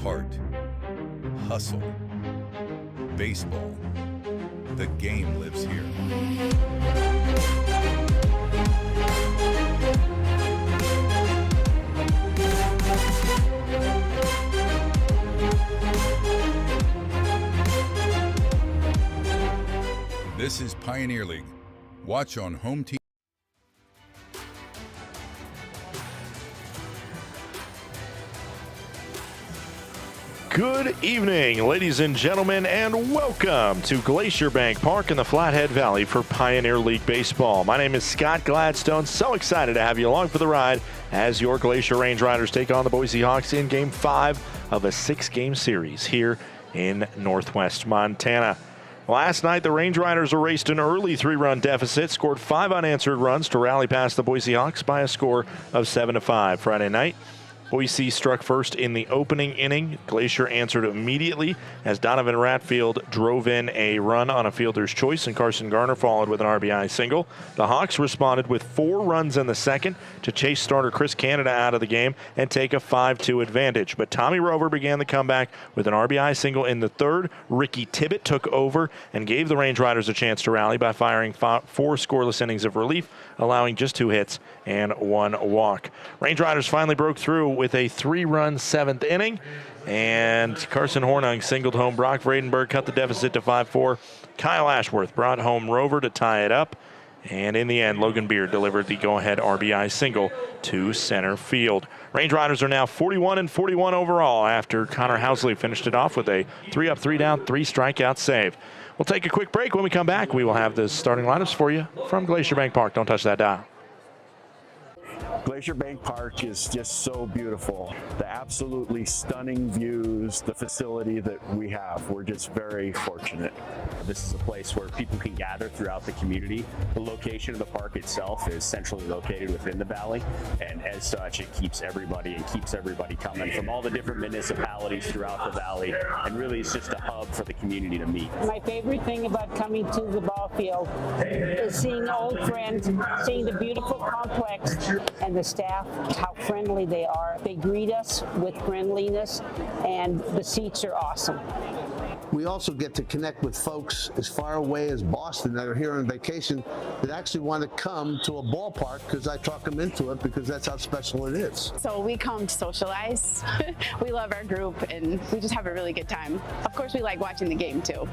heart, hustle, baseball. The game lives here. This is Pioneer League. Watch on home TV. Good evening, ladies and gentlemen, and welcome to Glacier Bank Park in the Flathead Valley for Pioneer League Baseball. My name is Scott Gladstone. So excited to have you along for the ride as your Glacier Range Riders take on the Boise Hawks in Game 5 of a 6-game series here in Northwest Montana. Last night, the Range Riders erased an early 3-run deficit, scored 5 unanswered runs to rally past the Boise Hawks by a score of 7-5. Friday night, Boise struck first in the opening inning. Glacier answered immediately as Donovan Ratfield drove in a run on a fielder's choice, and Carson Garner followed with an RBI single. The Hawks responded with 4 runs in the second to chase starter Chris Canada out of the game and take a 5-2 advantage. But Tommy Rover began the comeback with an RBI single in the third. Ricky Tibbett took over and gave the Range Riders a chance to rally by firing 4 scoreless innings of relief, allowing just 2 hits and 1 walk. Range Riders finally broke through with a 3-run 7th inning, and Carson Hornung singled home. Brock Vredenberg cut the deficit to 5-4. Kyle Ashworth brought home Rover to tie it up, and in the end, Logan Beard delivered the go-ahead RBI single to center field. Range Riders are now 41-41 overall after Connor Housley finished it off with a 3-up, 3-down, 3-strikeout save. We'll take a quick break. When we come back, we will have the starting lineups for you from Glacier Bank Park. Don't touch that dial. Glacier Bank Park is just so beautiful. The absolutely stunning views, the facility that we have, we're just very fortunate. This is a place where people can gather throughout the community. The location of the park itself is centrally located within the valley, and as such, it keeps everybody coming from all the different municipalities throughout the valley, and really it's just a hub for the community to meet. My favorite thing about coming to the ball field is seeing old friends, seeing the beautiful complex, and the staff, how friendly they are. They greet us with friendliness, and the seats are awesome. We also get to connect with folks as far away as Boston that are here on vacation that actually want to come to a ballpark because I talk them into it because that's how special it is. So we come to socialize. We love our group and we just have a really good time. Of course, we like watching the game too.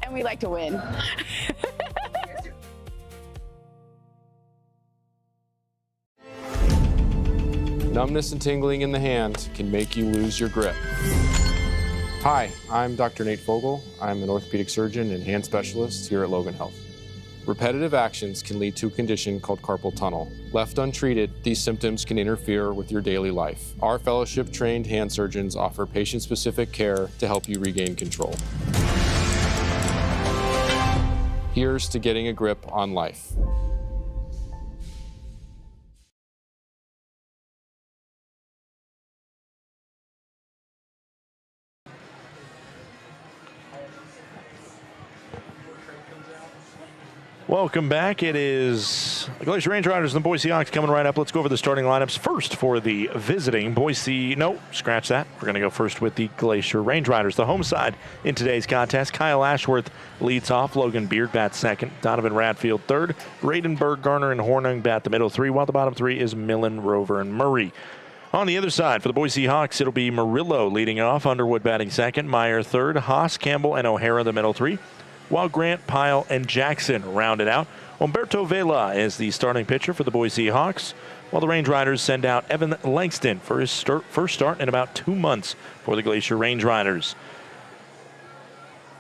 And we like to win. Numbness and tingling in the hand can make you lose your grip. Hi, I'm Dr. Nate Fogel. I'm an orthopedic surgeon and hand specialist here at Logan Health. Repetitive actions can lead to a condition called carpal tunnel. Left untreated, these symptoms can interfere with your daily life. Our fellowship-trained hand surgeons offer patient-specific care to help you regain control. Here's to getting a grip on life. Welcome back. It is the Glacier Range Riders and the Boise Hawks coming right up. Let's go over the starting lineups first for the visiting Boise. No, scratch that. We're going to go first with the Glacier Range Riders. The home side in today's contest. Kyle Ashworth leads off. Logan Beard bats second. Donovan Ratfield third. Vredenberg, Garner, and Hornung bat the middle 3, while the bottom 3 is Millen, Rover, and Murray. On the other side, for the Boise Hawks, it'll be Murillo leading off. Underwood batting second. Meyer third. Haas, Campbell, and O'Hara the middle 3. While Grant, Pyle, and Jackson round it out. Humberto Vela is the starting pitcher for the Boise Hawks, while the Range Riders send out Evan Langston for his first start in about 2 months for the Glacier Range Riders.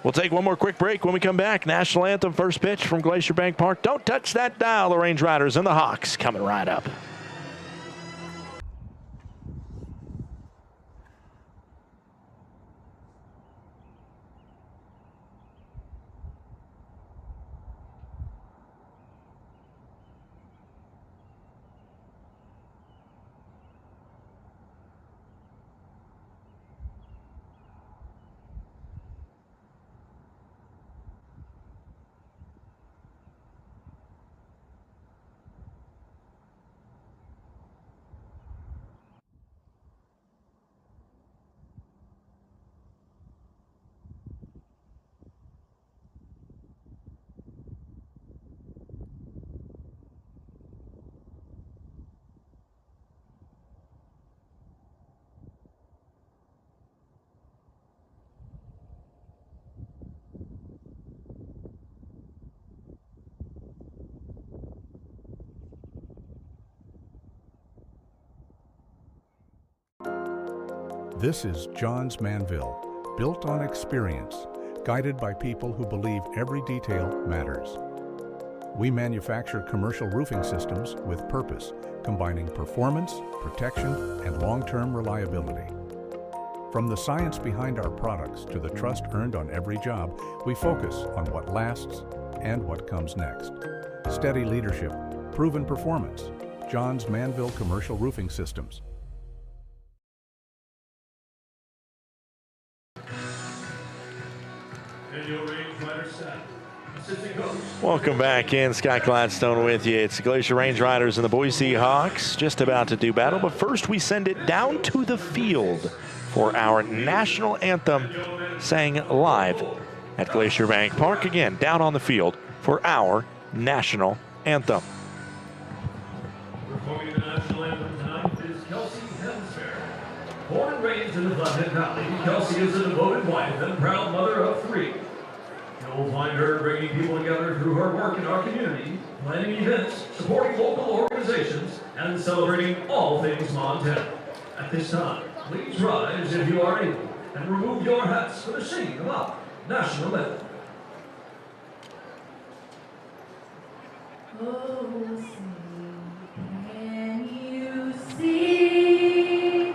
We'll take one more quick break. When we come back, national anthem, first pitch from Glacier Bank Park. Don't touch that dial. The Range Riders and the Hawks coming right up. This is Johns Manville, built on experience, guided by people who believe every detail matters. We manufacture commercial roofing systems with purpose, combining performance, protection, and long-term reliability. From the science behind our products to the trust earned on every job, we focus on what lasts and what comes next. Steady leadership, proven performance. Johns Manville Commercial Roofing Systems. Welcome back in. Scott Gladstone with you. It's the Glacier Range Riders and the Boise Hawks just about to do battle. But first, we send it down to the field for our national anthem sang live at Glacier Bank Park. Again, down on the field for our national anthem. Performing the national anthem tonight is Kelsey Hensberg. Born and raised in the Flathead Valley, Kelsey is a devoted wife and proud mother of 3. You'll find her bringing people together through her work in our community, planning events, supporting local organizations, and celebrating all things Montana. At this time, please rise if you are able, and remove your hats for the singing of our national anthem. Oh, can you see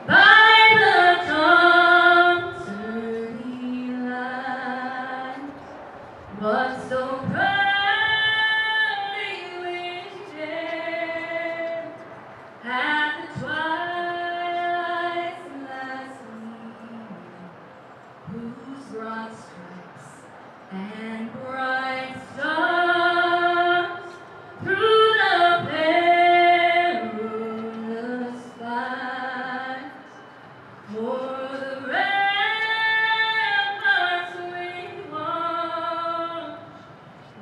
by the dawn's early light what so proudly we shared at the twilight's last gleam, whose broad stripes and bright stars through the perilous fight, for the ramparts we watched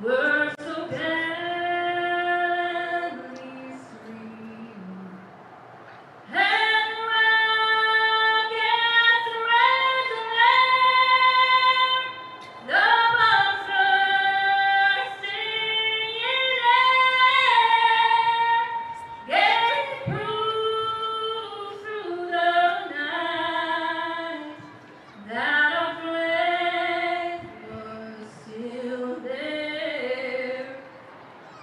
were so gallantly streamed, and rockets red glare, the monsters singing there, gave proof through the night that our flag was still there.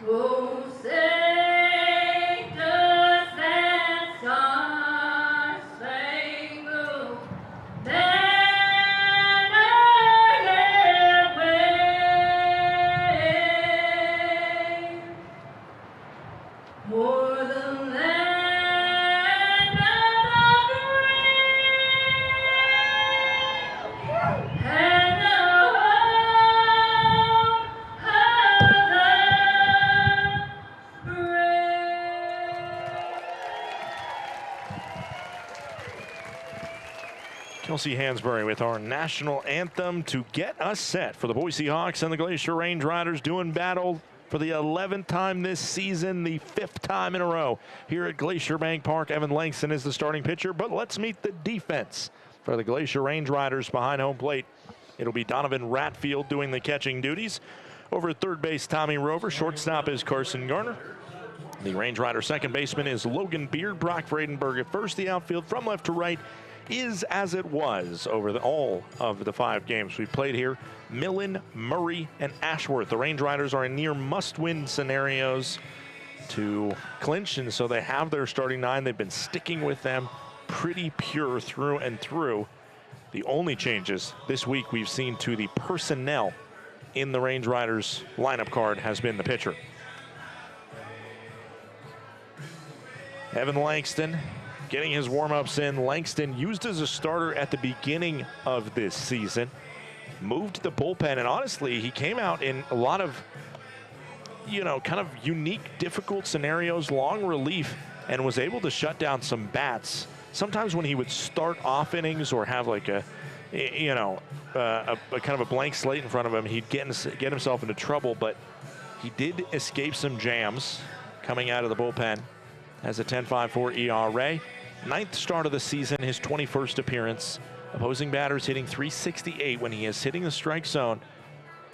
Oh, say does that star-spangled banner yet wave o'er the land of the brave and the home of the Kelsey Hansberry with our national anthem to get us set for the Boise Hawks and the Glacier Range Riders doing battle for the 11th time this season, the 5th time in a row here at Glacier Bank Park. Evan Langston is the starting pitcher, but let's meet the defense for the Glacier Range Riders behind home plate. It'll be Donovan Ratfield doing the catching duties. Over at third base, Tommy Rover. Shortstop is Carson Garner. The Range Rider second baseman is Logan Beard. Brock Vredenberg at first. The outfield from left to right is as it was over all of the 5 games we've played here. Millen, Murray, and Ashworth. The Range Riders are in near must-win scenarios to clinch, and so they have their starting 9. They've been sticking with them pretty pure through and through. The only changes this week we've seen to the personnel in the Range Riders lineup card has been the pitcher. Evan Langston getting his warm-ups in. Langston used as a starter at the beginning of this season, moved to the bullpen, and honestly, he came out in a lot of, kind of unique, difficult scenarios, long relief, and was able to shut down some bats. Sometimes when he would start off innings or have like a kind of a blank slate in front of him, he'd get himself into trouble, but he did escape some jams coming out of the bullpen. Has a 10.54 ERA. 9th start of the season, his 21st appearance. Opposing batters hitting .368 when he is hitting the strike zone.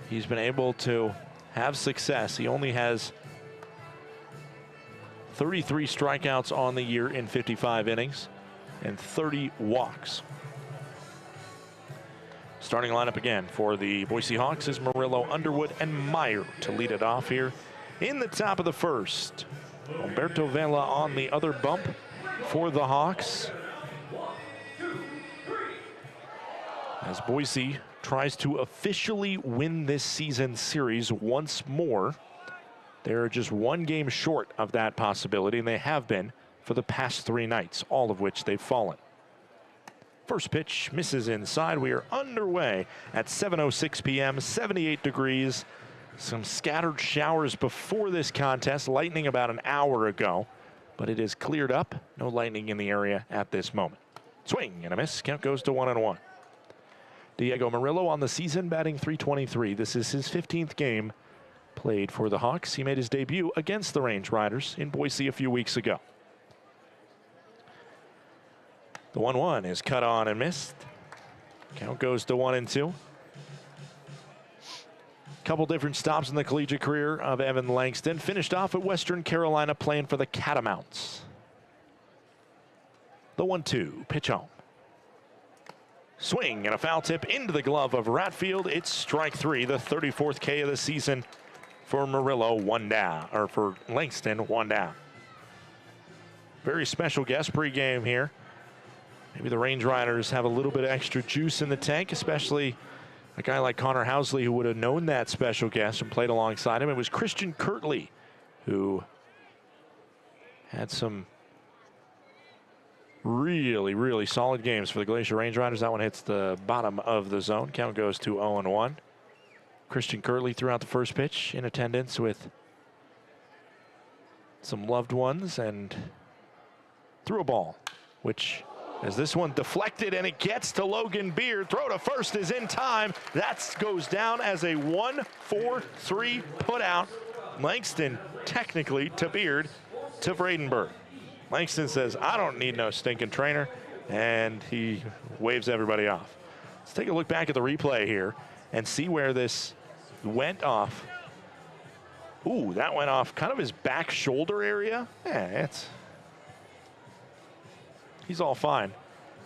He's been able to have success. He only has 33 strikeouts on the year in 55 innings. and 30 walks. Starting lineup again for the Boise Hawks is Murillo, Underwood, and Meyer to lead it off here in the top of the first. Alberto Vela on the other bump for the Hawks, as Boise tries to officially win this season series once more. They're just one game short of that possibility, and they have been for the past 3 nights, all of which they've fallen. First pitch misses inside. We are underway at 7:06 p.m., 78 degrees. Some scattered showers before this contest, lightning about an hour ago, but it is cleared up. No lightning in the area at this moment. Swing and a miss. Count goes to 1-1. Diego Murillo on the season, batting .323. This is his 15th game played for the Hawks. He made his debut against the Range Riders in Boise a few weeks ago. The 1-1 is cut on and missed. Count goes to 1-2. Couple different stops in the collegiate career of Evan Langston. Finished off at Western Carolina playing for the Catamounts. The 1-2, pitch home. Swing and a foul tip into the glove of Ratfield. It's strike 3, the 34th K of the season for Murillo, 1 down, or for Langston, 1 down. Very special guest pregame here. Maybe the Range Riders have a little bit of extra juice in the tank, especially a guy like Connor Housley, who would have known that special guest and played alongside him. It was Christian Kirtley who had some really solid games for the Glacier Range Riders. That one hits the bottom of the zone. Count goes to 0-1. Christian Kirtley threw out the first pitch in attendance with some loved ones and threw a ball, which, as this one deflected and it gets to Logan Beard. Throw to first is in time. That goes down as a 1-4-3 putout. Langston technically to Beard to Vredenberg. Langston says, I don't need no stinking trainer, and he waves everybody off. Let's take a look back at the replay here and see where this went off. Ooh, that went off kind of his back shoulder area. Yeah, he's all fine.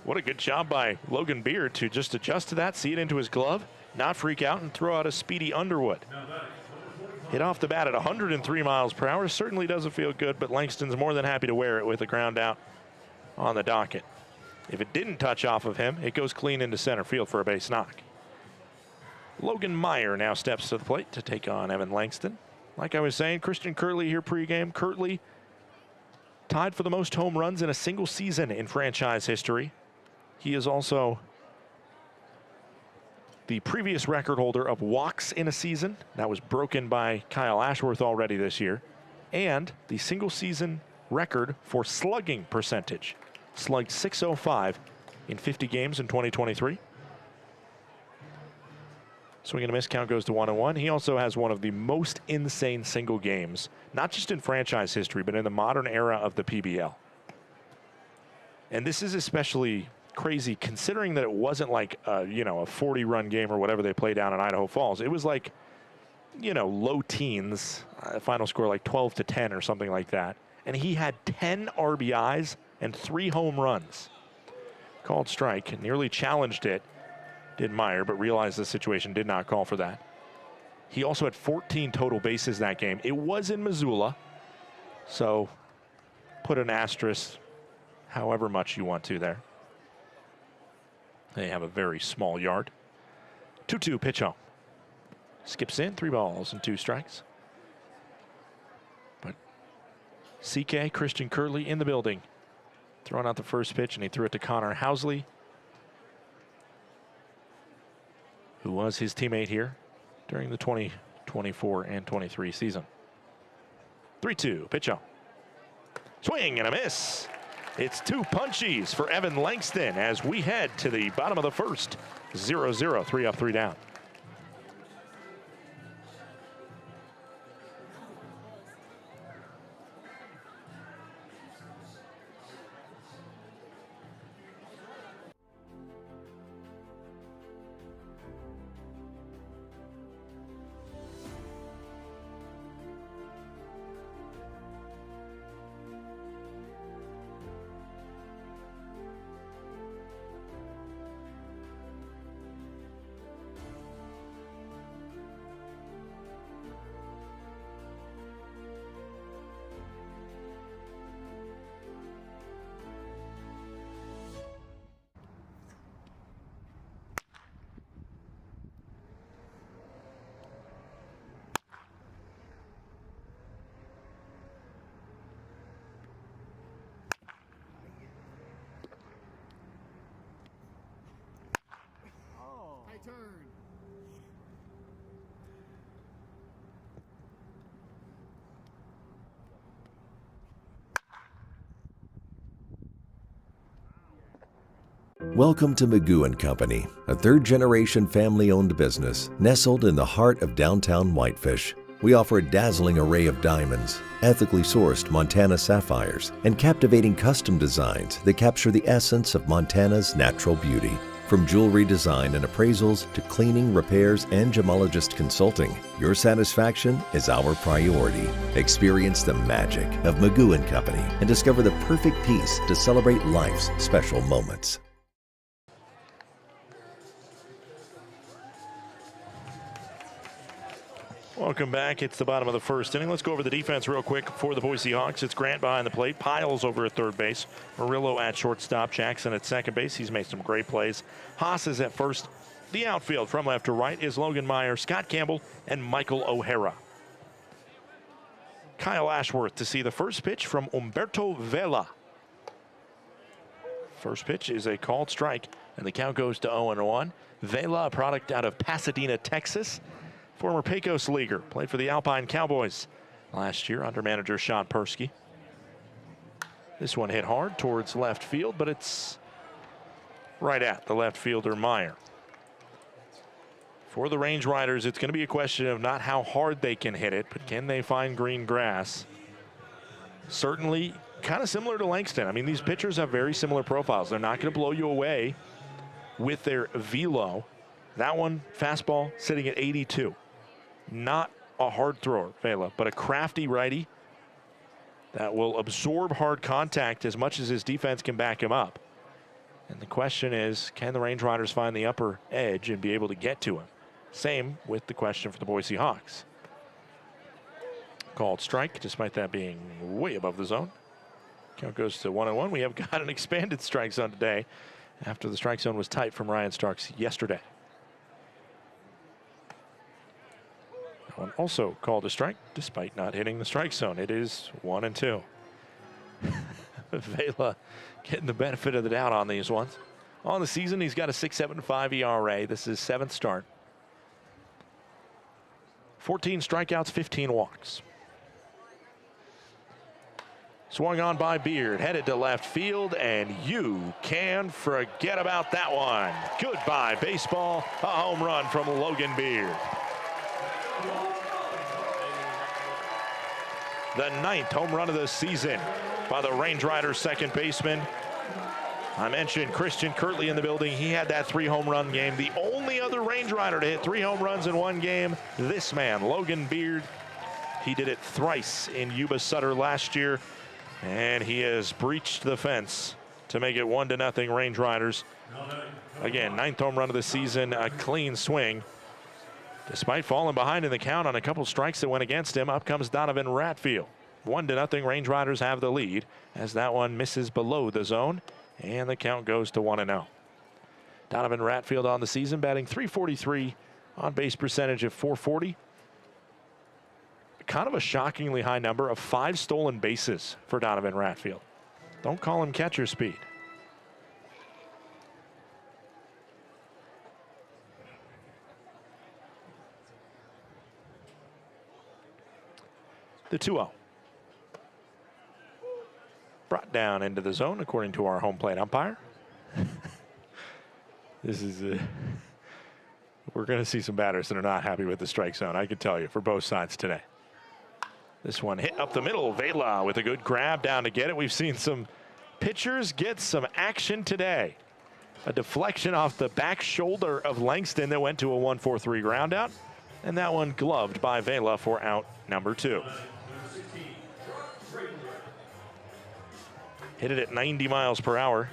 What a good job by Logan Beard to just adjust to that, see it into his glove, not freak out, and throw out a speedy Underwood. Hit off the bat at 103 miles per hour. Certainly doesn't feel good, but Langston's more than happy to wear it with a ground out on the docket. If it didn't touch off of him, it goes clean into center field for a base knock. Logan Meyer now steps to the plate to take on Evan Langston. Like I was saying, Christian Kirtley here pregame. Kirtley tied for the most home runs in a single season in franchise history. He is also the previous record holder of walks in a season. That was broken by Kyle Ashworth already this year. And the single season record for slugging percentage. Slugged .605 in 50 games in 2023. Swing and a miss, count goes to 1-1. He also has one of the most insane single games, not just in franchise history, but in the modern era of the PBL. And this is especially crazy considering that it wasn't like a 40-run game or whatever they play down in Idaho Falls. It was like, low teens, final score like 12-10 or something like that. And he had 10 RBIs and 3 home runs. Called strike, nearly challenged it, did Meyer, but realized the situation did not call for that. He also had 14 total bases that game. It was in Missoula, so put an asterisk however much you want to there. They have a very small yard. 2-2 pitch home. Skips in, 3 balls and 2 strikes. But CK, Christian Kirtley in the building. Throwing out the first pitch, and he threw it to Connor Housley, who was his teammate here during the 2024 and 23 season. 3-2 pitch home. Swing and a miss. It's 2 punchies for Evan Langston as we head to the bottom of the first. 0-0, 3 up, 3 down. Welcome to Magoo & Company, a third-generation family-owned business nestled in the heart of downtown Whitefish. We offer a dazzling array of diamonds, ethically sourced Montana sapphires, and captivating custom designs that capture the essence of Montana's natural beauty. From jewelry design and appraisals to cleaning, repairs, and gemologist consulting, your satisfaction is our priority. Experience the magic of Magoo & Company and discover the perfect piece to celebrate life's special moments. Welcome back. It's the bottom of the first inning. Let's go over the defense real quick for the Boise Hawks. It's Grant behind the plate, Piles over at third base, Murillo at shortstop, Jackson at second base. He's made some great plays. Haas is at first. The outfield from left to right is Logan Meyer, Scott Campbell, and Michael O'Hara. Kyle Ashworth to see the first pitch from Humberto Vela. First pitch is a called strike, and the count goes to 0-1. Vela, a product out of Pasadena, Texas. Former Pecos leaguer, played for the Alpine Cowboys last year under manager Sean Persky. This one hit hard towards left field, but it's right at the left fielder Meyer. For the Range Riders, it's going to be a question of not how hard they can hit it, but can they find green grass? Certainly kind of similar to Langston. I mean, these pitchers have very similar profiles. They're not going to blow you away with their velo. That one, fastball, sitting at 82. Not a hard thrower, Vela, but a crafty righty that will absorb hard contact as much as his defense can back him up. And the question is, can the Range Riders find the upper edge and be able to get to him? Same with the question for the Boise Hawks. Called strike, despite that being way above the zone. Count goes to 1-1. We have got an expanded strike zone today after the strike zone was tight from Ryan Starks yesterday. One also called a strike despite not hitting the strike zone. It is 1-2. Vela getting the benefit of the doubt on these ones. On the season, he's got a 6.75 ERA. This is 7th start. 14 strikeouts, 15 walks. Swung on by Beard, headed to left field, and you can forget about that one. Goodbye, baseball. A home run from Logan Beard. The 9th home run of the season by the Range Riders second baseman. I mentioned Christian Kirtley in the building. He had that 3 home run game. The only other Range Rider to hit 3 home runs in one game, this man, Logan Beard. He did it thrice in Yuba Sutter last year, and he has breached the fence to make it 1-0 Range Riders. Again, 9th home run of the season, a clean swing. Despite falling behind in the count on a couple strikes that went against him, up comes Donovan Ratfield. 1-0 Range Riders have the lead as that one misses below the zone, and the count goes to 1-0. Donovan Ratfield on the season batting .343, on base percentage of .440. Kind of a shockingly high number of 5 stolen bases for Donovan Ratfield. Don't call him catcher speed. The 2-0. Brought down into the zone according to our home plate umpire. This is we're going to see some batters that are not happy with the strike zone, I can tell you, for both sides today. This one hit up the middle. Vela with a good grab down to get it. We've seen some pitchers get some action today. A deflection off the back shoulder of Langston that went to a 1-4-3 ground out. And that one gloved by Vela for out number 2. Hit it at 90 miles per hour.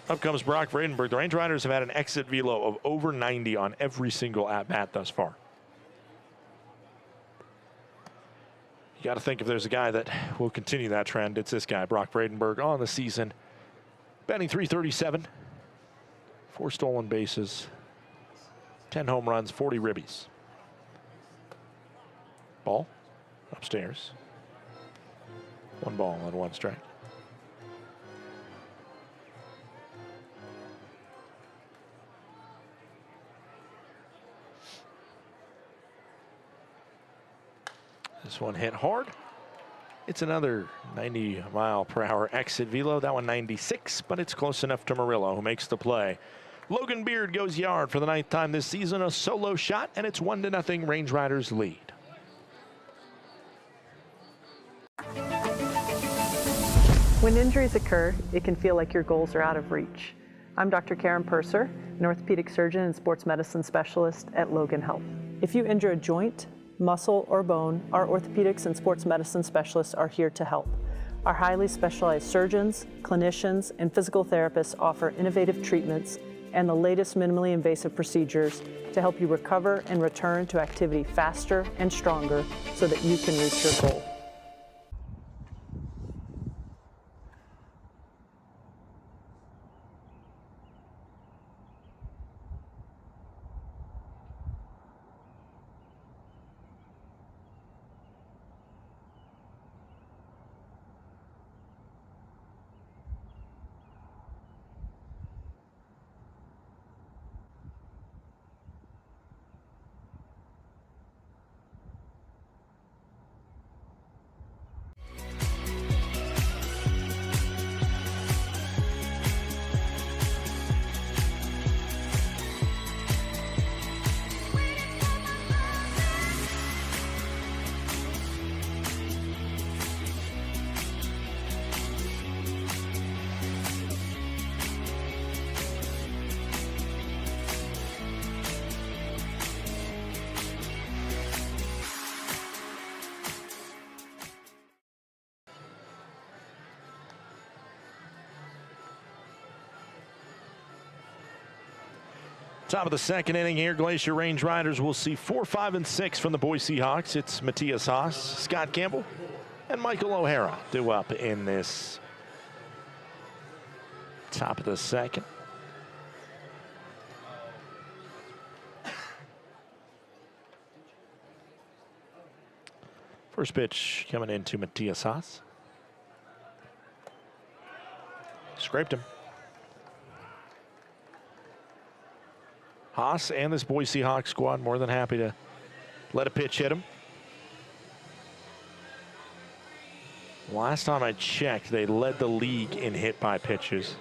Up comes Brock Vredenberg. The Range Riders have had an exit velo of over 90 on every single at-bat thus far. You got to think if there's a guy that will continue that trend, it's this guy, Brock Vredenberg, on the season. Batting .337, 4 stolen bases, 10 home runs, 40 ribbies. Ball upstairs. 1 ball and 1 strike. This one hit hard. It's another 90-mile-per-hour exit velo. That one 96, but it's close enough to Murillo, who makes the play. Logan Beard goes yard for the 9th time this season, a solo shot, and it's 1-0 Range Riders lead. When injuries occur, it can feel like your goals are out of reach. I'm Dr. Karen Purser, an orthopedic surgeon and sports medicine specialist at Logan Health. If you injure a joint, muscle, or bone, our orthopedics and sports medicine specialists are here to help. Our highly specialized surgeons, clinicians, and physical therapists offer innovative treatments and the latest minimally invasive procedures to help you recover and return to activity faster and stronger so that you can reach your goal. Top of the 2nd inning here, Glacier Range Riders will see 4, 5, and 6 from the Boise Hawks. It's Matthias Haas, Scott Campbell, and Michael O'Hara due up in this top of the 2nd. First pitch coming into Matthias Haas. Scraped him. Haas and this Boise Hawks squad more than happy to let a pitch hit him. Last time I checked, they led the league in hit by pitches.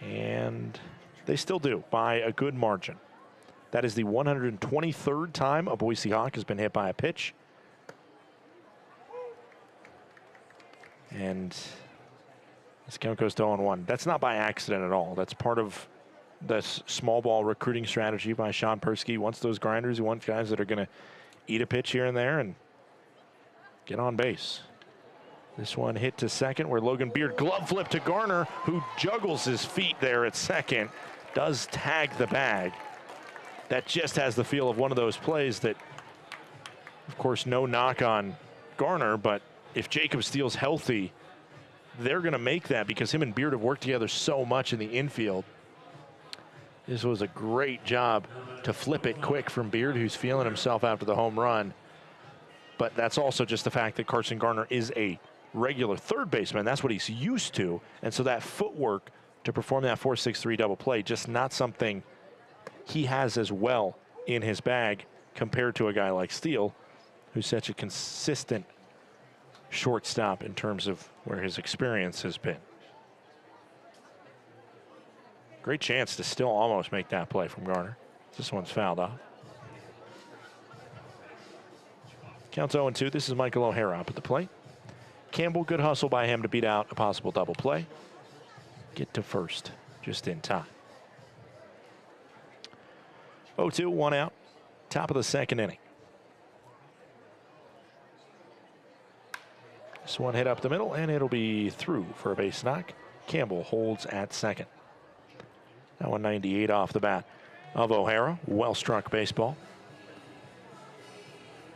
And they still do by a good margin. That is the 123rd time a Boise Hawk has been hit by a pitch. And this count goes to 0-1. That's not by accident at all. That's part of this small ball recruiting strategy by Sean Persky. He wants those grinders. He wants guys that are going to eat a pitch here and there and get on base. This one hit to second where Logan Beard glove flip to Garner, who juggles his feet there at second. Does tag the bag. That just has the feel of one of those plays that, of course, no knock on Garner, but if Jacob Steele's healthy, they're going to make that because him and Beard have worked together so much in the infield. This was a great job to flip it quick from Beard, who's feeling himself after the home run. But that's also just the fact that Carson Garner is a regular third baseman. That's what he's used to. And so that footwork to perform that 4-6-3 double play, just not something he has as well in his bag compared to a guy like Steele, who's such a consistent shortstop in terms of where his experience has been. Great chance to still almost make that play from Garner. This one's fouled off. Counts 0-2. This is Michael O'Hara up at the plate. Campbell, good hustle by him to beat out a possible double play. Get to first just in time. 0-2, 1 out. Top of the 2nd inning. This one hit up the middle, and it'll be through for a base knock. Campbell holds at second. That 198 off the bat of O'Hara. Well struck baseball.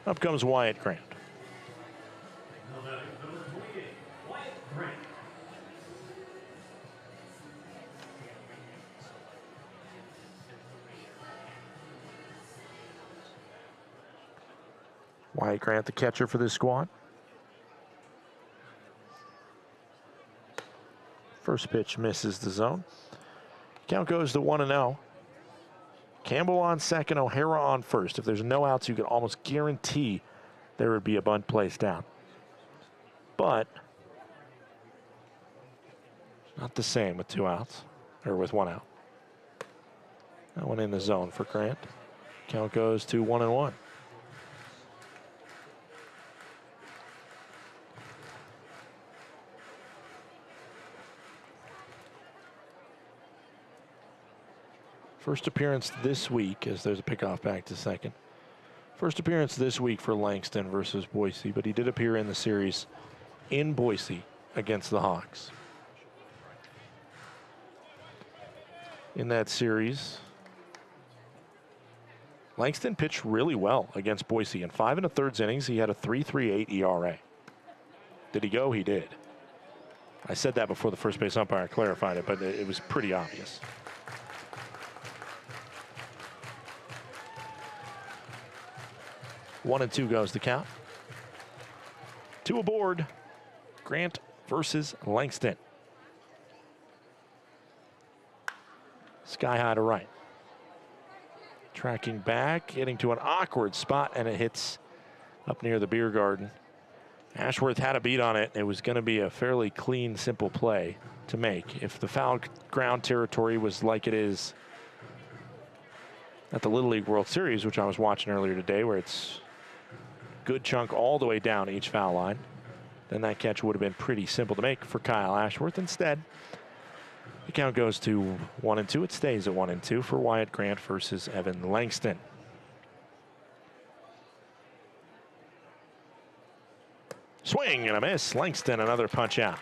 Up comes Wyatt Grant. Wyatt Grant, the catcher for this squad. First pitch misses the zone. Count goes to 1-0. Campbell on second, O'Hara on first. If there's no outs, you can almost guarantee there would be a bunt placed down. But not the same with 2 outs, or with 1 out. That one in the zone for Grant. Count goes to 1-1. First appearance this week, as there's a pickoff back to second. First appearance this week for Langston versus Boise, but he did appear in the series in Boise against the Hawks. In that series, Langston pitched really well against Boise. In 5 1/3 innings, he had a 3.38 ERA. Did he go? He did. I said that before the first base umpire clarified it, but it was pretty obvious. One and 2 goes the count. 2 aboard. Grant versus Langston. Sky high to right. Tracking back, getting to an awkward spot, and it hits up near the beer garden. Ashworth had a beat on it. It was going to be a fairly clean, simple play to make. If the foul ground territory was like it is at the Little League World Series, which I was watching earlier today, where it's good chunk all the way down each foul line, then that catch would have been pretty simple to make for Kyle Ashworth. Instead, the count goes to 1 and 2. It stays at 1 and 2 for Wyatt Grant versus Evan Langston. Swing and a miss. Langston, another punch out.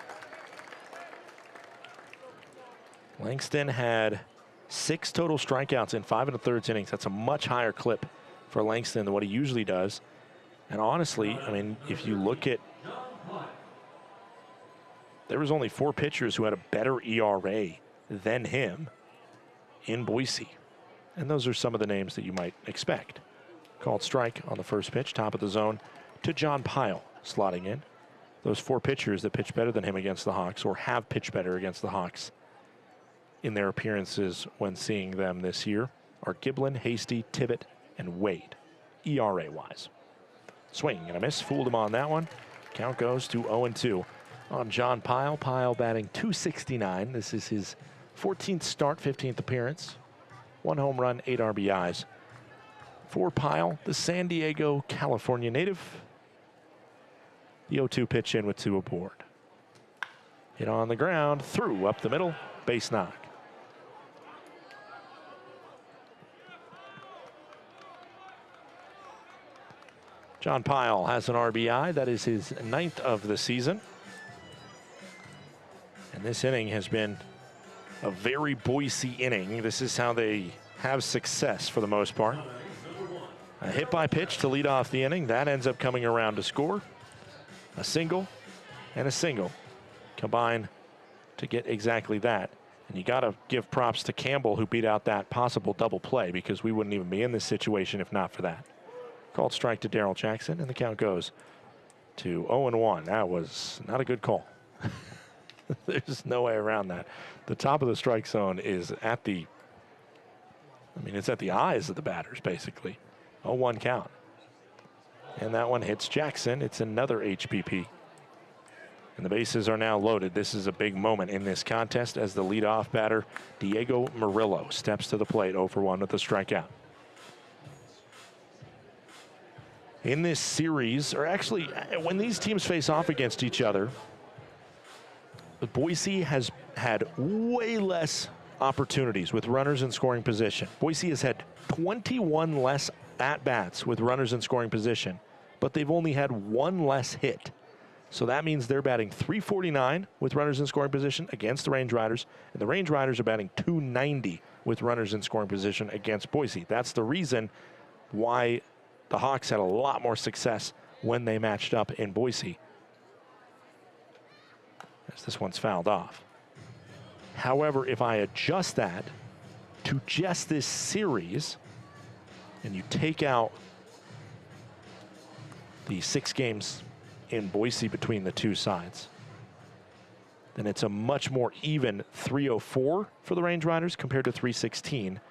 Langston had 6 total strikeouts in 5 1/3 innings. That's a much higher clip for Langston than what he usually does. And honestly, I mean, if you look at, there was only 4 pitchers who had a better ERA than him in Boise. And those are some of the names that you might expect. Called strike on the first pitch, top of the zone to John Pyle, slotting in. Those 4 pitchers that pitch better than him against the Hawks, or have pitched better against the Hawks in their appearances when seeing them this year, are Giblin, Hasty, Tibbet, and Wade, ERA-wise. Swing and a miss, fooled him on that one. Count goes to 0 and 2 on John Pyle. Pyle batting .269. This is his 14th start, 15th appearance. 1 home run, 8 RBIs. For Pyle, the San Diego, California native. The 0-2 pitch in with 2 aboard. Hit on the ground, through up the middle, base knock. John Pyle has an RBI. That is his 9th of the season. And this inning has been a very Boise inning. This is how they have success for the most part. A hit by pitch to lead off the inning. That ends up coming around to score. A single and a single combine to get exactly that. And you got to give props to Campbell, who beat out that possible double play, because we wouldn't even be in this situation if not for that. Called strike to Darrell Jackson, and the count goes to 0-1. That was not a good call. There's no way around that. The top of the strike zone is at the, I mean, it's at the eyes of the batters, basically. 0-1 count. And that one hits Jackson. It's another HPP. And the bases are now loaded. This is a big moment in this contest as the leadoff batter, Diego Murillo, steps to the plate 0-1 with a strikeout. In this series, or actually when these teams face off against each other, Boise has had way less opportunities with runners in scoring position. Boise has had 21 less at-bats with runners in scoring position, but they've only had 1 less hit. So that means they're batting .349 with runners in scoring position against the Range Riders, and the Range Riders are batting .290 with runners in scoring position against Boise. That's the reason why the Hawks had a lot more success when they matched up in Boise, as this one's fouled off. However, if I adjust that to just this series, and you take out the 6 games in Boise between the 2 sides, then it's a much more even 304 for the Range Riders compared to 316.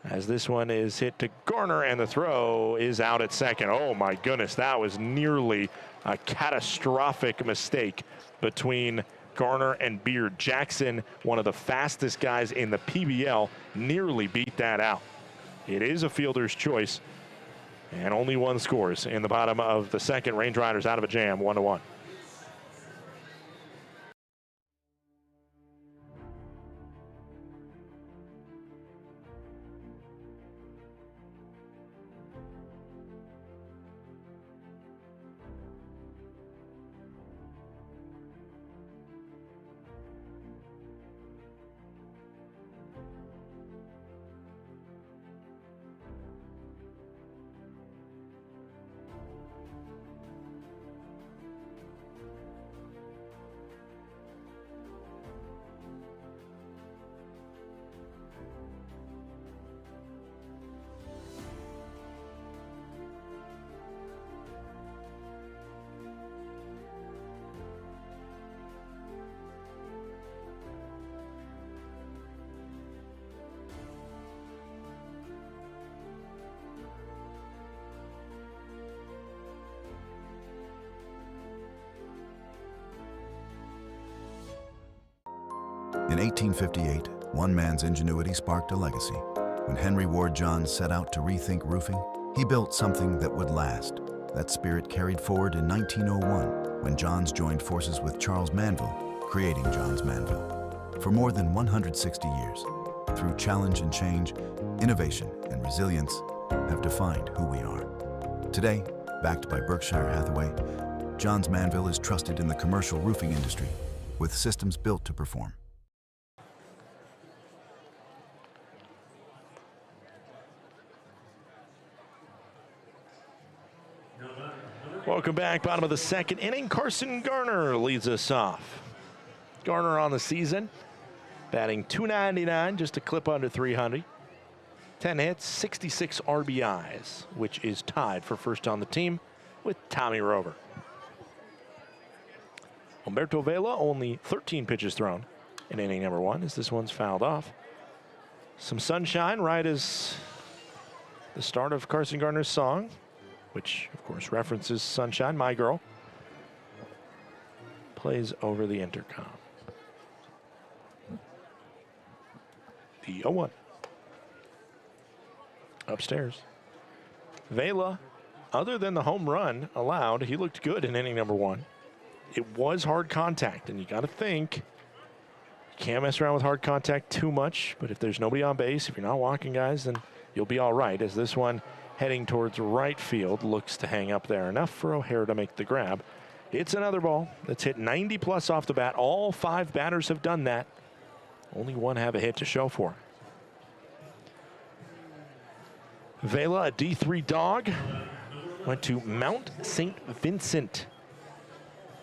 as this one is hit to Garner, and the throw is out at second. Oh my goodness, that was nearly a catastrophic mistake between Garner and Beard. Jackson, one of the fastest guys in the PBL, nearly beat that out. It is a fielder's choice, and only one scores in the bottom of the second. Range Riders out of a jam, 1-1. In 1858, one man's ingenuity sparked a legacy. When Henry Ward Johns set out to rethink roofing, he built something that would last. That spirit carried forward in 1901, when Johns joined forces with Charles Manville, creating Johns Manville. For more than 160 years, through challenge and change, innovation and resilience have defined who we are. Today, backed by Berkshire Hathaway, Johns Manville is trusted in the commercial roofing industry, with systems built to perform. Welcome back. Bottom of the second inning. Carson Garner leads us off. Garner on the season, batting .299, just a clip under 300. 10 hits, 66 RBIs, which is tied for first on the team with Tommy Rover. Humberto Vela, only 13 pitches thrown in inning number one, as this one's fouled off. Some sunshine right as the start of Carson Garner's song, which of course references Sunshine, My Girl, plays over the intercom. The 0-1. Upstairs. Vela, other than the home run allowed, he looked good in inning number one. It was hard contact, and you got to think, you can't mess around with hard contact too much, but if there's nobody on base, if you're not walking guys, then you'll be all right, as this one heading towards right field looks to hang up there enough for O'Hara to make the grab. It's another ball that's hit 90 plus off the bat. All five batters have done that. Only one have a hit to show for. Vela, a D3 dog, went to Mount St. Vincent,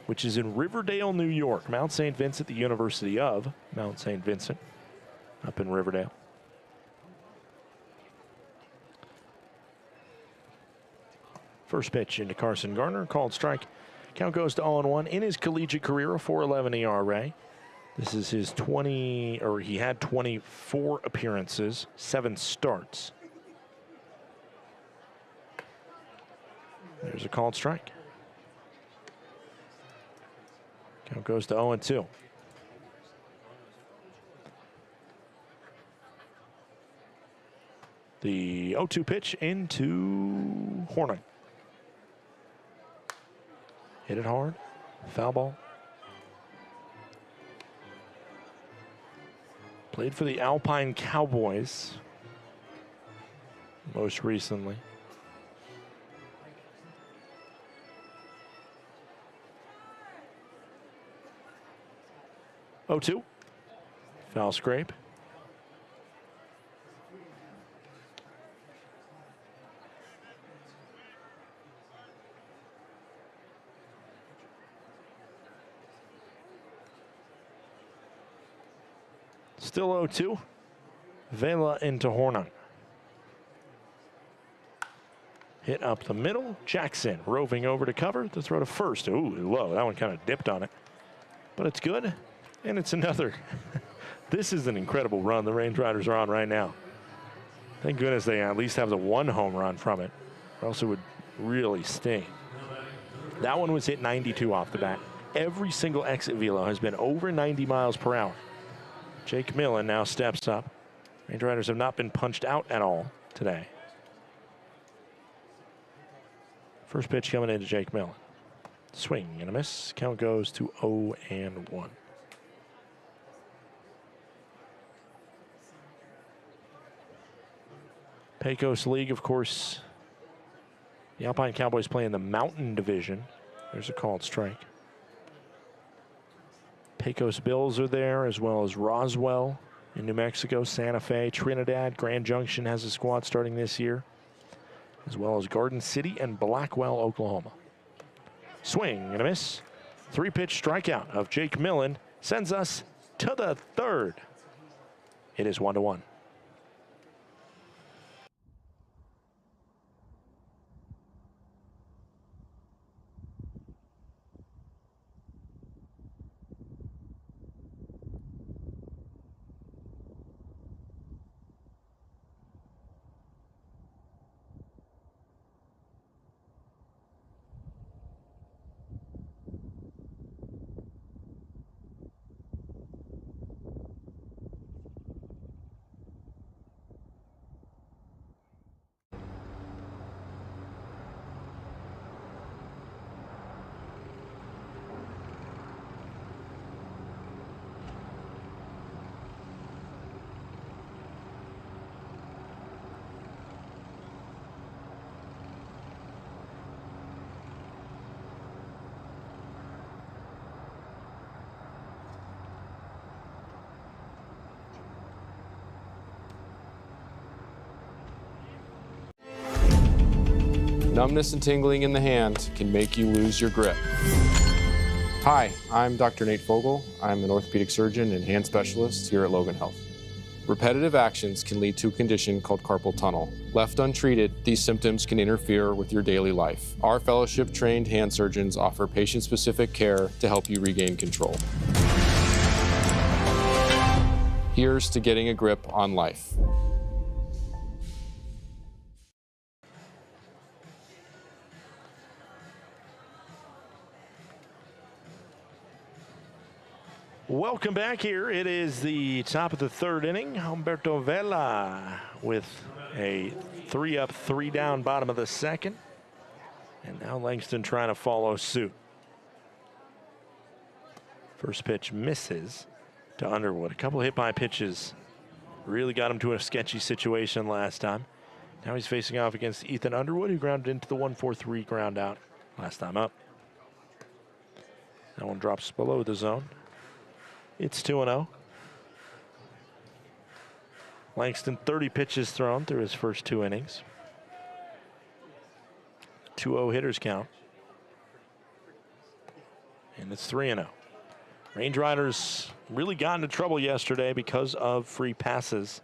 which is in Riverdale, New York. Mount St. Vincent, the University of Mount St. Vincent, up in Riverdale. First pitch into Carson Garner, called strike. Count goes to 0-1 in his collegiate career, a 4.11 ERA. This is his he had 24 appearances, 7 starts. There's a called strike. Count goes to 0-2. The 0-2 pitch into Horning. Hit it hard, foul ball. Played for the Alpine Cowboys most recently. .02, foul scrape. Still 0-2. Vela into Hornung. Hit up the middle. Jackson roving over to cover. The throw to first. Ooh, low. That one kind of dipped on it. But it's good. And it's another. This is an incredible run the Range Riders are on right now. Thank goodness they at least have the one home run from it, or else it would really sting. That one was hit 92 off the bat. Every single exit velo has been over 90 miles per hour. Jake Millen now steps up. Range Riders have not been punched out at all today. First pitch coming into Jake Millen. Swing and a miss. Count goes to 0-1. Pecos League, of course. The Alpine Cowboys play in the Mountain Division. There's a called strike. Pecos Bills are there, as well as Roswell in New Mexico, Santa Fe, Trinidad. Grand Junction has a squad starting this year, as well as Garden City and Blackwell, Oklahoma. Swing and a miss. 3-pitch strikeout of Jake Millen sends us to the third. It is 1-1. Numbness and tingling in the hand can make you lose your grip. Hi, I'm Dr. Nate Fogel. I'm an orthopedic surgeon and hand specialist here at Logan Health. Repetitive actions can lead to a condition called carpal tunnel. Left untreated, these symptoms can interfere with your daily life. Our fellowship-trained hand surgeons offer patient-specific care to help you regain control. Here's to getting a grip on life. Welcome back here. It is the top of the third inning. Humberto Vela with a 3-up, 3-down bottom of the second. And now Langston trying to follow suit. First pitch misses to Underwood. A couple hit by pitches really got him to a sketchy situation last time. Now he's facing off against Ethan Underwood, who grounded into the 1-4-3 ground out last time up. That one drops below the zone. It's 2-0. Langston, 30 pitches thrown through his first 2 innings. 2-0 hitters count. And it's 3-0. Range Riders really got into trouble yesterday because of free passes.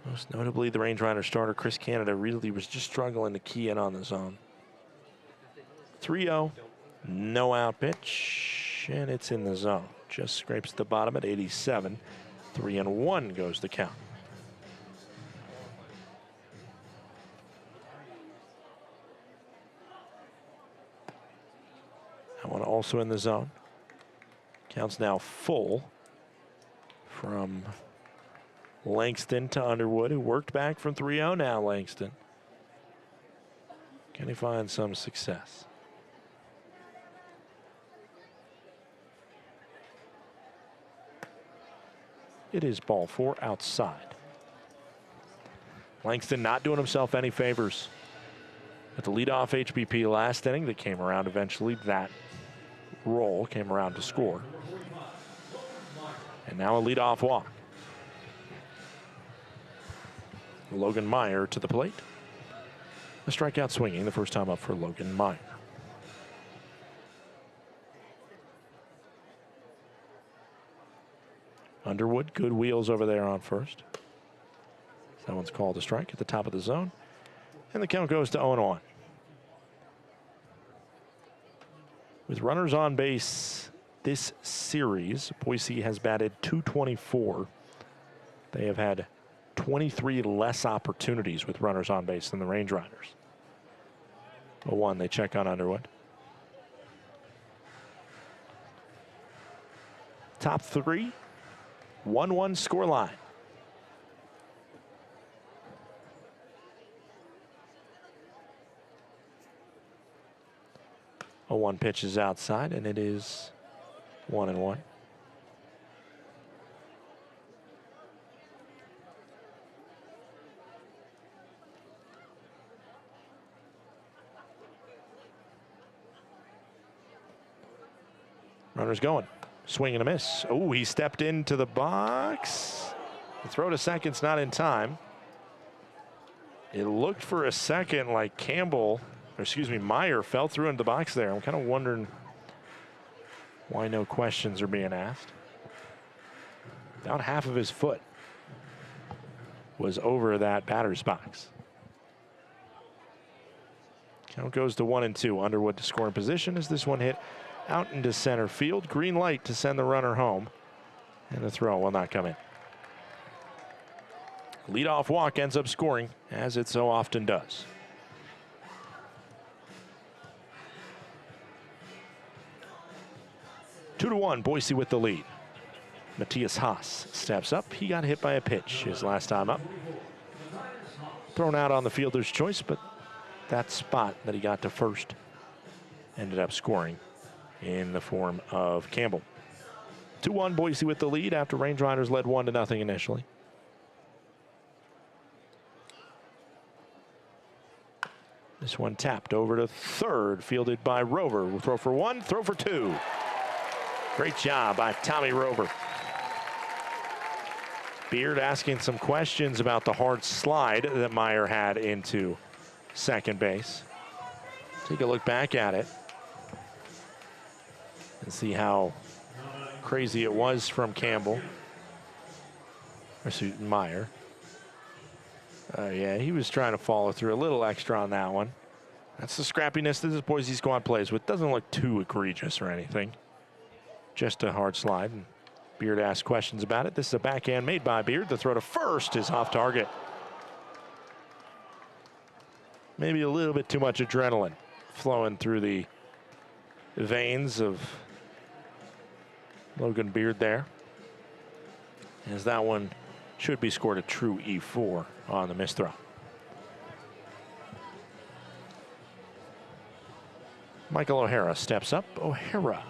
Most notably, the Range Rider starter, Chris Canada, really was just struggling to key in on the zone. 3-0, no out pitch, and it's in the zone. Just scrapes the bottom at 87. 3-1 goes the count. That one also in the zone. Count's now full from Langston to Underwood, who worked back from 3-0 now, Langston. Can he find some success? It is ball 4 outside. Langston not doing himself any favors. At the leadoff HBP last inning that came around eventually, that roll came around to score. And now a leadoff walk. Logan Meyer to the plate. A strikeout swinging the first time up for Logan Meyer. Underwood, good wheels over there on first. That one's called a strike at the top of the zone. And the count goes to 0-1. With runners on base this series, Boise has batted .224. They have had 23 less opportunities with runners on base than the Range Riders. 0-1, they check on Underwood. Top three, 1-1 scoreline. A 1 pitch is outside, and it is 1-1. Runner's going. Swing and a miss. Oh, he stepped into the box. The throw to second's not in time. It looked for a second like Meyer fell through into the box there. I'm kind of wondering why no questions are being asked. About half of his foot was over that batter's box. Count goes to 1-2. Underwood to score in position as this one hit out into center field. Green light to send the runner home. And the throw will not come in. Leadoff walk ends up scoring, as it so often does. Two to 1, Boise with the lead. Matthias Haas steps up. He got hit by a pitch his last time up. Thrown out on the fielder's choice, but that spot that he got to first ended up scoring in the form of Campbell. 2-1 Boise with the lead after Range Riders led 1-0 initially. This one tapped over to third, fielded by Rover. We'll throw for 1, throw for 2. Great job by Tommy Rover. Beard asking some questions about the hard slide that Meyer had into second base. Take a look back at it and see how crazy it was from Campbell. Or Meyer. Yeah, he was trying to follow through a little extra on that one. That's the scrappiness that this Boise squad plays with. Doesn't look too egregious or anything. Just a hard slide. And Beard asked questions about it. This is a backhand made by Beard. The throw to first is off target. Maybe a little bit too much adrenaline flowing through the veins of Logan Beard there, as that one should be scored a true E4 on the missed throw. Michael O'Hara steps up. O'Hara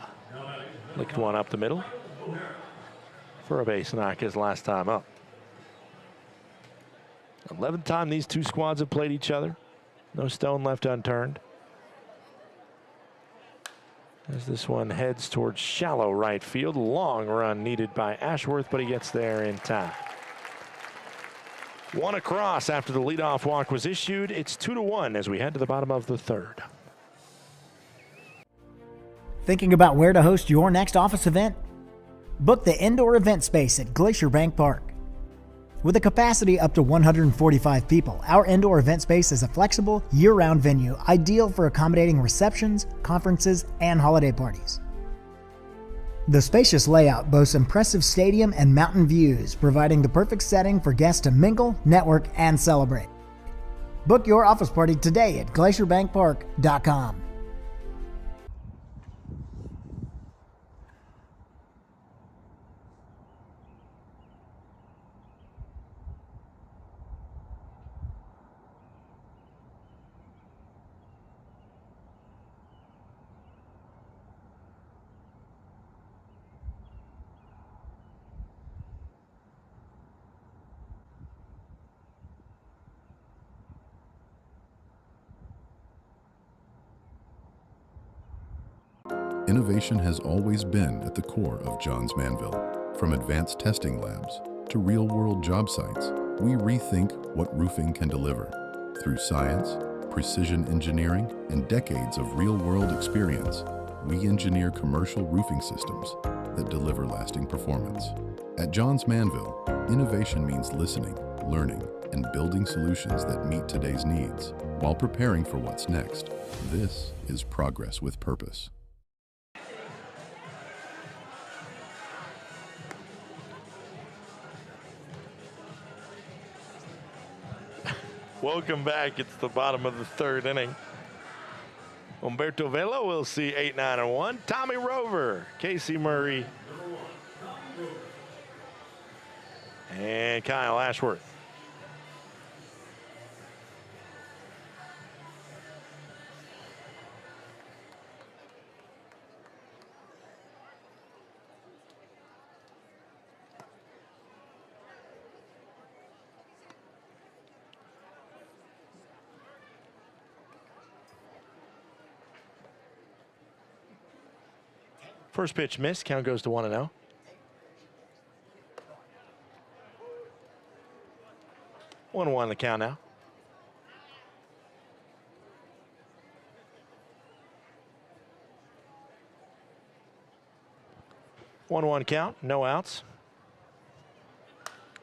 licked one up the middle for a base knock his last time up. 11th time these two squads have played each other. No stone left unturned. As this one heads towards shallow right field. Long run needed by Ashworth, but he gets there in time. One across after the leadoff walk was issued. It's 2-1 as we head to the bottom of the third. Thinking about where to host your next office event? Book the indoor event space at Glacier Bank Park. With a capacity up to 145 people, our indoor event space is a flexible, year-round venue ideal for accommodating receptions, conferences, and holiday parties. The spacious layout boasts impressive stadium and mountain views, providing the perfect setting for guests to mingle, network, and celebrate. Book your office party today at glacierbankpark.com. Innovation has always been at the core of Johns Manville. From advanced testing labs to real-world job sites, we rethink what roofing can deliver. Through science, precision engineering, and decades of real-world experience, we engineer commercial roofing systems that deliver lasting performance. At Johns Manville, innovation means listening, learning, and building solutions that meet today's needs while preparing for what's next. This is progress with purpose. Welcome back. It's the bottom of the third inning. Humberto Vela will see 8-9-1. Tommy Rover, Casey Murray, and Kyle Ashworth. First pitch missed. Count goes to 1-0. One the count now. One count, no outs.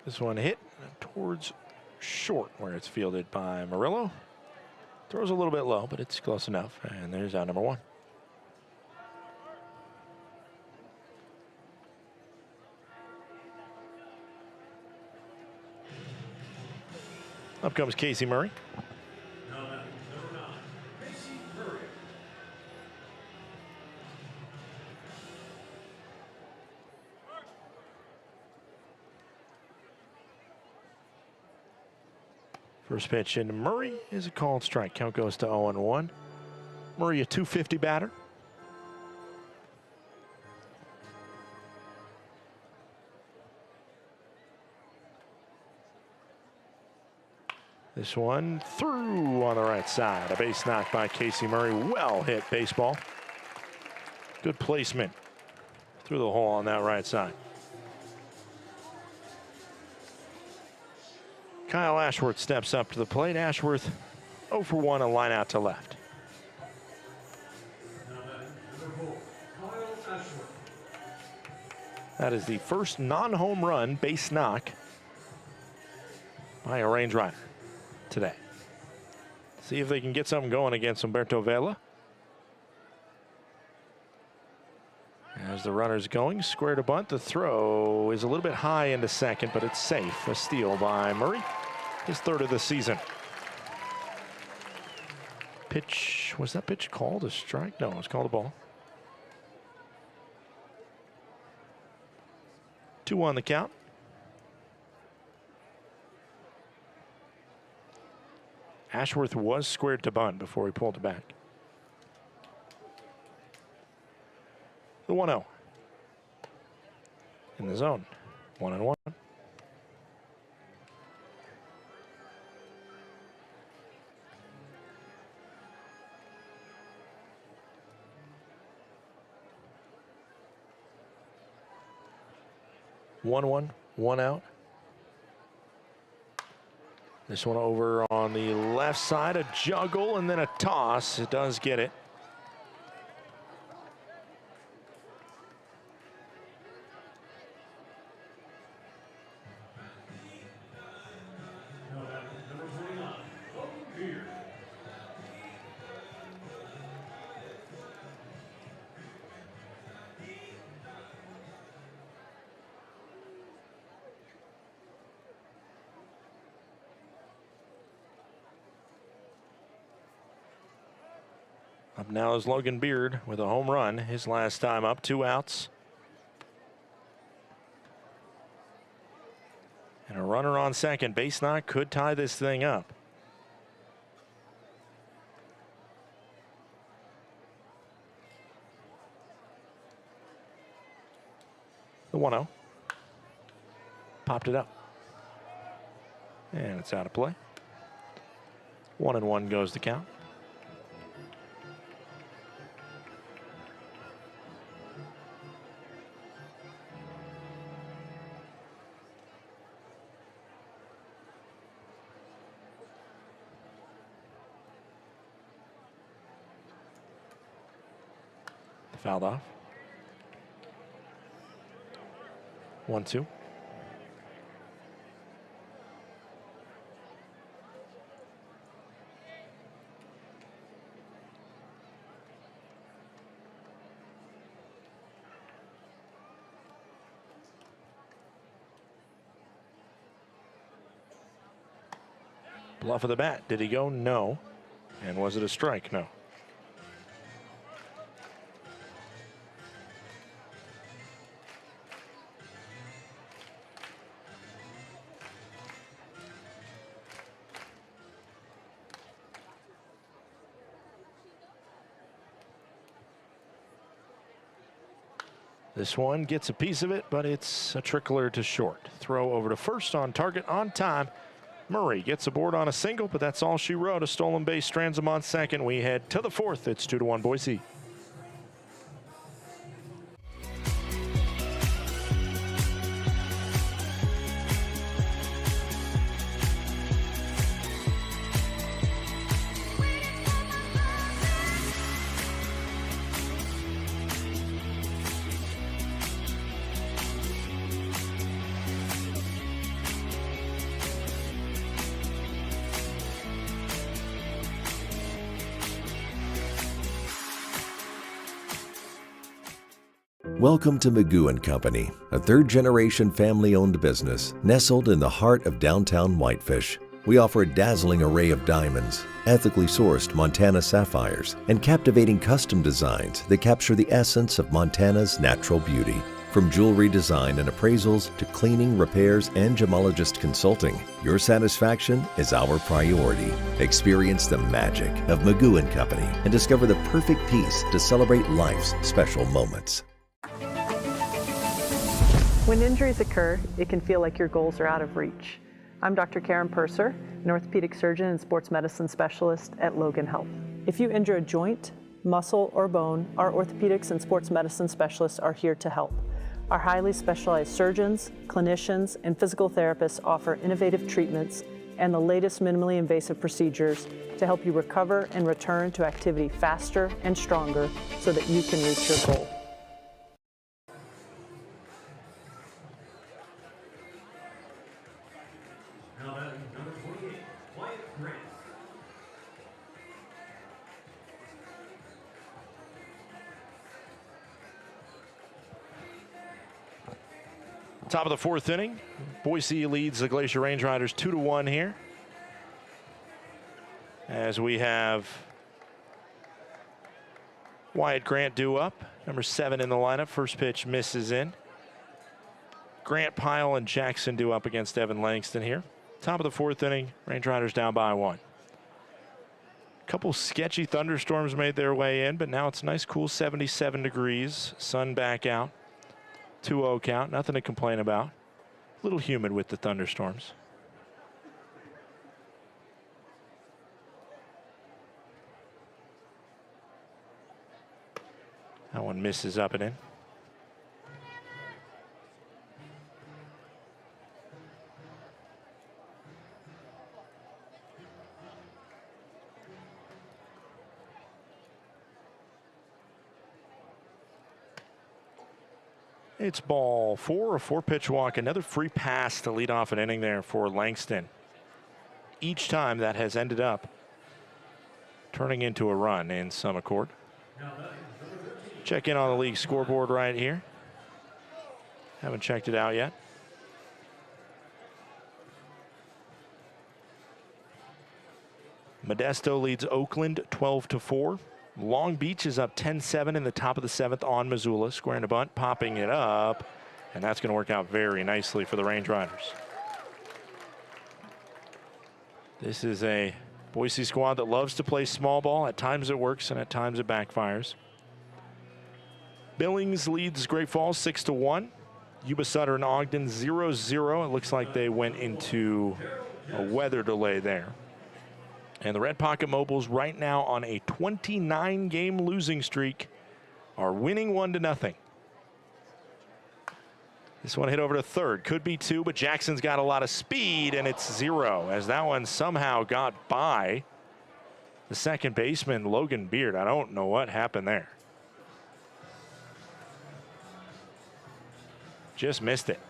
This one hit towards short where it's fielded by Murillo. Throws a little bit low, but it's close enough. And there's out number one. Up comes Casey Murray. Number 9, Casey Murray. First pitch into Murray is a called strike. Count goes to 0-1. Murray, a .250 batter. This one through on the right side. A base knock by Casey Murray. Well hit baseball. Good placement through the hole on that right side. Kyle Ashworth steps up to the plate. Ashworth 0 for 1, a line out to left. That is the first non-home run base knock by a Range Rider today. See if they can get something going against Humberto Vela. As the runner's going, square to bunt. The throw is a little bit high into second, but it's safe. A steal by Murray. His third of the season. Pitch, was that pitch called a strike? No, it was called a ball. 2-1 the count. Ashworth was squared to bunt before he pulled it back. The 1-0. In the zone. 1-1. One out. This one over on the left side, a juggle and then a toss. It does get it. Up now is Logan Beard with a home run. His last time up, 2 outs. And a runner on second. Base knock could tie this thing up. The 1-0. Popped it up. And it's out of play. 1-1 goes the count. Fouled off. 1-2. Bluff of the bat. Did he go? No. And was it a strike? No. This one gets a piece of it, but it's a trickler to short. Throw over to first, on target, on time. Murray gets aboard on a single, but that's all she wrote. A stolen base strands him on second. We head to the fourth. It's 2-1 Boise. Welcome to Magoo & Company, a third-generation family-owned business nestled in the heart of downtown Whitefish. We offer a dazzling array of diamonds, ethically sourced Montana sapphires, and captivating custom designs that capture the essence of Montana's natural beauty. From jewelry design and appraisals to cleaning, repairs, and gemologist consulting, your satisfaction is our priority. Experience the magic of Magoo & Company and discover the perfect piece to celebrate life's special moments. When injuries occur, it can feel like your goals are out of reach. I'm Dr. Karen Purser, an orthopedic surgeon and sports medicine specialist at Logan Health. If you injure a joint, muscle, or bone, our orthopedics and sports medicine specialists are here to help. Our highly specialized surgeons, clinicians, and physical therapists offer innovative treatments and the latest minimally invasive procedures to help you recover and return to activity faster and stronger so that you can reach your goal. Top of the fourth inning, Boise leads the Glacier Range Riders 2-1 here. As we have Wyatt Grant due up, number 7 in the lineup. First pitch misses in. Grant, Pyle, and Jackson due up against Evan Langston here. Top of the fourth inning, Range Riders down by 1. Couple sketchy thunderstorms made their way in, but now it's a nice cool 77 degrees. Sun back out. 2-0 count, nothing to complain about. A little humid with the thunderstorms. That one misses up and in. It's ball 4, a 4-pitch walk, another free pass to lead off an inning there for Langston. Each time that has ended up turning into a run in some accord. Check in on the league scoreboard right here. Haven't checked it out yet. Modesto leads Oakland 12-4. Long Beach is up 10-7 in the top of the 7th on Missoula. Squaring a bunt, popping it up, and that's going to work out very nicely for the Range Riders. This is a Boise squad that loves to play small ball. At times it works, and at times it backfires. Billings leads Great Falls 6-1. Yuba Sutter and Ogden 0-0. It looks like they went into a weather delay there. And the Red Pocket Mobiles right now on a 29-game losing streak are winning 1-0. This one hit over to third. Could be 2, but Jackson's got a lot of speed, and it's 0 as that one somehow got by the second baseman, Logan Beard. I don't know what happened there. Just missed it.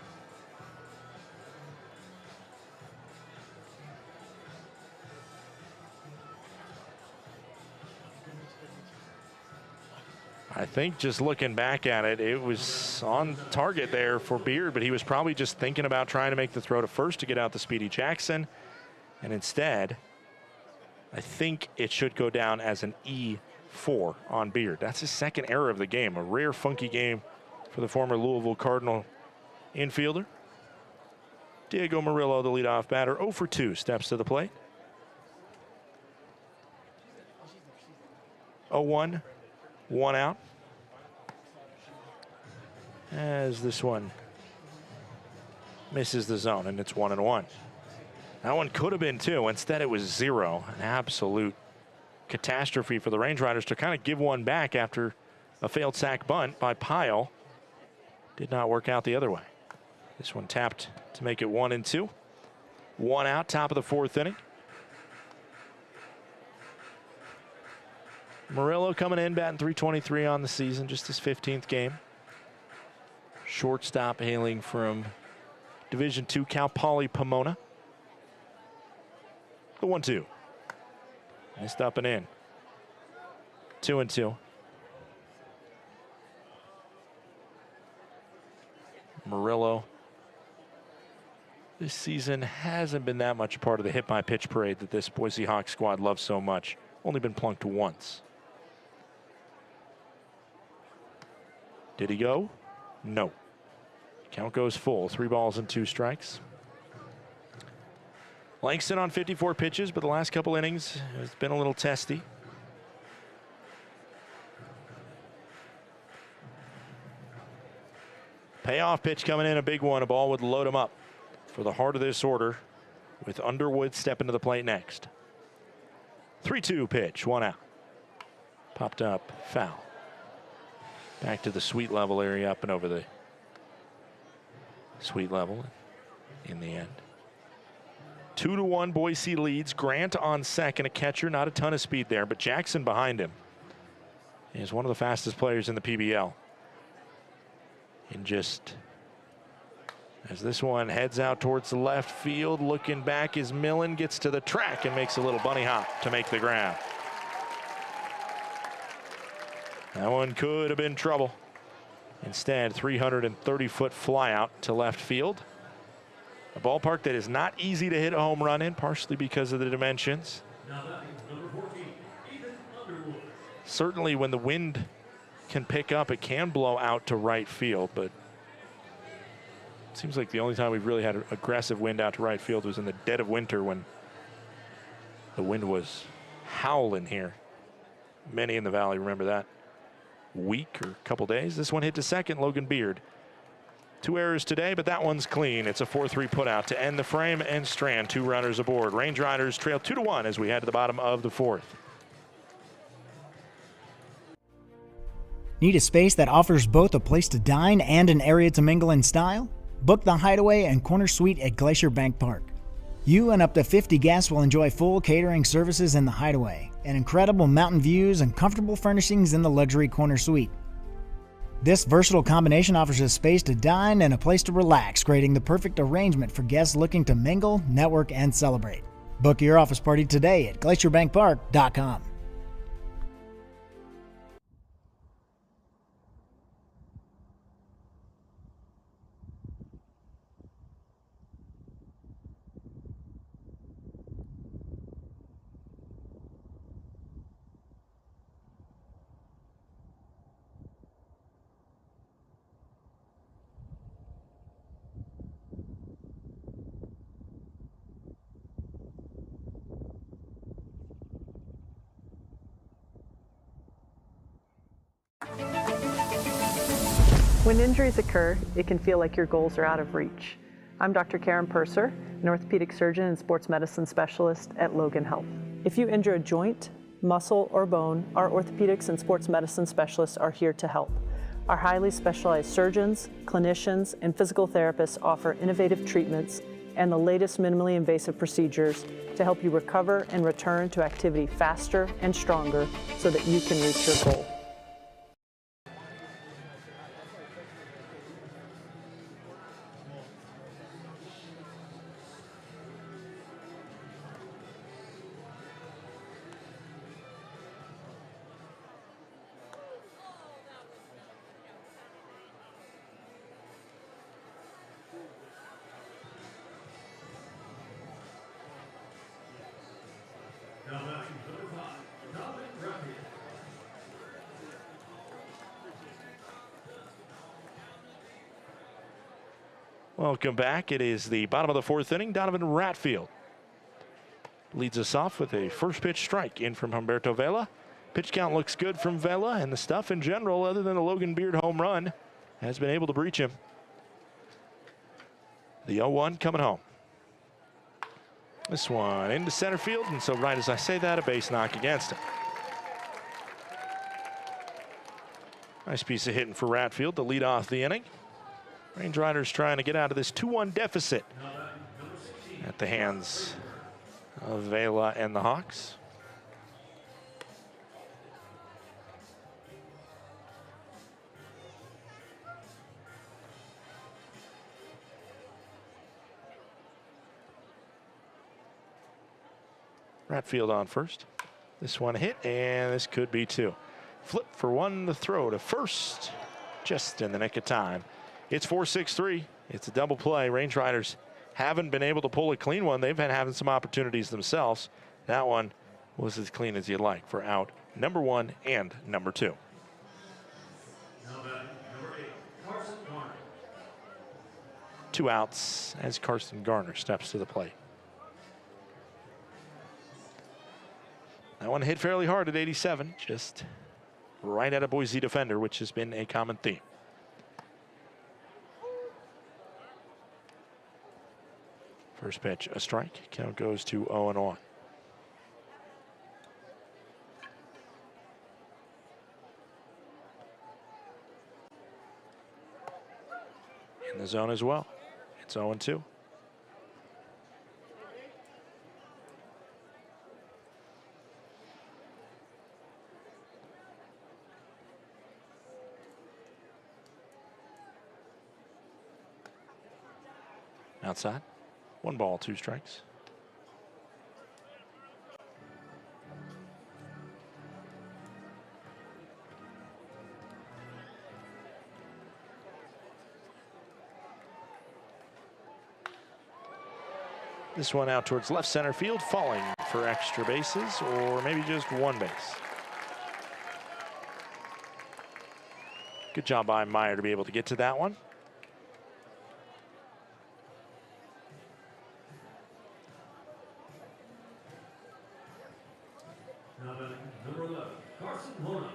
I think just looking back at it, it was on target there for Beard, but he was probably just thinking about trying to make the throw to first to get out the speedy Jackson. And instead, I think it should go down as an E4 on Beard. That's his second error of the game. A rare, funky game for the former Louisville Cardinal infielder. Diego Murillo, the leadoff batter, 0 for 2, steps to the plate. 0-1, 1 out. As this one misses the zone, and it's 1-1. That one could have been 2. Instead, it was 0. An absolute catastrophe for the Range Riders to kind of give one back after a failed sac bunt by Pyle. Did not work out the other way. This one tapped to make it 1-2. 1 out, top of the 4th inning. Murillo coming in, batting .323 on the season, just his 15th game. Shortstop hailing from Division II Cal Poly Pomona. The 1-2. Missed up and in. 2-2. Murillo this season hasn't been that much a part of the hit by pitch parade that this Boise Hawks squad loves so much. Only been plunked once. Did he go? No. Count goes full. 3 balls and 2 strikes. Langston on 54 pitches, but the last couple innings has been a little testy. Payoff pitch coming in, a big one. A ball would load him up for the heart of this order, with Underwood stepping to the plate next. 3-2 pitch, 1 out. Popped up, foul. Back to the sweet level area, up and over the sweet level in the end. 2-1 Boise leads. Grant on second, a catcher, not a ton of speed there, but Jackson behind him is one of the fastest players in the PBL. And just as this one heads out towards the left field, looking back as Millen gets to the track and makes a little bunny hop to make the grab. That one could have been trouble. Instead, 330-foot fly out to left field. A ballpark that is not easy to hit a home run in, partially because of the dimensions. Certainly when the wind can pick up, it can blow out to right field, but it seems like the only time we've really had aggressive wind out to right field was in the dead of winter when the wind was howling here. Many in the Valley remember that week or couple days. This one hit to second, Logan Beard. 2 errors today, but that one's clean. It's a 4-3 putout to end the frame and Strand. 2 runners aboard. Range Riders trail 2-1 as we head to the bottom of the 4th. Need a space that offers both a place to dine and an area to mingle in style? Book the Hideaway and Corner Suite at Glacier Bank Park. You and up to 50 guests will enjoy full catering services in the Hideaway, and incredible mountain views and comfortable furnishings in the luxury Corner Suite. This versatile combination offers a space to dine and a place to relax, creating the perfect arrangement for guests looking to mingle, network, and celebrate. Book your office party today at glacierbankpark.com. When injuries occur, it can feel like your goals are out of reach. I'm Dr. Karen Purser, an orthopedic surgeon and sports medicine specialist at Logan Health. If you injure a joint, muscle, or bone, our orthopedics and sports medicine specialists are here to help. Our highly specialized surgeons, clinicians, and physical therapists offer innovative treatments and the latest minimally invasive procedures to help you recover and return to activity faster and stronger so that you can reach your goal. Welcome back. It is the bottom of the fourth inning. Donovan Ratfield leads us off with a first pitch strike in from Humberto Vela. Pitch count looks good from Vela, and the stuff in general, other than the Logan Beard home run, has been able to breach him. The 0-1 coming home. This one into center field, and so right as I say that, a base knock against him. Nice piece of hitting for Ratfield to lead off the inning. Range Riders trying to get out of this 2-1 deficit at the hands of Vela and the Hawks. Ratfield on first. This one hit, and this could be two. Flip for one, the throw to first, just in the nick of time. It's 4-6-3. It's a double play. Range Riders haven't been able to pull a clean one. They've been having some opportunities themselves. That one was as clean as you'd like for out number 1 and number 2. Number 8, Carson Garner. 2 outs as Carson Garner steps to the plate. That one hit fairly hard at 87, just right at a Boise defender, which has been a common theme. First pitch, a strike. Count goes to 0-1. In the zone as well. It's 0-2. Outside. 1 ball, 2 strikes. This one out towards left center field, falling for extra bases or maybe just 1 base. Good job by Meyer to be able to get to that one. Number 11, Carson Garner.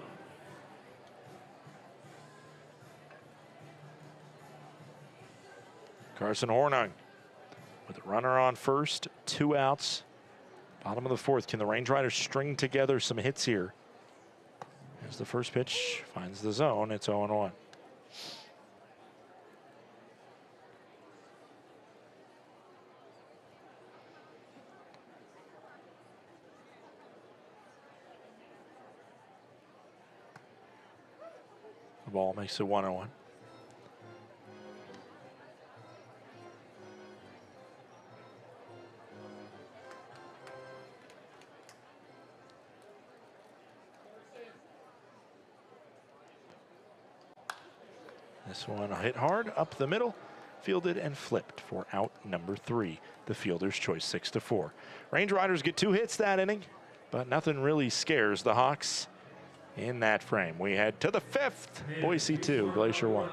Carson Hornung with a runner on first, 2 outs. Bottom of the 4th. Can the Range Riders string together some hits here? As the first pitch finds the zone, it's 0-1. The ball makes it 1-1. This one hit hard up the middle, fielded and flipped for out number 3. The fielder's choice, 6-4. Range Riders get 2 hits that inning, but nothing really scares the Hawks in that frame. We head to the 5th. Boise 2, Glacier 1.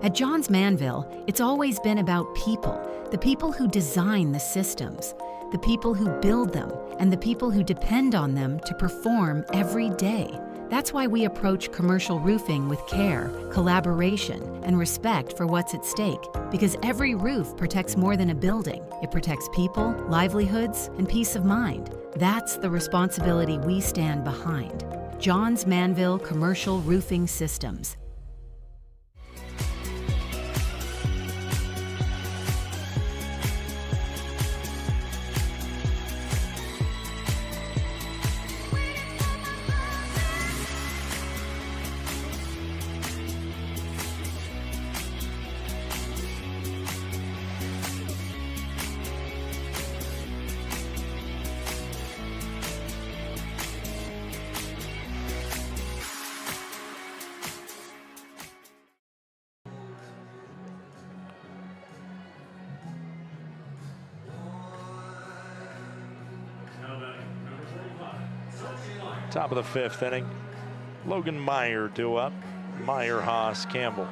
At Johns Manville, it's always been about people, the people who design the systems, the people who build them, and the people who depend on them to perform every day. That's why we approach commercial roofing with care, collaboration, and respect for what's at stake. Because every roof protects more than a building. It protects people, livelihoods, and peace of mind. That's the responsibility we stand behind. Johns Manville Commercial Roofing Systems. Top of the fifth inning. Logan Meyer due up. Meyer, Haas, Campbell.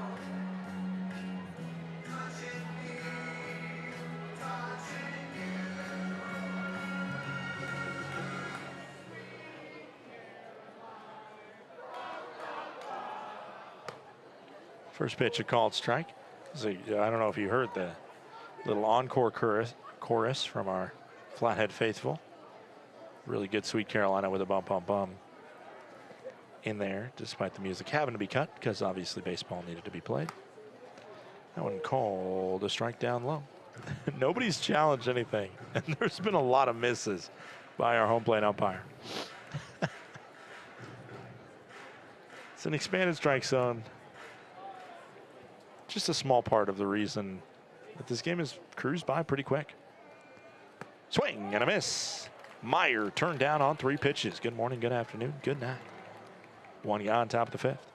First pitch, a called strike. I don't know if you heard the little encore chorus from our Flathead faithful. Really good Sweet Carolina with a bum, bum, bum in there, despite the music having to be cut because obviously baseball needed to be played. That one called a strike down low. Nobody's challenged anything, and there's been a lot of misses by our home plate umpire. It's an expanded strike zone. Just a small part of the reason that this game has cruised by pretty quick. Swing and a miss. Meyer turned down on 3 pitches. Good morning, good afternoon, good night. One guy on top of the fifth.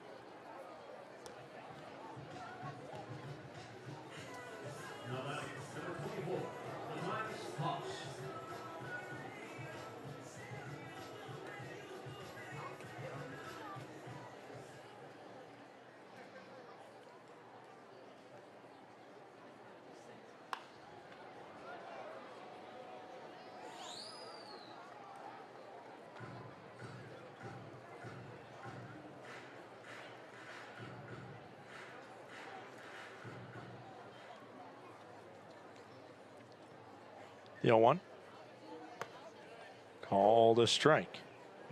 The 0-1. Called a strike.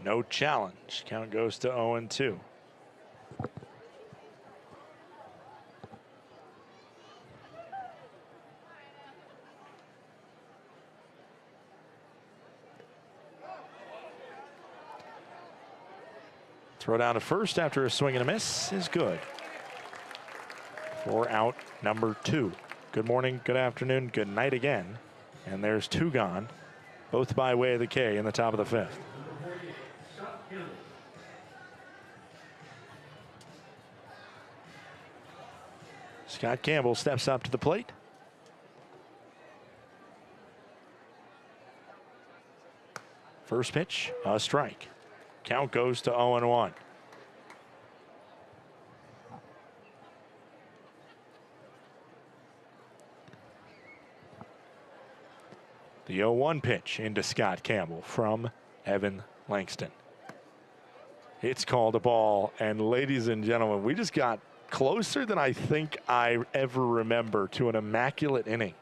No challenge. Count goes to 0-2. Throw down to first after a swing and a miss is good. For out number 2. Good morning, good afternoon, good night again. And there's 2 gone, both by way of the K in the top of the fifth. Scott Campbell steps up to the plate. First pitch, a strike. Count goes to 0-1. The 0-1 pitch into Scott Campbell from Evan Langston. It's called a ball, and ladies and gentlemen, we just got closer than I think I ever remember to an immaculate inning.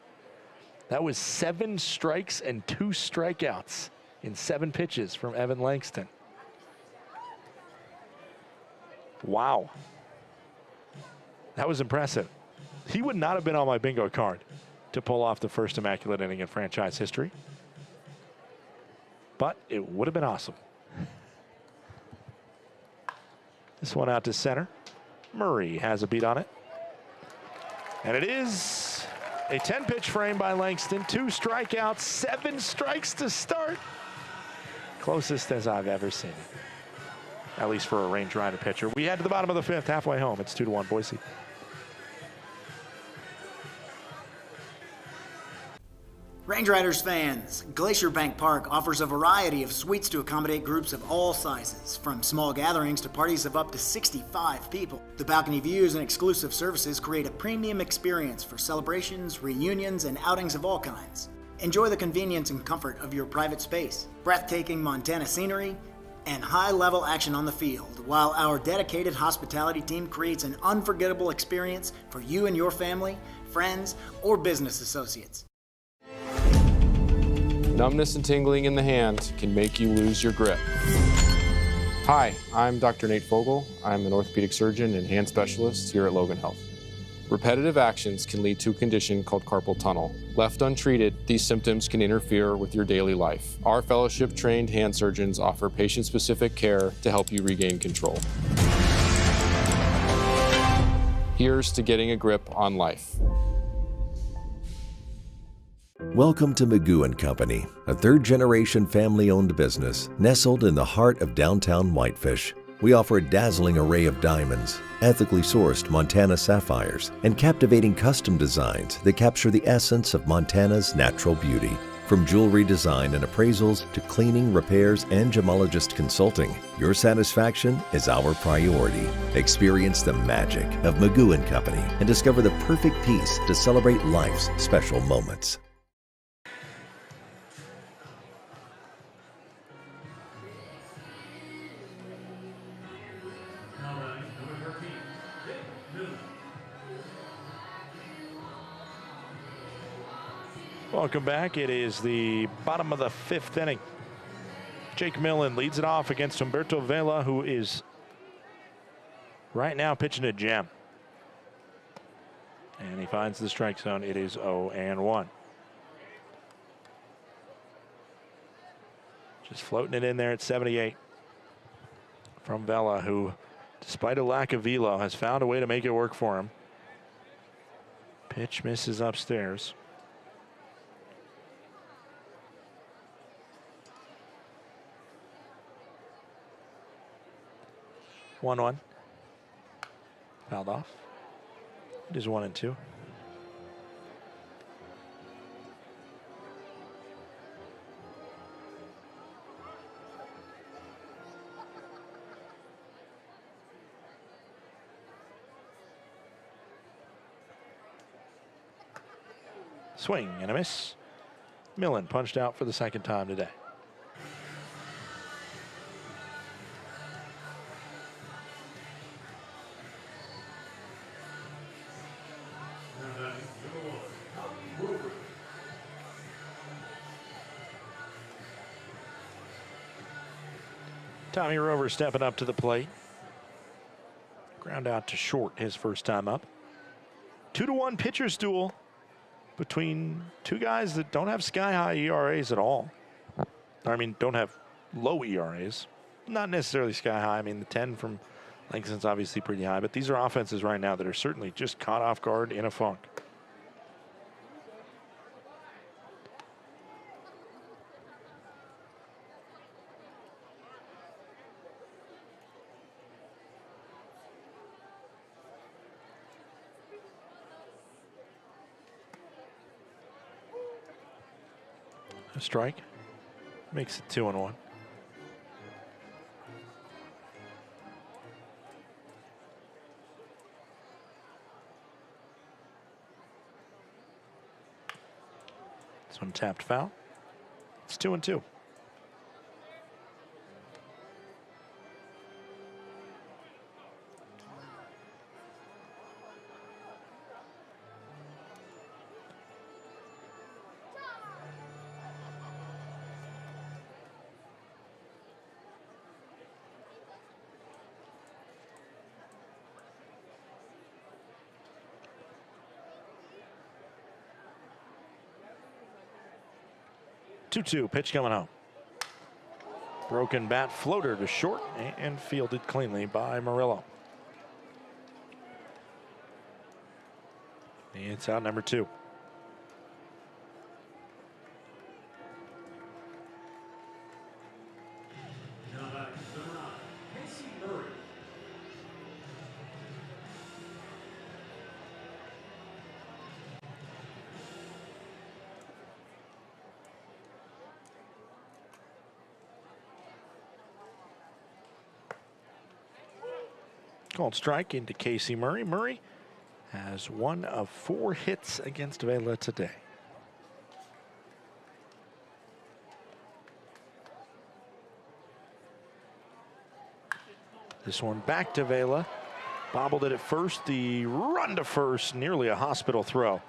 That was 7 strikes and 2 strikeouts in 7 pitches from Evan Langston. Wow. That was impressive. He would not have been on my bingo card to pull off the first immaculate inning in franchise history, but it would have been awesome. This one out to center. Murray has a beat on it. And it is a 10-pitch frame by Langston. 2 strikeouts, 7 strikes to start. Closest as I've ever seen it, at least for a range rider pitcher. We head to the bottom of the fifth, halfway home. It's 2-1 Boise. Range Riders fans, Glacier Bank Park offers a variety of suites to accommodate groups of all sizes, from small gatherings to parties of up to 65 people. The balcony views and exclusive services create a premium experience for celebrations, reunions, and outings of all kinds. Enjoy the convenience and comfort of your private space, breathtaking Montana scenery, and high-level action on the field, while our dedicated hospitality team creates an unforgettable experience for you and your family, friends, or business associates. Numbness and tingling in the hand can make you lose your grip. Hi, I'm Dr. Nate Fogel. I'm an orthopedic surgeon and hand specialist here at Logan Health. Repetitive actions can lead to a condition called carpal tunnel. Left untreated, these symptoms can interfere with your daily life. Our fellowship-trained hand surgeons offer patient-specific care to help you regain control. Here's to getting a grip on life. Welcome to Magoo & Company, a third-generation family-owned business nestled in the heart of downtown Whitefish. We offer a dazzling array of diamonds, ethically sourced Montana sapphires, and captivating custom designs that capture the essence of Montana's natural beauty. From jewelry design and appraisals to cleaning, repairs, and gemologist consulting, your satisfaction is our priority. Experience the magic of Magoo & Company and discover the perfect piece to celebrate life's special moments. Welcome back. It is the bottom of the 5th inning. Jake Millen leads it off against Humberto Vela, who is right now pitching a gem. And he finds the strike zone. It is 0-1. Just floating it in there at 78 from Vela, who, despite a lack of velo, has found a way to make it work for him. Pitch misses upstairs. One. Fouled off. It is 1-2. Swing and a miss. Millen punched out for the 2nd time today. Tommy Rover stepping up to the plate. Ground out to short his first time up. 2-1 pitcher's duel between two guys that don't have sky-high ERAs at all. I mean, don't have low ERAs. Not necessarily sky-high. I mean, the 10 from Langston's obviously pretty high, but these are offenses right now that are certainly just caught off guard in a funk. A strike makes it 2-1. This one tapped foul. It's 2-2. Pitch coming home. Broken bat floater to short and fielded cleanly by Murillo. It's out number 2. Called strike into Casey Murray. Murray has 1 of 4 hits against Vela today. This one back to Vela. Bobbled it at first. The run to first, nearly a hospital throw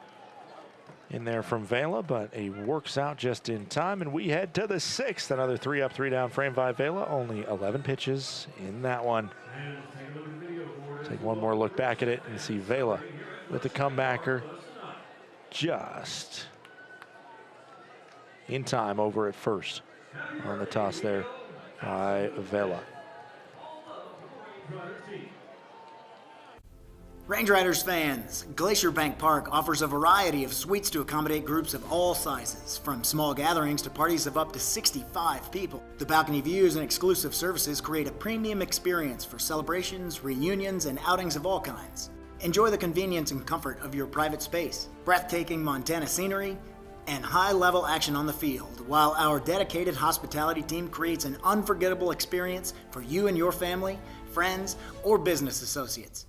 in there from Vela, but he works out just in time, and we head to the 6th. Another 3 up, 3 down frame by Vela. Only 11 pitches in that one. Take one more look back at it and see Vela with the comebacker just in time over at first on the toss there by Vela. Range Riders fans, Glacier Bank Park offers a variety of suites to accommodate groups of all sizes, from small gatherings to parties of up to 65 people. The balcony views and exclusive services create a premium experience for celebrations, reunions, and outings of all kinds. Enjoy the convenience and comfort of your private space, breathtaking Montana scenery, and high-level action on the field, while our dedicated hospitality team creates an unforgettable experience for you and your family, friends, or business associates.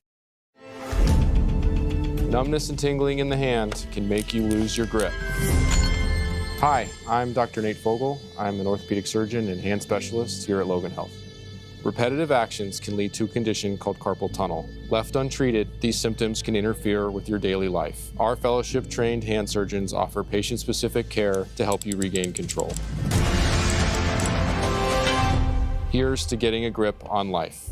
Numbness and tingling in the hand can make you lose your grip. Hi, I'm Dr. Nate Fogel. I'm an orthopedic surgeon and hand specialist here at Logan Health. Repetitive actions can lead to a condition called carpal tunnel. Left untreated, these symptoms can interfere with your daily life. Our fellowship-trained hand surgeons offer patient-specific care to help you regain control. Here's to getting a grip on life.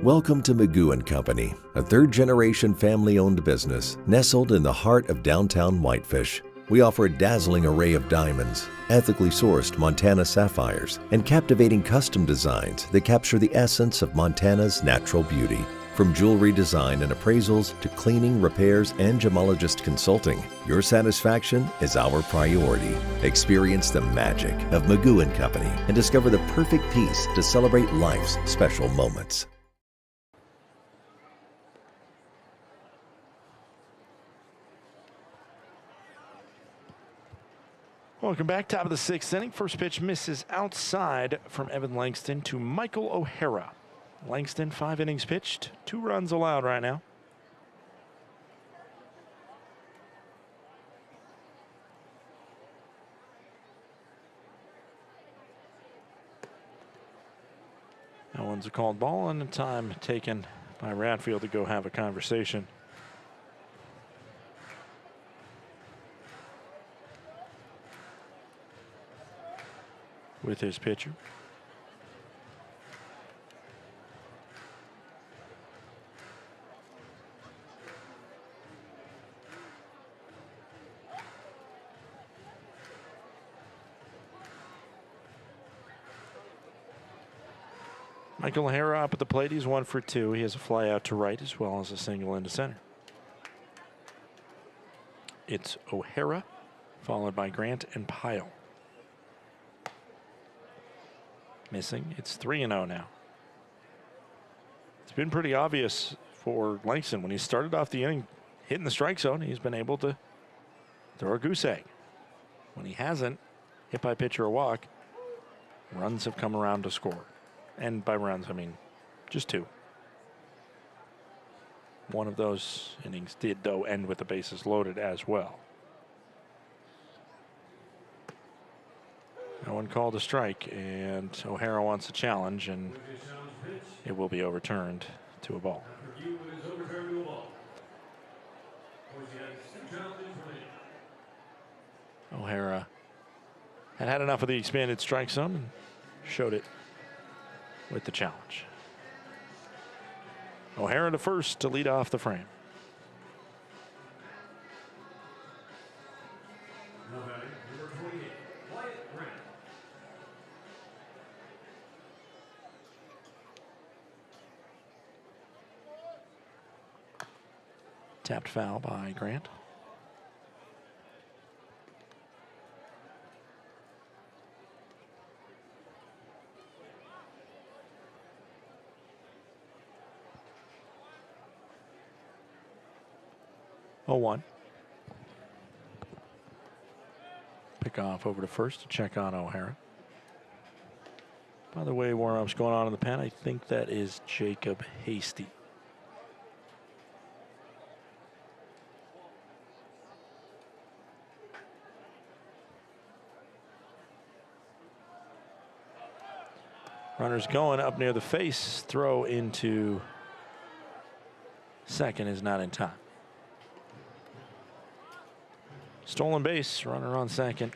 Welcome to Magoo & Company, a third-generation family-owned business nestled in the heart of downtown Whitefish. We offer a dazzling array of diamonds, ethically sourced Montana sapphires, and captivating custom designs that capture the essence of Montana's natural beauty. From jewelry design and appraisals to cleaning, repairs, and gemologist consulting, your satisfaction is our priority. Experience the magic of Magoo & Company and discover the perfect piece to celebrate life's special moments. Welcome back. Top of the sixth inning. First pitch misses outside from Evan Langston to Michael O'Hara. Langston, 5 innings pitched, 2 runs allowed right now. That one's a called ball, and the time taken by Radfield to go have a conversation with his pitcher. Michael O'Hara up at the plate. He's 1 for 2. He has a fly out to right as well as a single into center. It's O'Hara followed by Grant and Pyle. Missing. It's 3-0 now. It's been pretty obvious for Langston when he started off the inning hitting the strike zone. He's been able to throw a goose egg. When he hasn't, hit by pitch or a walk, runs have come around to score. And by runs, I mean just 2. One of those innings did, though, end with the bases loaded as well. No one called a strike, and O'Hara wants a challenge, and it will be overturned to a ball. O'Hara had enough of the expanded strike zone and showed it with the challenge. O'Hara to first to lead off the frame. Tapped foul by Grant. Oh, 1. Pick off over to first to check on O'Hara. By the way, warm-up's going on in the pen. I think that is Jacob Hasty. Runners going up near the face. Throw into second is not in time. Stolen base, runner on second.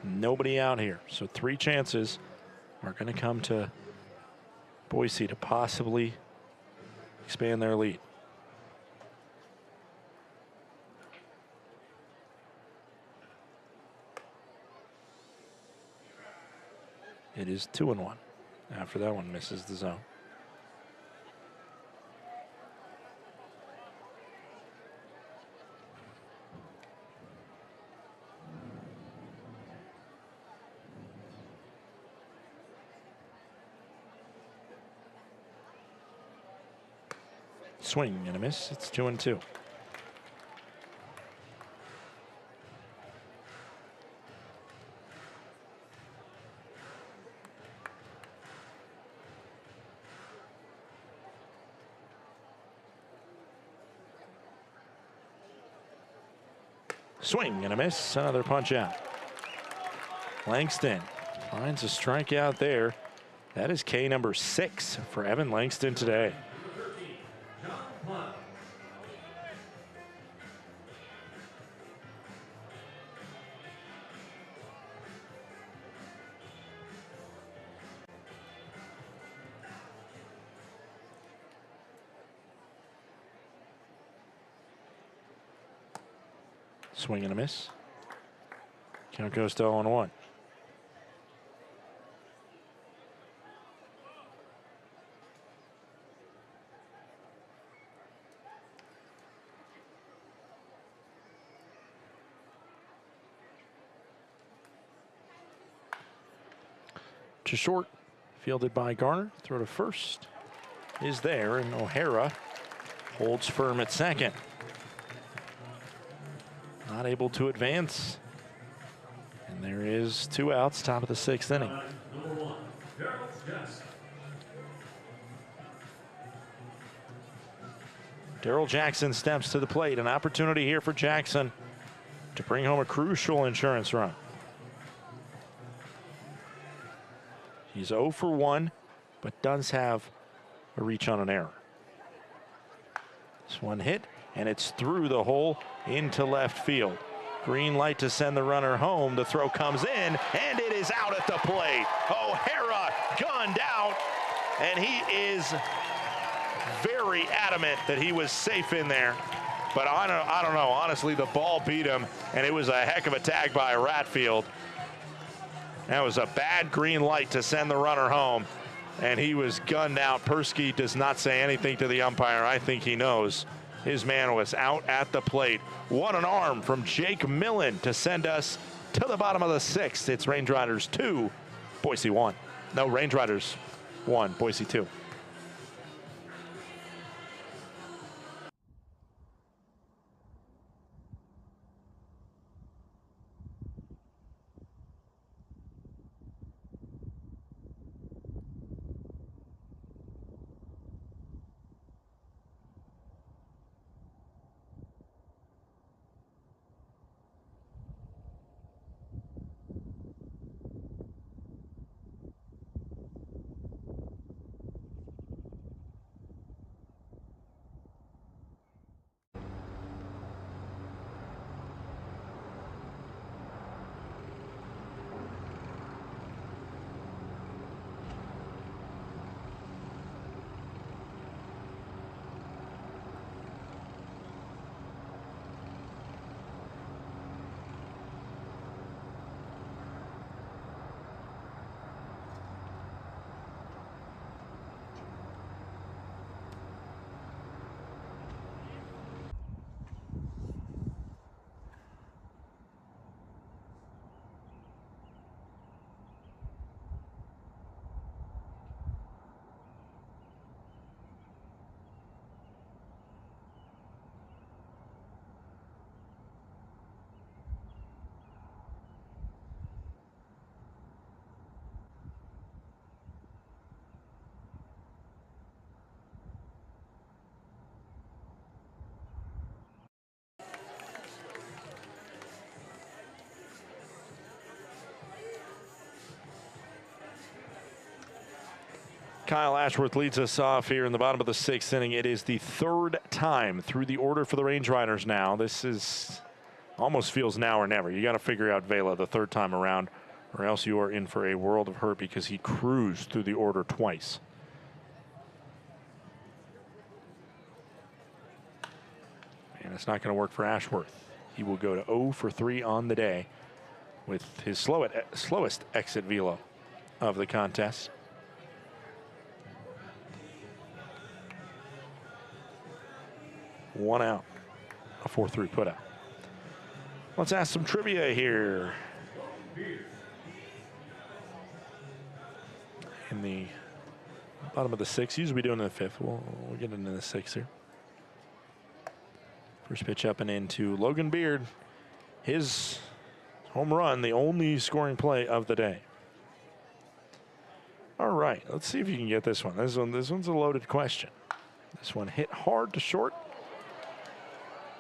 Nobody out here, so 3 chances are going to come to Boise to possibly expand their lead. It is 2-1 after that one misses the zone. Swing and a miss. It's 2-2. Swing and a miss. Another punch out. Langston finds a strikeout there. That is K number 6 for Evan Langston today. Swing and a miss. Count goes to 0-1. To short, fielded by Garner. Throw to first is there, and O'Hara holds firm at second. Not able to advance. And there is 2 outs, top of the 6th inning. Darrell Jackson steps to the plate. An opportunity here for Jackson to bring home a crucial insurance run. He's 0 for 1, but does have a reach on an error. This one hit, and it's through the hole into left field. Green light to send the runner home. The throw comes in, and it is out at the plate. O'Hara gunned out, and he is very adamant that he was safe in there. But I don't know. Honestly, the ball beat him, and it was a heck of a tag by Ratfield. That was a bad green light to send the runner home, and he was gunned out. Persky does not say anything to the umpire. I think he knows. His man was out at the plate. What an arm from Jake Millen to send us to the bottom of the 6th. It's Range Riders 2, Boise 1. No, Range Riders 1, Boise 2. Kyle Ashworth leads us off here in the bottom of the 6th inning. It is the 3rd time through the order for the Range Riders now. This is almost feels now or never. You got to figure out Vela the 3rd time around, or else you are in for a world of hurt because he cruised through the order twice. And it's not going to work for Ashworth. He will go to 0 for 3 on the day with his slowest exit velo of the contest. One out, a 4-3 put out. Let's ask some trivia here. In the bottom of the 6th, usually we do it in the 5th. We'll get into the 6th here. First pitch up and into Logan Beard. His home run, the only scoring play of the day. All right, let's see if you can get this one. This one's a loaded question. This one hit hard to short.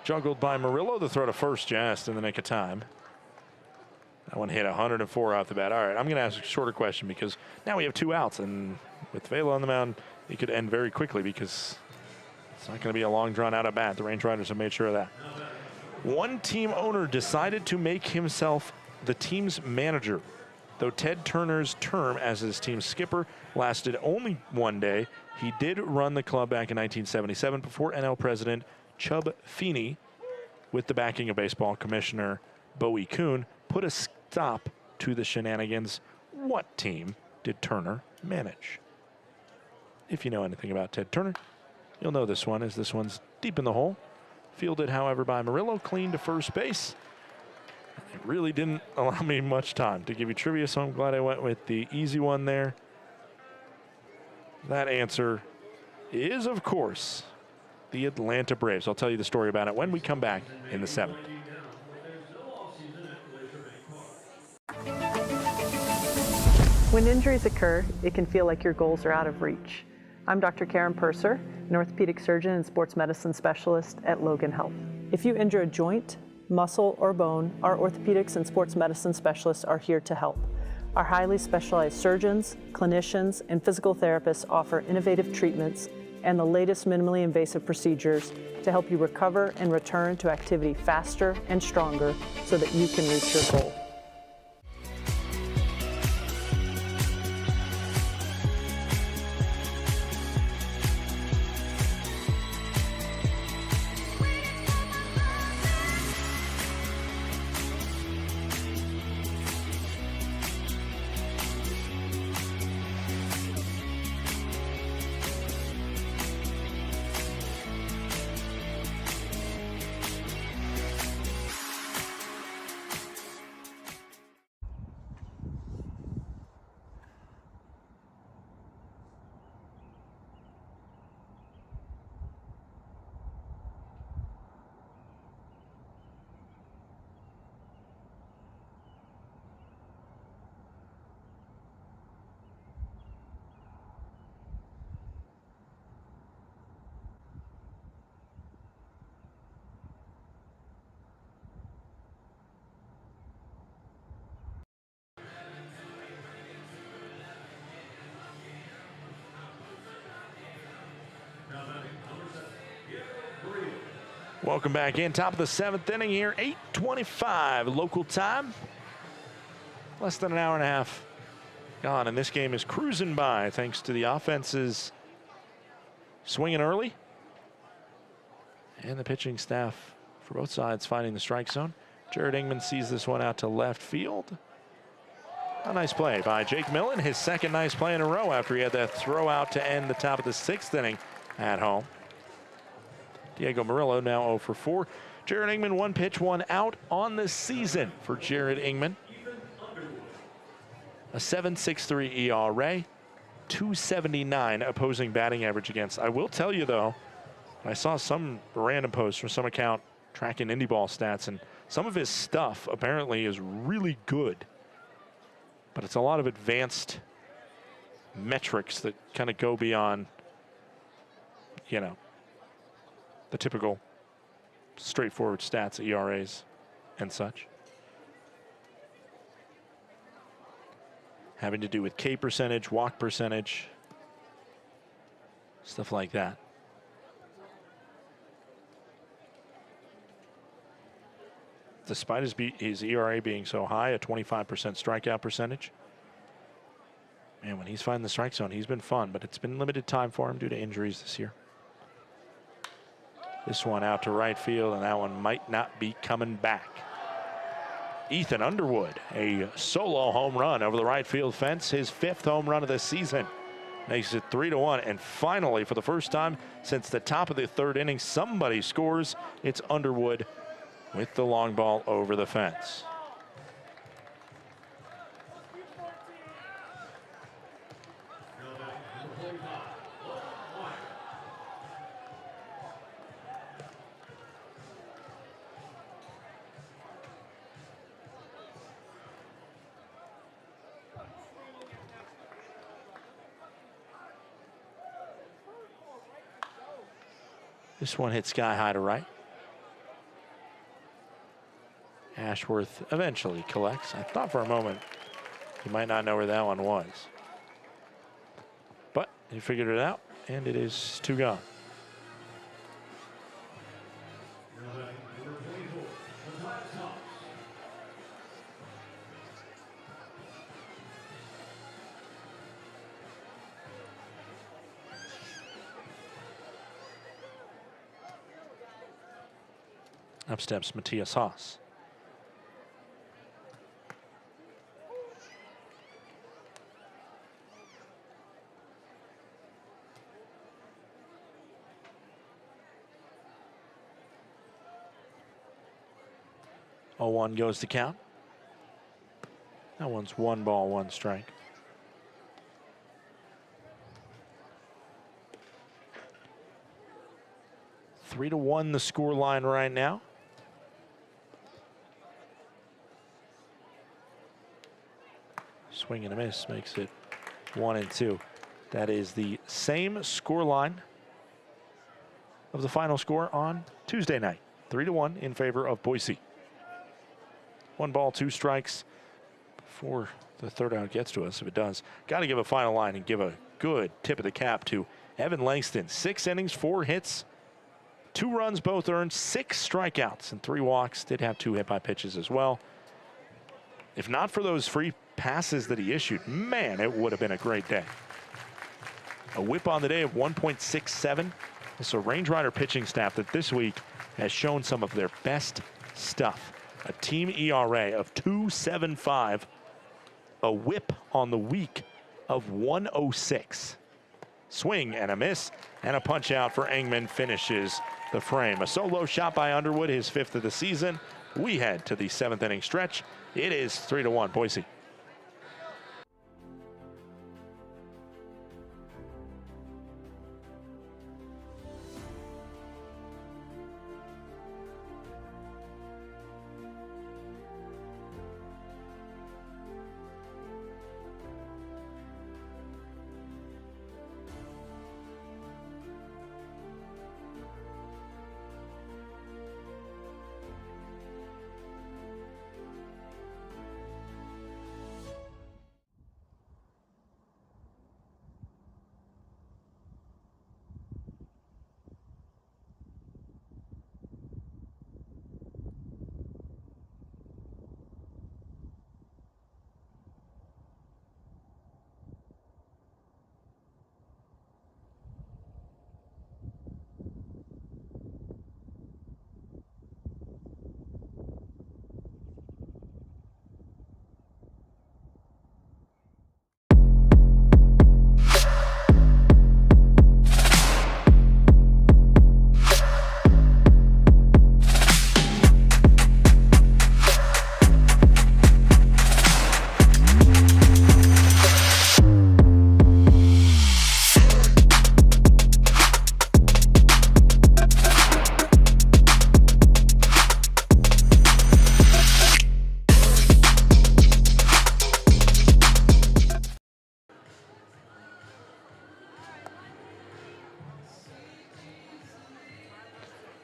Juggled by Murillo. The throw to first just in the nick of time. That one hit 104 off the bat. All right, I'm going to ask a shorter question because now we have 2 outs. And with Vela on the mound, it could end very quickly because it's not going to be a long drawn out at bat. The Range Riders have made sure of that. One team owner decided to make himself the team's manager. Though Ted Turner's term as his team skipper lasted only 1 day, he did run the club back in 1977 before NL president Chub Feeney, with the backing of baseball commissioner Bowie Kuhn, put a stop to the shenanigans. What team did Turner manage? If you know anything about Ted Turner, you'll know this one, as this one's deep in the hole. Fielded, however, by Murillo, clean to first base. It really didn't allow me much time to give you trivia, so I'm glad I went with the easy one there. That answer is, of course, the Atlanta Braves. I'll tell you the story about it when we come back in the 7th. When injuries occur, it can feel like your goals are out of reach. I'm Dr. Karen Purser, an orthopedic surgeon and sports medicine specialist at Logan Health. If you injure a joint, muscle, or bone, our orthopedics and sports medicine specialists are here to help. Our highly specialized surgeons, clinicians, and physical therapists offer innovative treatments and the latest minimally invasive procedures to help you recover and return to activity faster and stronger so that you can reach your goal. Welcome back in. Top of the 7th inning here. 8:25 local time. Less than an hour and a half gone, and this game is cruising by thanks to the offenses swinging early and the pitching staff for both sides finding the strike zone. Jared Ingman sees this one out to left field. A nice play by Jake Millen, his second nice play in a row after he had that throw out to end the top of the 6th inning at home. Diego Murillo now 0 for 4. Jared Ingman, 1 pitch, 1 out on the season for Jared Ingman. A 7.63 ERA, 279 opposing batting average against. I will tell you, though, I saw some random posts from some account tracking indie ball stats, and some of his stuff apparently is really good. But it's a lot of advanced metrics that kind of go beyond, you know, the typical straightforward stats, ERAs and such. Having to do with K percentage, walk percentage, stuff like that. Despite his ERA being so high, a 25% strikeout percentage. Man, when he's finding the strike zone, he's been fun, but it's been limited time for him due to injuries this year. This one out to right field, and that one might not be coming back. Ethan Underwood, a solo home run over the right field fence, his 5th home run of the season. Makes it 3-1, and finally, for the first time since the top of the 3rd inning, somebody scores. It's Underwood with the long ball over the fence. This one hit sky high to right. Ashworth eventually collects. I thought for a moment he might not know where that one was. But he figured it out, and it is 2 gone. Up steps Matthias Haas. Oh, 1 goes to count. That one's 1 ball, 1 strike. Three to 1 the score line right now. Swing and a miss makes it 1 and 2. That is the same score line of the final score on Tuesday night. 3 to 1 in favor of Boise. 1 ball, 2 strikes before the third out gets to us. If it does, got to give a final line and give a good tip of the cap to Evan Langston. 6 innings, 4 hits, 2 runs, both earned, 6 strikeouts and 3 walks. Did have 2 hit by pitches as well. If not for those free passes that he issued, man, it would have been a great day. A whip on the day of 1.67. It's a Range Rider pitching staff that this week has shown some of their best stuff. A team ERA of 2.75. A whip on the week of 106. Swing and a miss, and a punch out for Engman finishes the frame. A solo shot by Underwood, his 5th of the season. We head to the 7th inning stretch. It is 3 to 1 Boise.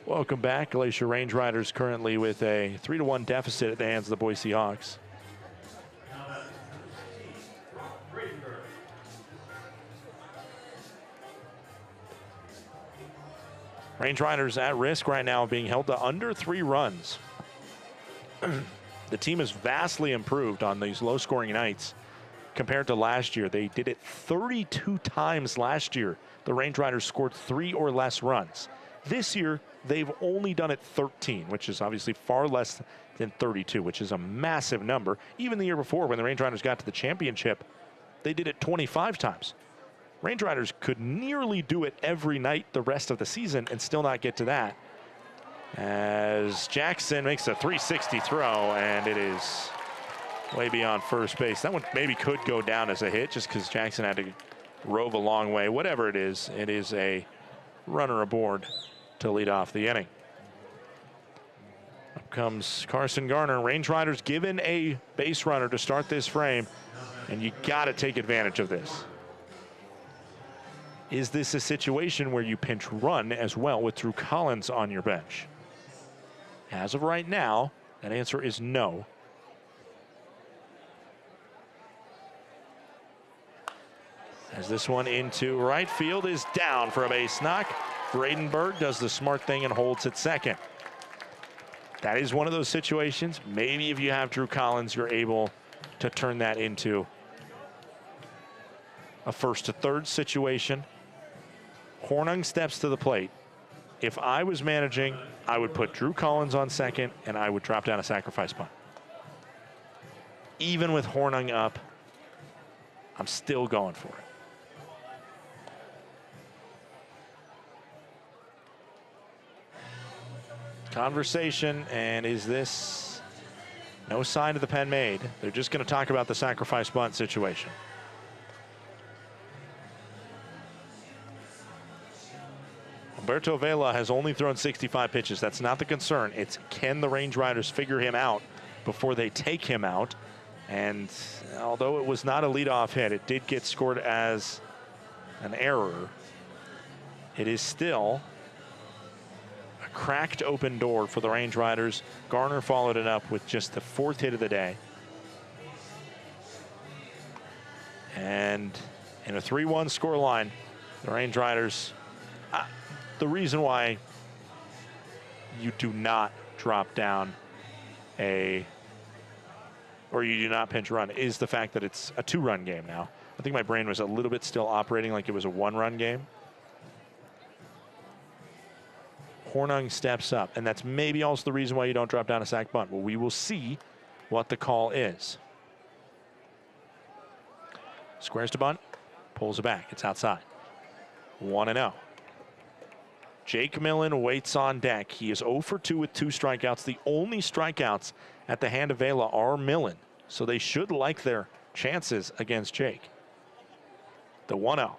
Welcome back. Glacier Range Riders currently with a 3 to 1 deficit at the hands of the Boise Hawks. Range Riders at risk right now of being held to under 3 runs. The team has vastly improved on these low-scoring nights compared to last year. They did it 32 times last year. The Range Riders scored 3 or less runs. This year, they've only done it 13, which is obviously far less than 32, which is a massive number. Even the year before, when the Range Riders got to the championship, they did it 25 times. Range Riders could nearly do it every night the rest of the season and still not get to that. As Jackson makes a 360 throw, and it is way beyond first base. That one maybe could go down as a hit just because Jackson had to rove a long way. Whatever it is a runner aboard to lead off the inning. Up comes Carson Garner. Range Riders given a base runner to start this frame, and you got to take advantage of this. Is this a situation where you pinch run as well with Drew Collins on your bench? As of right now, that answer is no. As this one into right field is down for a base knock. Bradenberg does the smart thing and holds at second. That is one of those situations. Maybe if you have Drew Collins, you're able to turn that into a first to third situation. Hornung steps to the plate. If I was managing, I would put Drew Collins on second and I would drop down a sacrifice bunt. Even with Hornung up, I'm still going for it. Conversation, and is this no sign of the pen made? They're just going to talk about the sacrifice bunt situation. Humberto Vela has only thrown 65 pitches. That's not the concern. It's can the Range Riders figure him out before they take him out? And although it was not a leadoff hit, it did get scored as an error. It is still a cracked open door for the Range Riders. Garner followed it up with just the 4th hit of the day. And in a 3-1 score line, the Range Riders, the reason why you do not drop down or you do not pinch run is the fact that it's a 2-run game now. I think my brain was a little bit still operating like it was a 1-run game. Hornung steps up, and that's maybe also the reason why you don't drop down a sac bunt. Well, we will see what the call is. Squares to bunt, pulls it back. It's outside. 1-0. Jake Millen waits on deck. He is 0 for 2 with 2 strikeouts. The only strikeouts at the hand of Vela are Millen, so they should like their chances against Jake. The 1-0.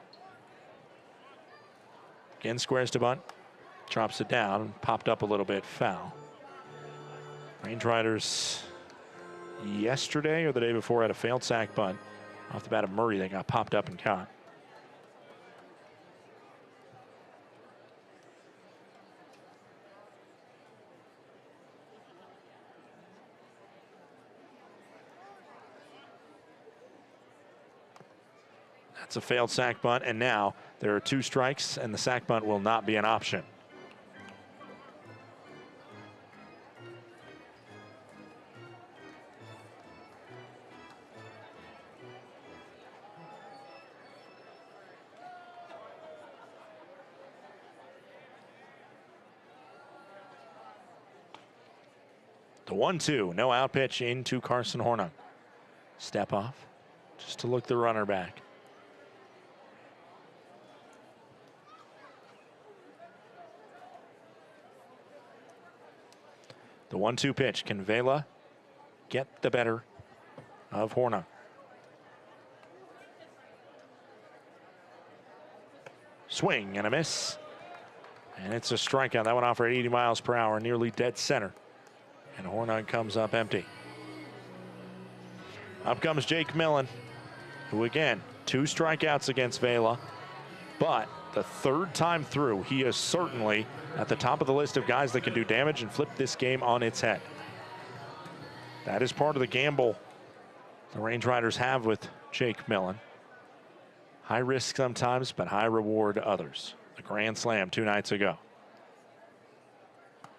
Again, squares to bunt. Drops it down, popped up a little bit, foul. Range Riders yesterday or the day before had a failed sac bunt off the bat of Murray that got popped up and caught. That's a failed sac bunt, and now there are 2 strikes, and the sac bunt will not be an option. The 1-2, no out pitch into Carson Hornung. Step off, just to look the runner back. The 1-2 pitch. Can Vela get the better of Hornung? Swing and a miss. And it's a strikeout. That one off at 80 miles per hour, nearly dead center. And Hornung comes up empty. Up comes Jake Millen, who again, 2 strikeouts against Vela. But the 3rd time through, he is certainly at the top of the list of guys that can do damage and flip this game on its head. That is part of the gamble the Range Riders have with Jake Millen. High risk sometimes, but high reward others. The grand slam 2 nights ago.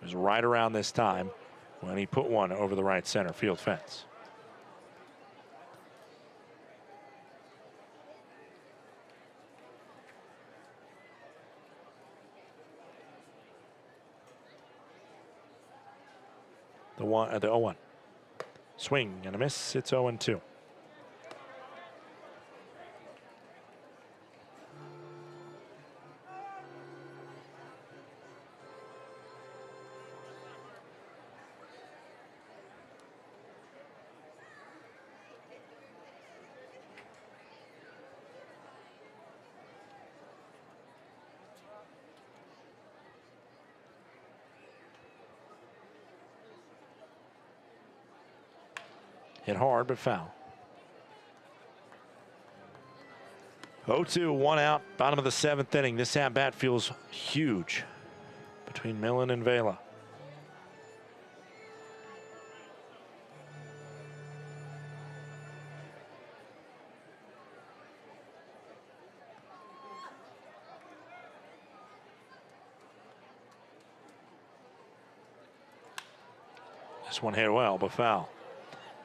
It was right around this time when he put one over the right center field fence. The 0-1. Swing and a miss. It's 0-2. Hit hard, but foul. 0-2, 1 out, bottom of the 7th inning. This at-bat feels huge between Millen and Vela. This one hit well, but foul.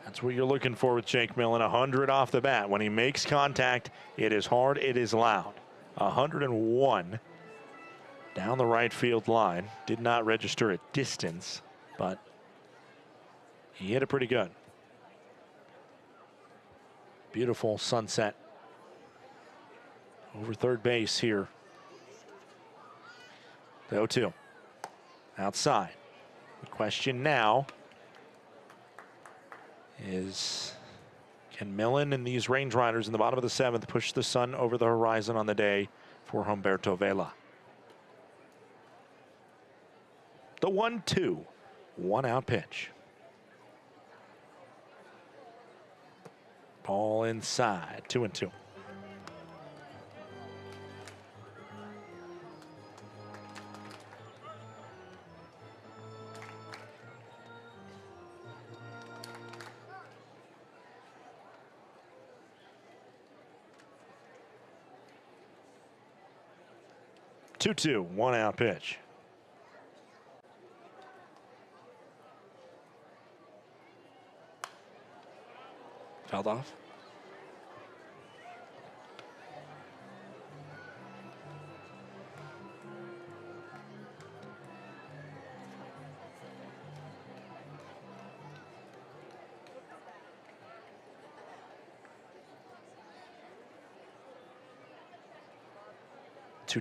That's what you're looking for with Jake Millen. 100 off the bat. When he makes contact, it is hard, it is loud. 101 down the right field line. Did not register at distance, but he hit it pretty good. Beautiful sunset over third base here. The 0-2 outside. The question now is, can Millen and these Range Riders in the bottom of the 7th push the sun over the horizon on the day for Humberto Vela? The 1-2, 1 out pitch. Ball inside, 2-2. Two, 1 out pitch. Fouled off.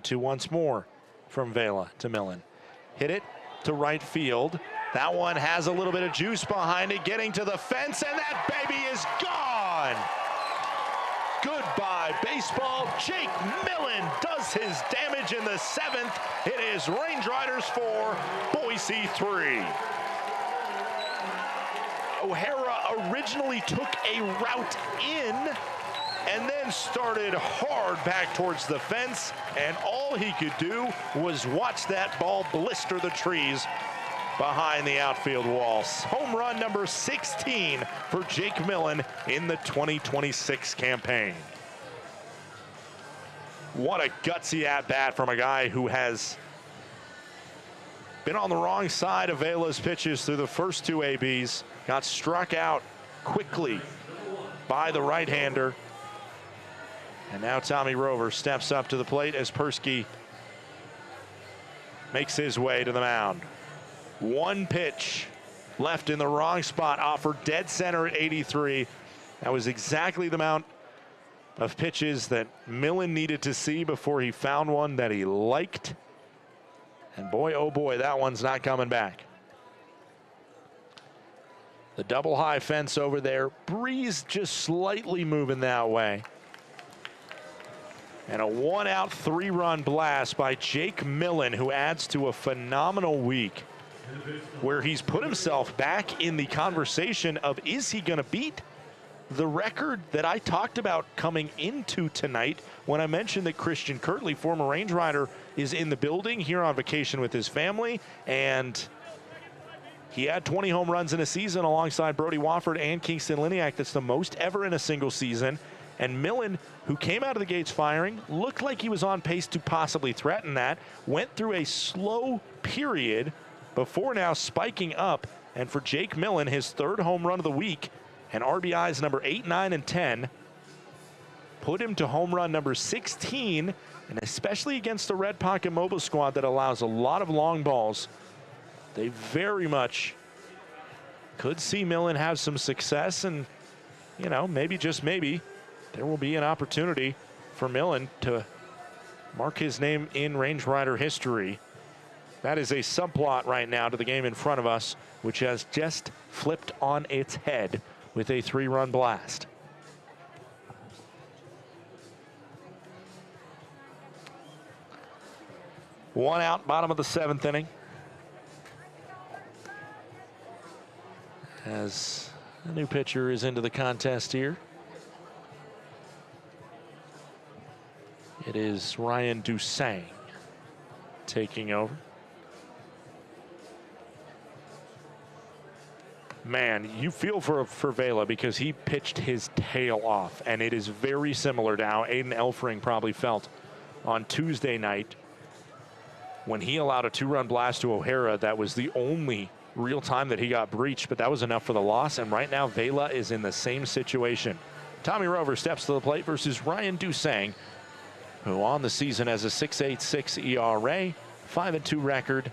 Two once more from Vela to Millen. Hit it to right field. That one has a little bit of juice behind it, getting to the fence, and that baby is gone. Goodbye, baseball. Jake Millen does his damage in the 7th. It is Range Riders 4, Boise 3. O'Hara originally took a route in and then started hard back towards the fence, and all he could do was watch that ball blister the trees behind the outfield walls. Home run number 16 for Jake Millen in the 2026 campaign. What a gutsy at-bat from a guy who has been on the wrong side of Vela's pitches through the first 2 ABs, got struck out quickly by the right-hander. And now Tommy Rover steps up to the plate as Persky makes his way to the mound. 1 pitch left in the wrong spot, offered dead center at 83. That was exactly the amount of pitches that Millen needed to see before he found one that he liked. And boy, oh boy, that one's not coming back. The double high fence over there, breeze just slightly moving that way. And a 1-out 3-run blast by Jake Millen, who adds to a phenomenal week where he's put himself back in the conversation of, is he going to beat the record that I talked about coming into tonight when I mentioned that Christian Kirtley, former Range Rider, is in the building here on vacation with his family, and he had 20 home runs in a season alongside Brody Wofford and Kingston Liniak. That's the most ever in a single season. And Millen, who came out of the gates firing, looked like he was on pace to possibly threaten that, went through a slow period before now spiking up. And for Jake Millen, his 3rd home run of the week, and RBIs number 8, 9, and 10, put him to home run number 16, and especially against the Red Pocket Mobile squad that allows a lot of long balls, they very much could see Millen have some success, and, you know, maybe, just maybe, there will be an opportunity for Millen to mark his name in Range Rider history. That is a subplot right now to the game in front of us, which has just flipped on its head with a 3-run blast. One out, bottom of the 7th inning. As a new pitcher is into the contest here. It is Ryan Dusang taking over. Man, you feel for Vela because he pitched his tail off, and it is very similar to how Aiden Elfring probably felt on Tuesday night when he allowed a 2-run blast to O'Hara. That was the only real time that he got breached, but that was enough for the loss, and right now Vela is in the same situation. Tommy Rover steps to the plate versus Ryan Dusang, who on the season has a 6.86 ERA, 5-2 record,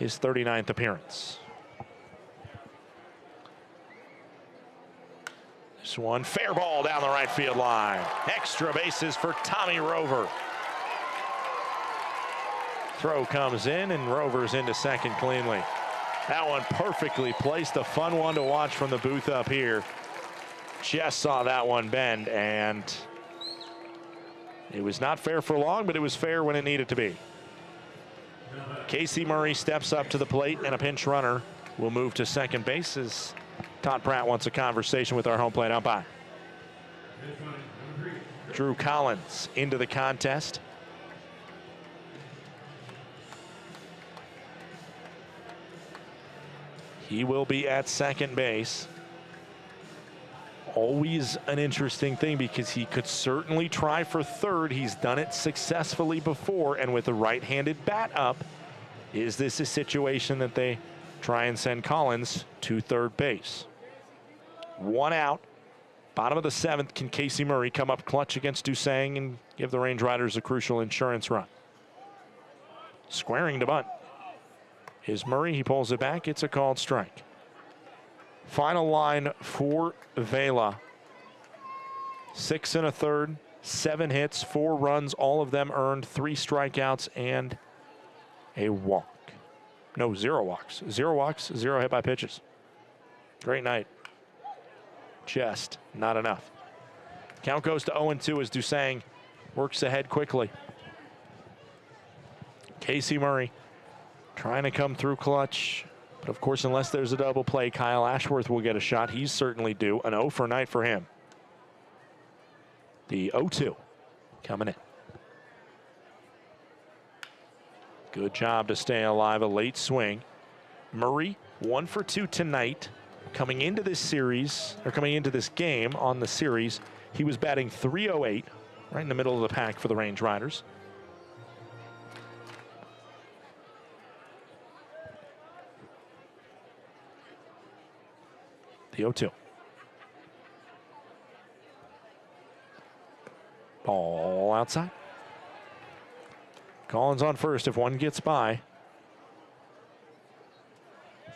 his 39th appearance. This one, fair ball down the right field line. Extra bases for Tommy Rover. Throw comes in, and Rover's into second cleanly. That one perfectly placed, a fun one to watch from the booth up here. Just saw that one bend, and it was not fair for long, but it was fair when it needed to be. Casey Murray steps up to the plate, and a pinch runner will move to second base as Todd Pratt wants a conversation with our home plate umpire. Drew Collins into the contest. He will be at second base. Always an interesting thing because he could certainly try for third. He's done it successfully before, and with a right-handed bat up, is this a situation that they try and send Collins to third base? One out, bottom of the 7th. Can Casey Murray come up clutch against Dusang and give the Range Riders a crucial insurance run? Squaring to bunt is Murray. He pulls it back. It's a called strike. Final line for Vela. 6 1/3, 7 hits, 4 runs, all of them earned, 3 strikeouts, and a walk. No, 0 walks. 0 walks, 0 hit by pitches. Great night. Just not enough. Count goes to 0-2 as Dusang works ahead quickly. Casey Murray trying to come through clutch. But of course, unless there's a double play, Kyle Ashworth will get a shot. He's certainly due. An 0 for night for him. The 0-2 coming in. Good job to stay alive. A late swing. Murray 1 for 2 tonight. Coming into this series, or coming into this game on the series, he was batting .308, right in the middle of the pack for the Range Riders. The 0-2. Ball outside. Collins on first. If one gets by,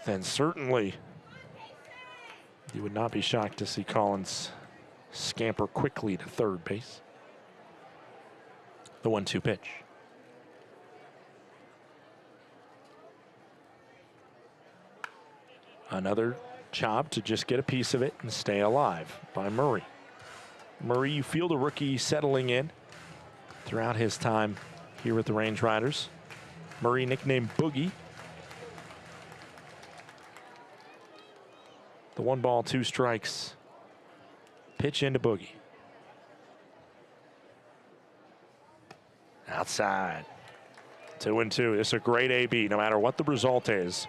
then certainly you would not be shocked to see Collins scamper quickly to third base. The 1-2 pitch. Another chop to just get a piece of it and stay alive by Murray. Murray, you feel the rookie settling in throughout his time here with the Range Riders. Murray, nicknamed Boogie. The 1 ball, 2 strikes. Pitch into Boogie. Outside. 2-2. This is a great AB, no matter what the result is.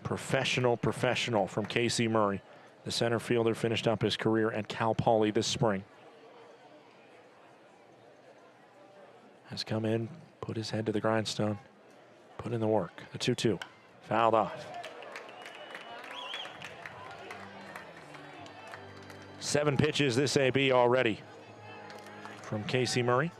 Professional from Casey Murray. The center fielder finished up his career at Cal Poly this spring. Has come in, put his head to the grindstone, put in the work. The 2-2. Fouled off. 7 pitches this AB already from Casey Murray.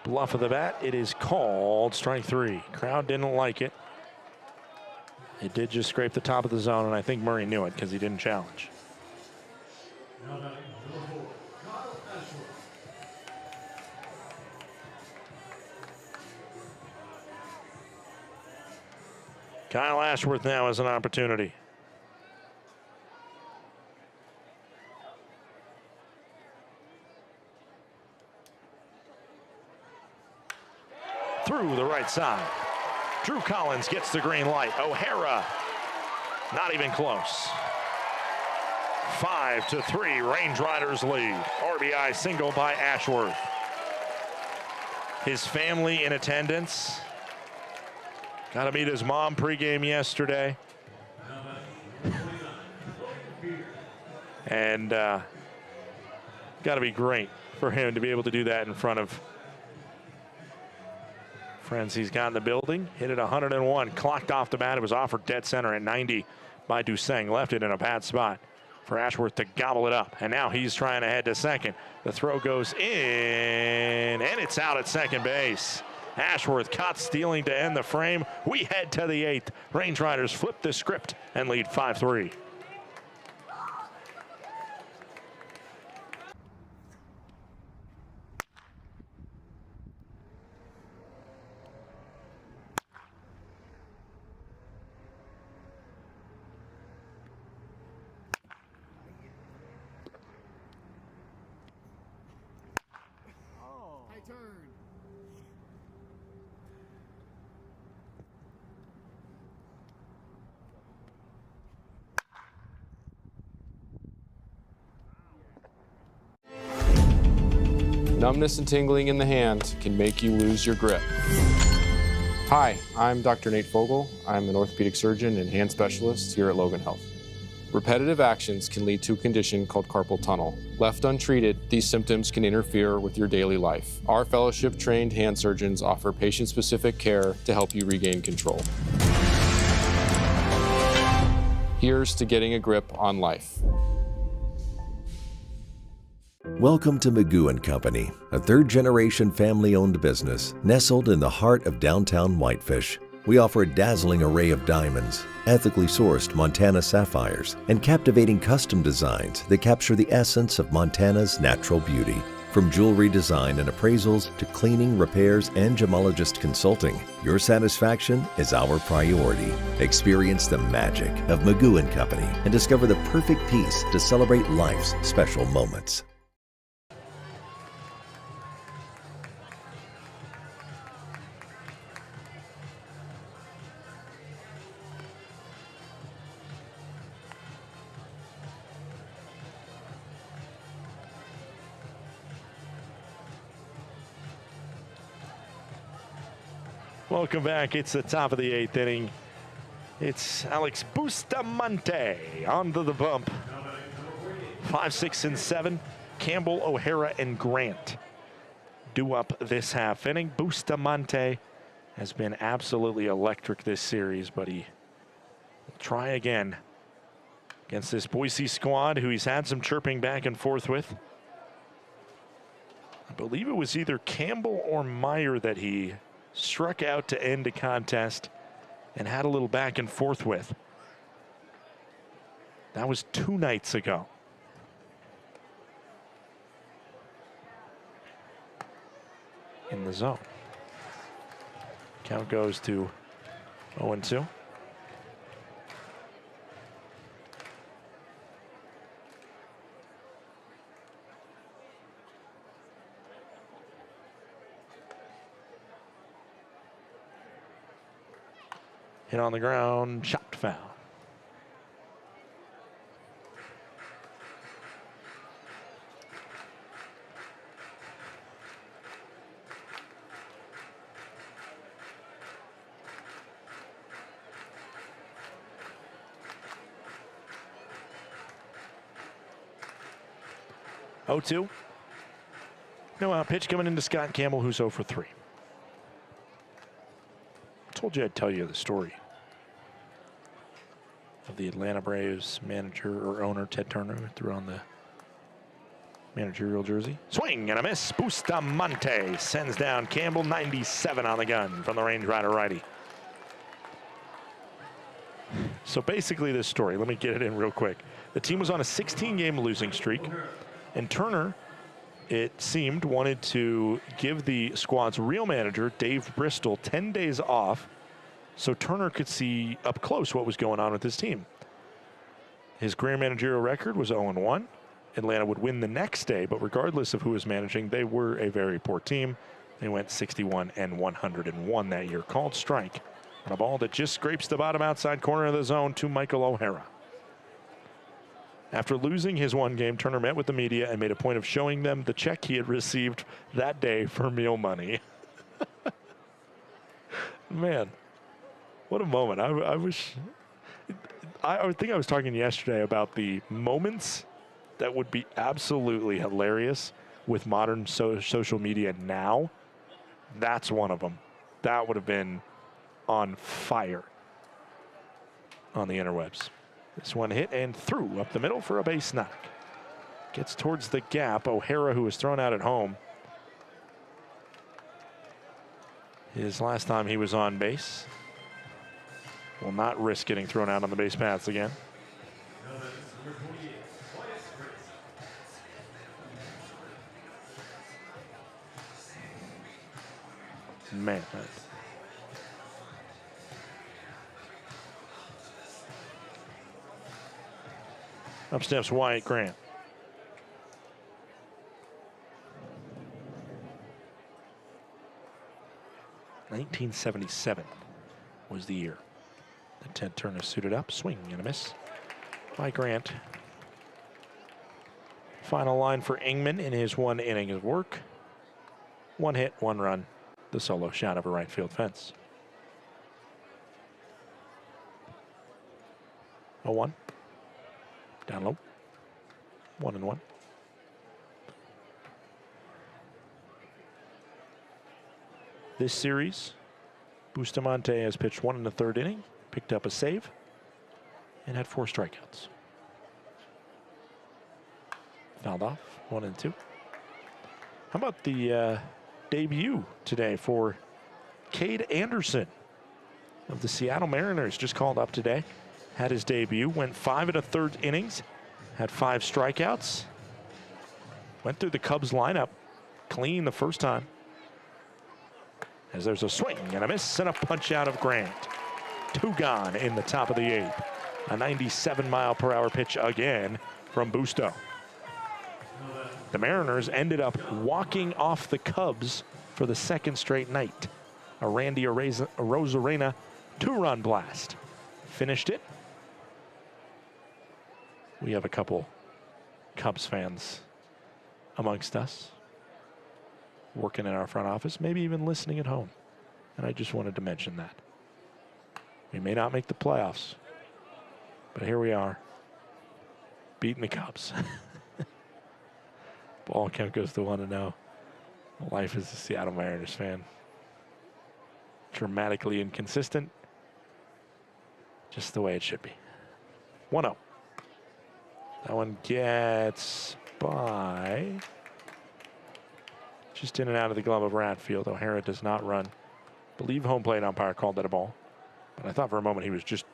Bluff of the bat. It is called strike 3. Crowd didn't like it. It did just scrape the top of the zone, and I think Murray knew it because he didn't challenge. Kyle Ashworth now has an opportunity. through the right side. Drew Collins gets the green light. O'Hara, not even close. 5-3, Range Riders lead. RBI single by Ashworth. His family in attendance. Got to meet his mom pregame yesterday. And got to be great for him to be able to do that in front of friends he's got in the building. Hit it 101, clocked off the bat. It was offered dead center at 90 by Duseng. Left it in a bad spot for Ashworth to gobble it up. And now he's trying to head to second. The throw goes in, and it's out at second base. Ashworth caught stealing to end the frame. We head to the 8th. Range Riders flip the script and lead 5-3. Numbness and tingling in the hand can make you lose your grip. Hi, I'm Dr. Nate Fogel. I'm an orthopedic surgeon and hand specialist here at Logan Health. Repetitive actions can lead to a condition called carpal tunnel. Left untreated, these symptoms can interfere with your daily life. Our fellowship-trained hand surgeons offer patient-specific care to help you regain control. Here's to getting a grip on life. Welcome to Magoo & Company, a third-generation family-owned business nestled in the heart of downtown Whitefish. We offer a dazzling array of diamonds, ethically sourced Montana sapphires, and captivating custom designs that capture the essence of Montana's natural beauty. From jewelry design and appraisals to cleaning, repairs, and gemologist consulting, your satisfaction is our priority. Experience the magic of Magoo & Company and discover the perfect piece to celebrate life's special moments. Welcome back. It's the top of the 8th inning. It's Alex Bustamante onto the bump. 5, 6, and 7. Campbell, O'Hara, and Grant do up this half inning. Bustamante has been absolutely electric this series, but he will try again against this Boise squad who he's had some chirping back and forth with. I believe it was either Campbell or Meyer that he struck out to end a contest and had a little back and forth with. That was 2 nights ago. In the zone. Count goes to 0-2. Hit on the ground, chopped foul. Oh, 2. No out pitch coming into Scott Campbell, who's 0 for 3. Told you I'd tell you the story of the Atlanta Braves manager or owner, Ted Turner, who threw on the managerial jersey. Swing and a miss. Bustamante sends down Campbell. 97 on the gun from the Range Rider righty. So basically this story, let me get it in real quick. The team was on a 16-game losing streak, and Turner, it seemed, wanted to give the squad's real manager, Dave Bristol, 10 days off so Turner could see up close what was going on with his team. His career managerial record was 0-1. Atlanta would win the next day, but regardless of who was managing, they were a very poor team. They went 61 and 101 that year. Called strike on a ball that just scrapes the bottom outside corner of the zone to Michael O'Hara. After losing his one game, Turner met with the media and made a point of showing them the check he had received that day for meal money. Man, what a moment. I think I was talking yesterday about the moments that would be absolutely hilarious with modern social media now. That's one of them. That would have been on fire on the interwebs. This one hit and through up the middle for a base knock. Gets towards the gap. O'Hara, who was thrown out at home. His last time he was on base. Will not risk getting thrown out on the base paths again. Man. Up steps Wyatt Grant. (1977) was the year that Ted Turner suited up. Swing and a miss by Grant. Final line for Ingman in his 1 inning of work. 1 hit, 1 run. The solo shot over right field fence. 0-1. Down low. 1-1. This series, Bustamante has pitched 1 1/3 inning, picked up a save, and had 4 strikeouts. Fouled off, 1-2. How about the debut today for Cade Anderson of the Seattle Mariners? Just called up today. Had his debut, went 5 1/3 innings, had 5 strikeouts. Went through the Cubs lineup clean the first time. As there's a swing and a miss and a punch out of Grant. 2 gone in the top of the 8th. A 97-mile-per-hour pitch again from Busto. The Mariners ended up walking off the Cubs for the 2nd straight night. A Randy Arozarena 2-run blast. Finished it. We have a couple Cubs fans amongst us, working in our front office, maybe even listening at home. And I just wanted to mention that. We may not make the playoffs, but here we are, beating the Cubs. Ball count goes to 1-0. Life as a Seattle Mariners fan. Dramatically inconsistent. Just the way it should be. 1-0. That one gets by. Just in and out of the glove of Ratfield. O'Hara does not run. I believe home plate umpire called that a ball. But I thought for a moment he was just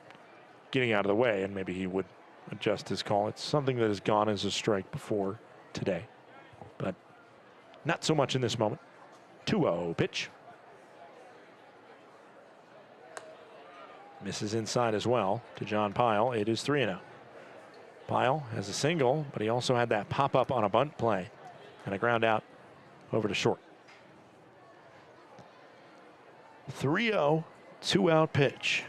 getting out of the way and maybe he would adjust his call. It's something that has gone as a strike before today. But not so much in this moment. 2-0 pitch. Misses inside as well to John Pyle. It is 3-0. Pyle has a single, but he also had that pop-up on a bunt play and a ground out over to short. 3-0, 2-out pitch.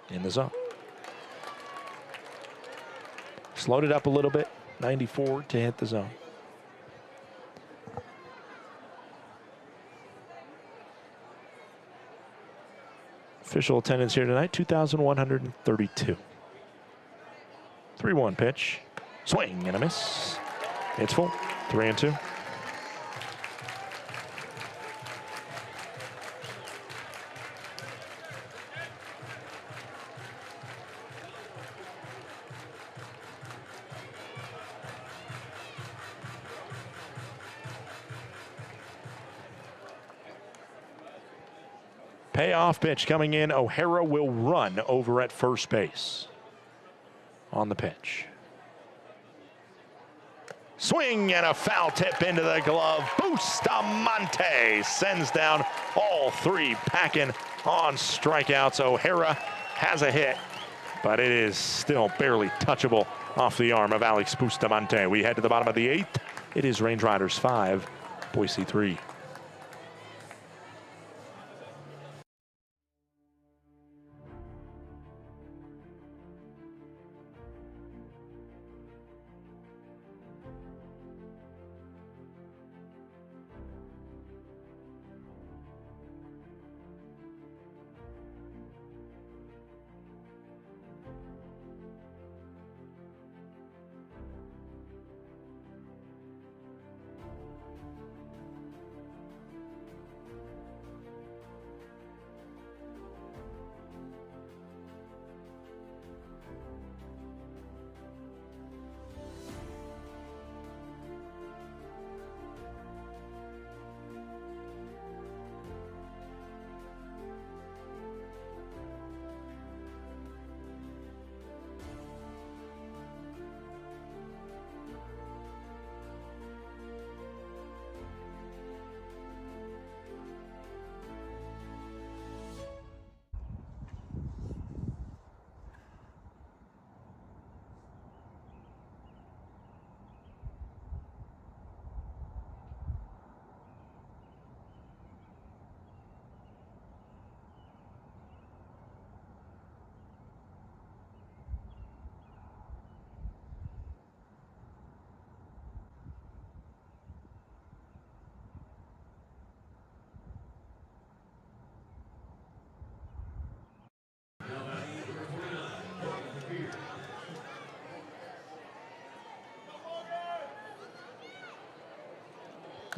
In the zone. Slowed it up a little bit, 94 to hit the zone. Official attendance here tonight, 2,132. 3-1 pitch. Swing and a miss. It's full. 3-2. Payoff pitch coming in. O'Hara will run over at first base on the pitch. Swing and a foul tip into the glove. Bustamante sends down all 3, packing on strikeouts. O'Hara has a hit, but it is still barely touchable off the arm of Alex Bustamante. We head to the bottom of the 8th. It is Range Riders 5, Boise 3.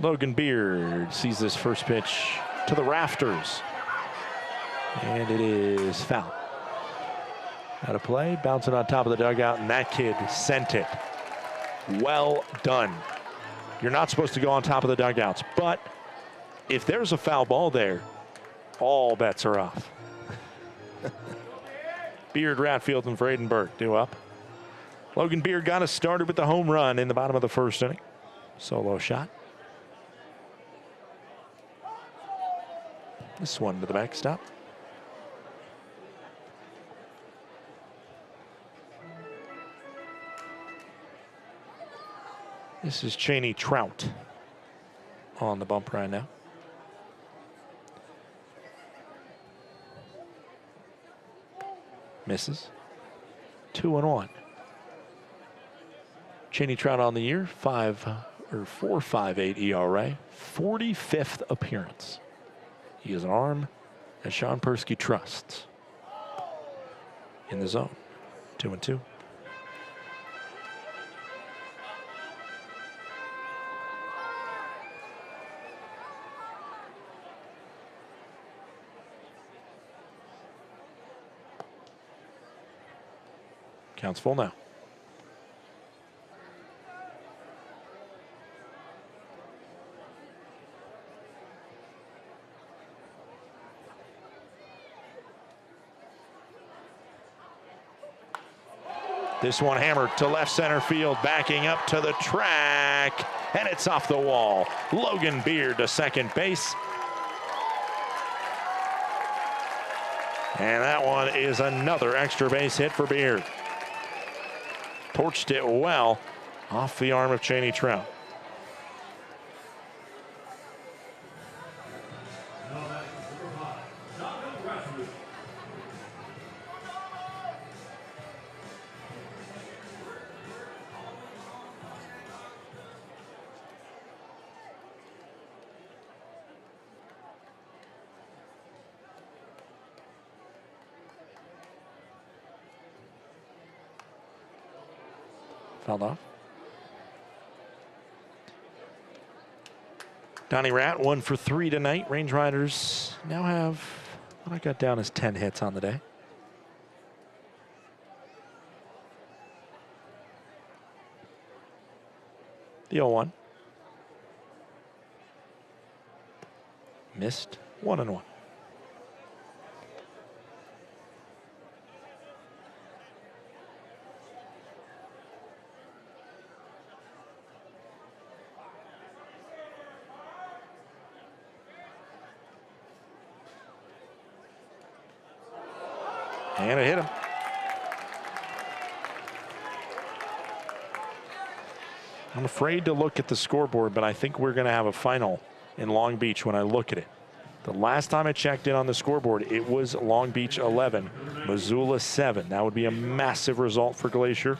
Logan Beard sees this first pitch to the rafters. And it is foul. Out of play, bouncing on top of the dugout, and that kid sent it. Well done. You're not supposed to go on top of the dugouts, but if there's a foul ball there, all bets are off. Beard, Ratfield, and Vredenberg due up. Logan Beard got us started with the home run in the bottom of the first inning. Solo shot. This one to the backstop. This is Cheney Trout on the bump right now. Misses. 2-1. Cheney Trout on the year, 4.58 ERA, 45th appearance. He has an arm that Sean Persky trusts. In the zone, 2-2. Counts full now. This one hammered to left center field, backing up to the track, and it's off the wall. Logan Beard to second base. And that one is another extra base hit for Beard. Torched it well off the arm of Cheney Trout. Fouled off. Donnie Rat 1 for 3 tonight. Range Riders now have what I got down as 10 hits on the day. The 0-1. Missed. 1-1. And it hit him. I'm afraid to look at the scoreboard, but I think we're going to have a final in Long Beach when I look at it. The last time I checked in on the scoreboard, it was Long Beach 11, Missoula 7. That would be a massive result for Glacier.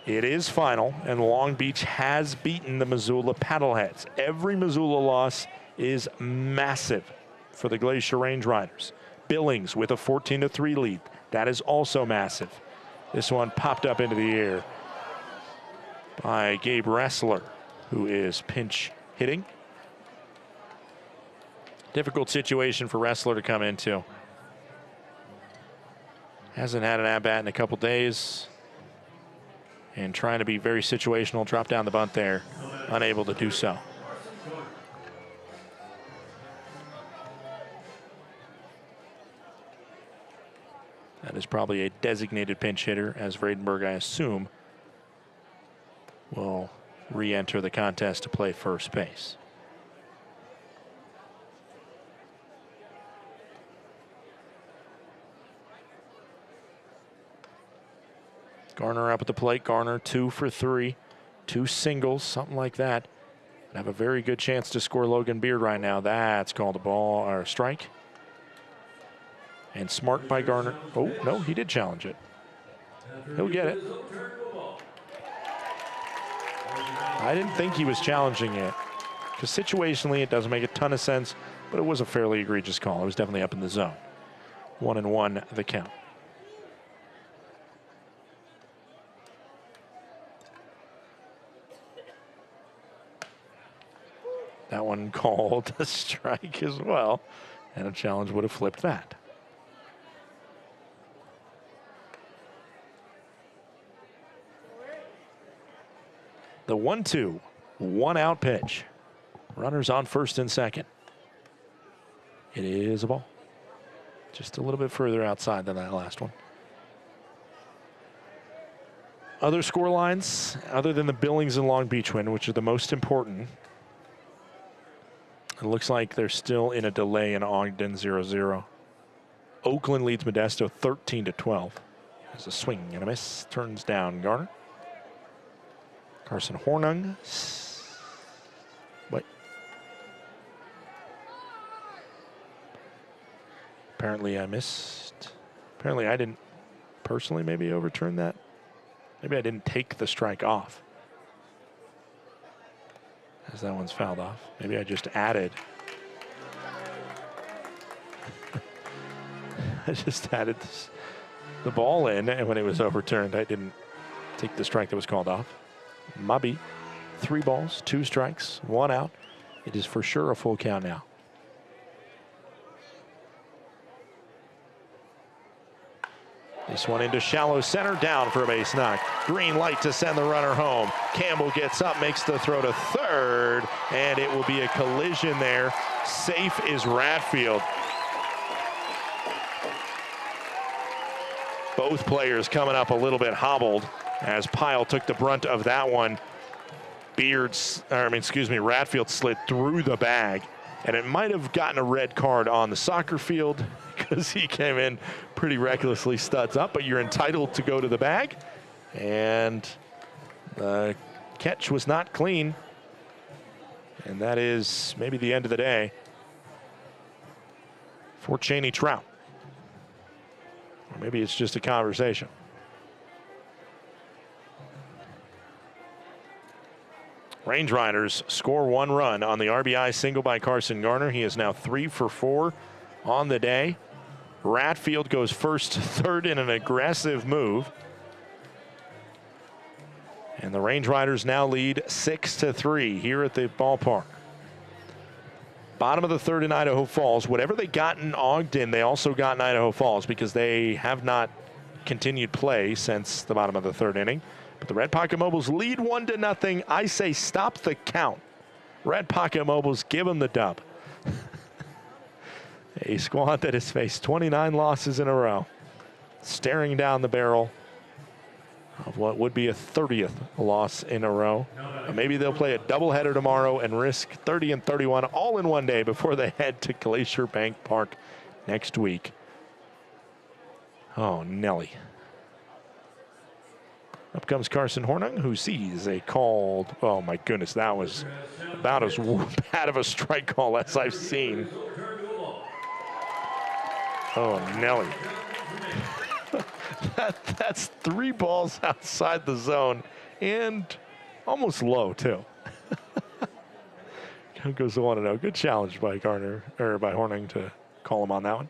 It is final, and Long Beach has beaten the Missoula Paddleheads. Every Missoula loss is massive for the Glacier Range Riders. Billings with a 14-3 lead. That is also massive. This one popped up into the air by Gabe Ressler, who is pinch hitting. Difficult situation for Ressler to come into. Hasn't had an at-bat in a couple days. And trying to be very situational, drop down the bunt there. Unable to do so. That is probably a designated pinch hitter, as Vredenberg, I assume, will re-enter the contest to play first base. Garner up at the plate. Garner 2 for 3. 2 singles, something like that. And have a very good chance to score Logan Beard right now. That's called a ball or a strike. And smart by Garner. Oh, no, he did challenge it. He'll get it. I didn't think he was challenging it, because situationally it doesn't make a ton of sense, but it was a fairly egregious call. It was definitely up in the zone. 1-1 the count. That one called a strike as well, and a challenge would have flipped that. The 1-2, 1-out pitch. Runners on first and second. It is a ball. Just a little bit further outside than that last one. Other score lines, other than the Billings and Long Beach win, which are the most important. It looks like they're still in a delay in Ogden 0-0. Oakland leads Modesto 13-12. There's a swing and a miss. Turns down Garner. Carson Hornung. Wait. Apparently I missed. Apparently I didn't personally maybe overturn that. Maybe I didn't take the strike off, as that one's fouled off. Maybe I just added. I just added the ball in, and when it was overturned, I didn't take the strike that was called off. Mubby, 3 balls, 2 strikes, 1 out. It is for sure a full count now. This one into shallow center, down for a base knock. Green light to send the runner home. Campbell gets up, makes the throw to third, and it will be a collision there. Safe is Radfield. Both players coming up a little bit hobbled as Pyle took the brunt of that one. Radfield slid through the bag, and it might have gotten a red card on the soccer field because he came in pretty recklessly, studs up, but you're entitled to go to the bag. And the catch was not clean. And that is maybe the end of the day for Cheney Trout. Or maybe it's just a conversation. Range Riders score 1 run on the RBI single by Carson Garner. He is now 3 for 4 on the day. Radfield goes first to third in an aggressive move. And the Range Riders now lead 6-3 here at the ballpark. Bottom of the third in Idaho Falls. Whatever they got in Ogden, they also got in Idaho Falls, because they have not continued play since the bottom of the third inning. But the Red Pocket Mobiles lead 1-0. I say stop the count. Red Pocket Mobiles give them the dub. A squad that has faced 29 losses in a row, staring down the barrel of what would be a 30th loss in a row. Maybe they'll play a doubleheader tomorrow and risk 30 and 31 all in one day before they head to Glacier Bank Park next week. Oh, Nelly. Up comes Carson Hornung, who sees a called, oh my goodness, that was about as bad of a strike call as I've seen. Oh, Nelly. That's 3 balls outside the zone and almost low, too. Goes to 1-0. Good challenge by Garner, or by Hornung to call him on that one.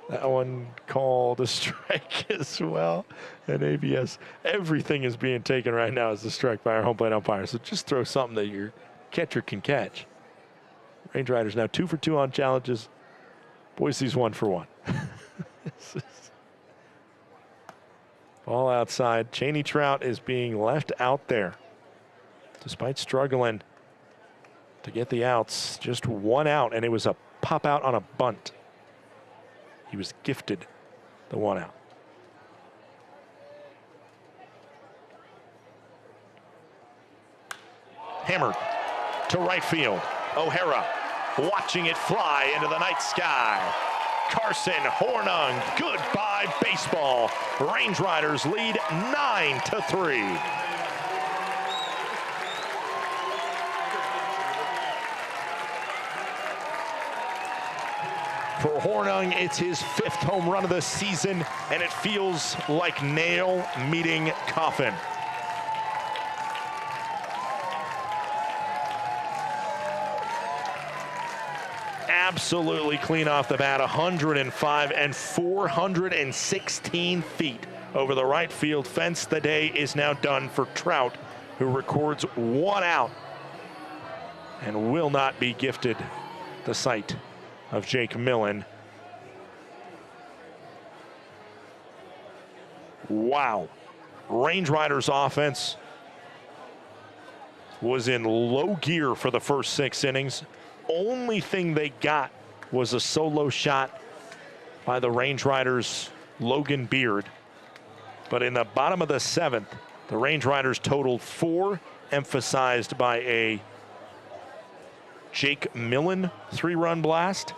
That one called a strike as well. And ABS, everything is being taken right now as a strike by our home plate umpire. So just throw something that your catcher can catch. Range Riders now 2 for 2 on challenges. Boise's 1 for 1. Ball outside. Cheney Trout is being left out there. Despite struggling to get the outs, just 1 out, and it was a pop out on a bunt. He was gifted the 1 out. Hammered to right field. O'Hara watching it fly into the night sky. Carson Hornung, goodbye baseball. Range Riders lead 9-3. For Hornung, it's his 5th home run of the season, and it feels like nail meeting coffin. Absolutely clean off the bat, 105 and 416 feet over the right field fence. The day is now done for Trout, who records 1 out and will not be gifted the sight of Jake Millen. Wow. Range Riders offense was in low gear for the first 6 innings. Only thing they got was a solo shot by the Range Riders' Logan Beard. But in the bottom of the 7th, the Range Riders totaled 4, emphasized by a Jake Millen 3-run blast.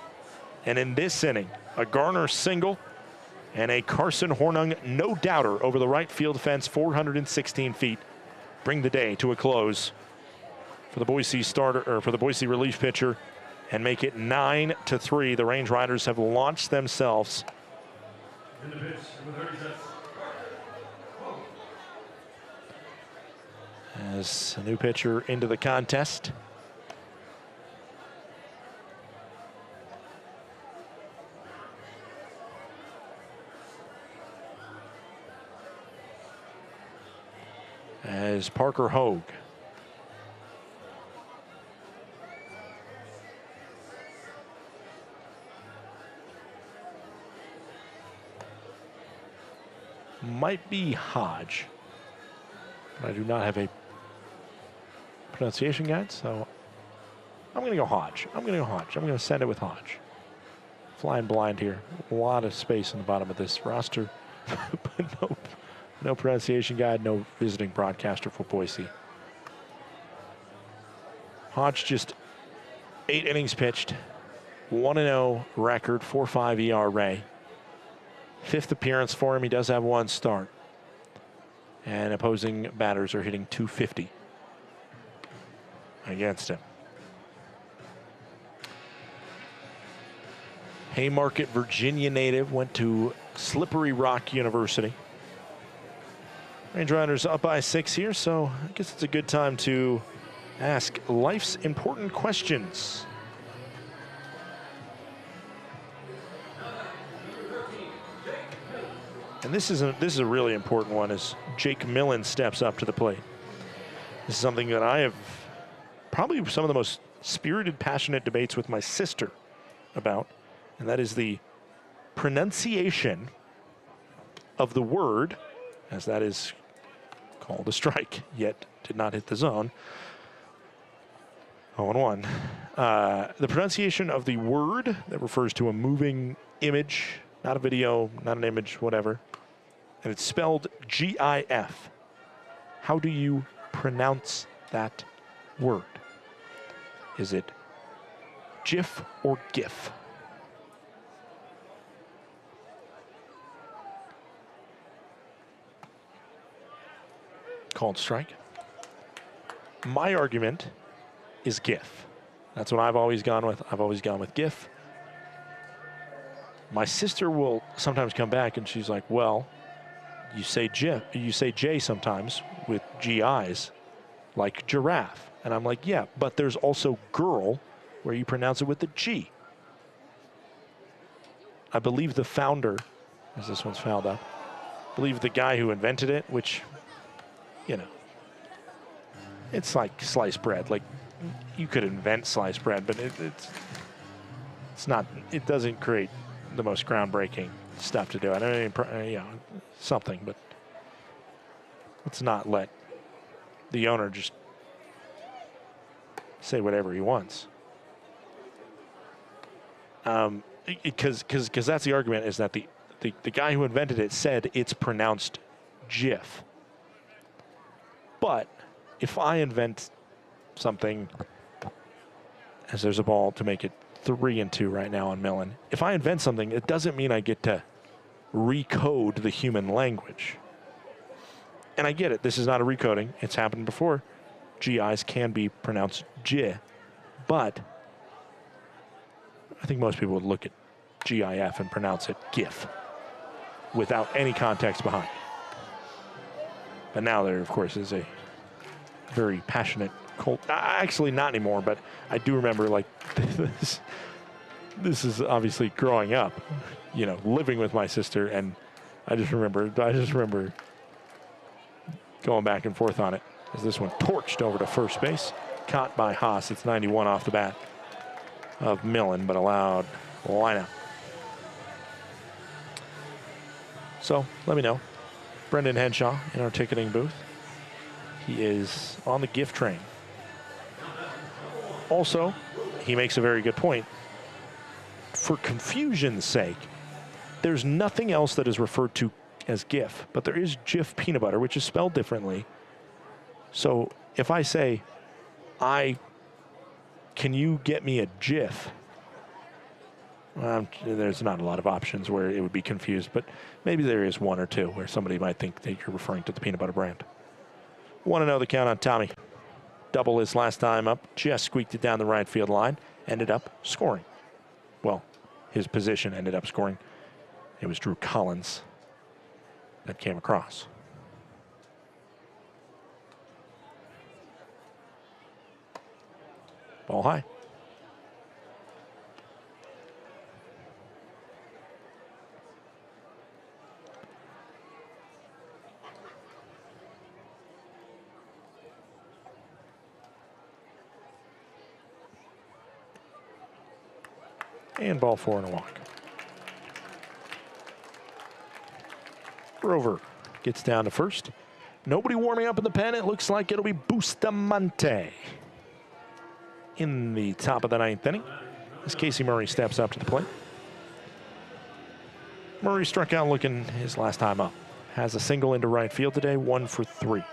And in this inning, a Garner single and a Carson Hornung no-doubter over the right field fence, 416 feet, bring the day to a close for the Boise starter, or for the Boise relief pitcher, and make it 9-3. The Range Riders have launched themselves as a new pitcher into the contest. As Parker Hogue. Might be Hodge, but I do not have a pronunciation guide, so I'm going to go Hodge. I'm going to send it with Hodge. Flying blind here. A lot of space in the bottom of this roster, but no pronunciation guide, no visiting broadcaster for Boise. Hodge just 8 innings pitched, 1-0 record, 4.5 ERA. 5th appearance for him. He does have 1 start. And opposing batters are hitting .250 against him. Haymarket, Virginia native, went to Slippery Rock University. Range Riders up by 6 here, so I guess it's a good time to ask life's important questions. And this is a really important one as Jake Millen steps up to the plate. This is something that I have probably some of the most spirited, passionate debates with my sister about, and that is the pronunciation of the word, as that is called a strike, yet did not hit the zone. 0-1. The pronunciation of the word that refers to a moving image, not a video, not an image, whatever. And it's spelled GIF. How do you pronounce that word? Is it GIF or GIF? called strike. My argument is GIF. That's what I've always gone with. I've always gone with GIF. My sister will sometimes come back and she's like, well, you say J sometimes with GIs, like giraffe. And I'm like, yeah, but there's also girl where you pronounce it with the G. I believe the founder, as this one's fouled up, I believe the guy who invented it, which, you know, it's like sliced bread. Like, you could invent sliced bread, but it's not, it doesn't create the most groundbreaking stuff to do. I don't mean, you know, something, but let's not let the owner just say whatever he wants. Because that's the argument, is that the guy who invented it said it's pronounced GIF. But if I invent something, as there's a ball to make it 3-2 right now on Millen. If I invent something, it doesn't mean I get to recode the human language. And I get it. This is not a recoding. It's happened before. GIs can be pronounced J, but I think most people would look at GIF and pronounce it GIF without any context behind. But now there, of course, is a very passionate cult. Actually, not anymore, but I do remember, like, this is obviously growing up, you know, living with my sister, and I just remember going back and forth on it as this one torched over to first base, caught by Haas. It's 91 off the bat of Millen, but allowed lineup. So let me know, Brendan Henshaw in our ticketing booth. He is on the GIF train. Also, he makes a very good point. For confusion's sake, there's nothing else that is referred to as GIF, but there is Jif peanut butter, which is spelled differently. So if I say, can you get me a Jif? There's not a lot of options where it would be confused, but maybe there is one or two where somebody might think that you're referring to the peanut butter brand. Want to know the count on Tommy. Double his last time up, just squeaked it down the right field line, ended up scoring. Well, his position ended up scoring. It was Drew Collins that came across. Ball high. And ball 4 and a walk. Rover gets down to first. Nobody warming up in the pen. It looks like it'll be Bustamante in the top of the 9th inning as Casey Murray steps up to the plate. Murray struck out looking his last time up. Has a single into right field today, 1 for 3.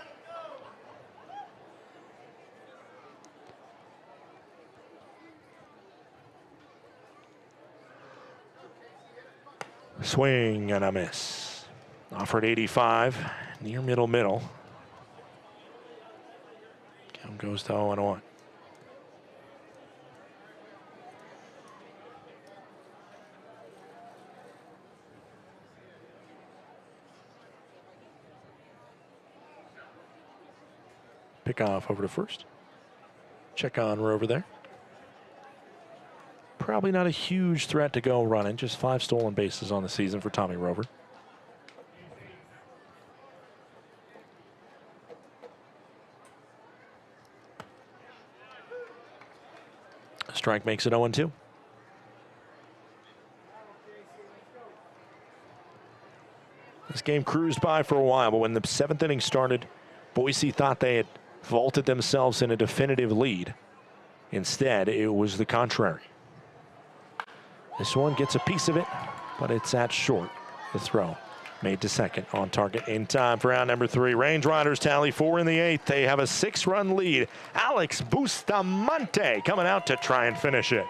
Swing and a miss. Offered 85, near middle. Count goes to 0-1. Pick off over to first. Check on Rover there. Probably not a huge threat to go running. Just 5 stolen bases on the season for Tommy Rover. Strike makes it 0-2. This game cruised by for a while, but when the 7th inning started, Boise thought they had vaulted themselves in a definitive lead. Instead, it was the contrary. This one gets a piece of it, but it's at short. The throw made to second, on target in time for out number 3. Range Riders tally 4 in the 8th. They have a 6-run lead. Alex Bustamante coming out to try and finish it.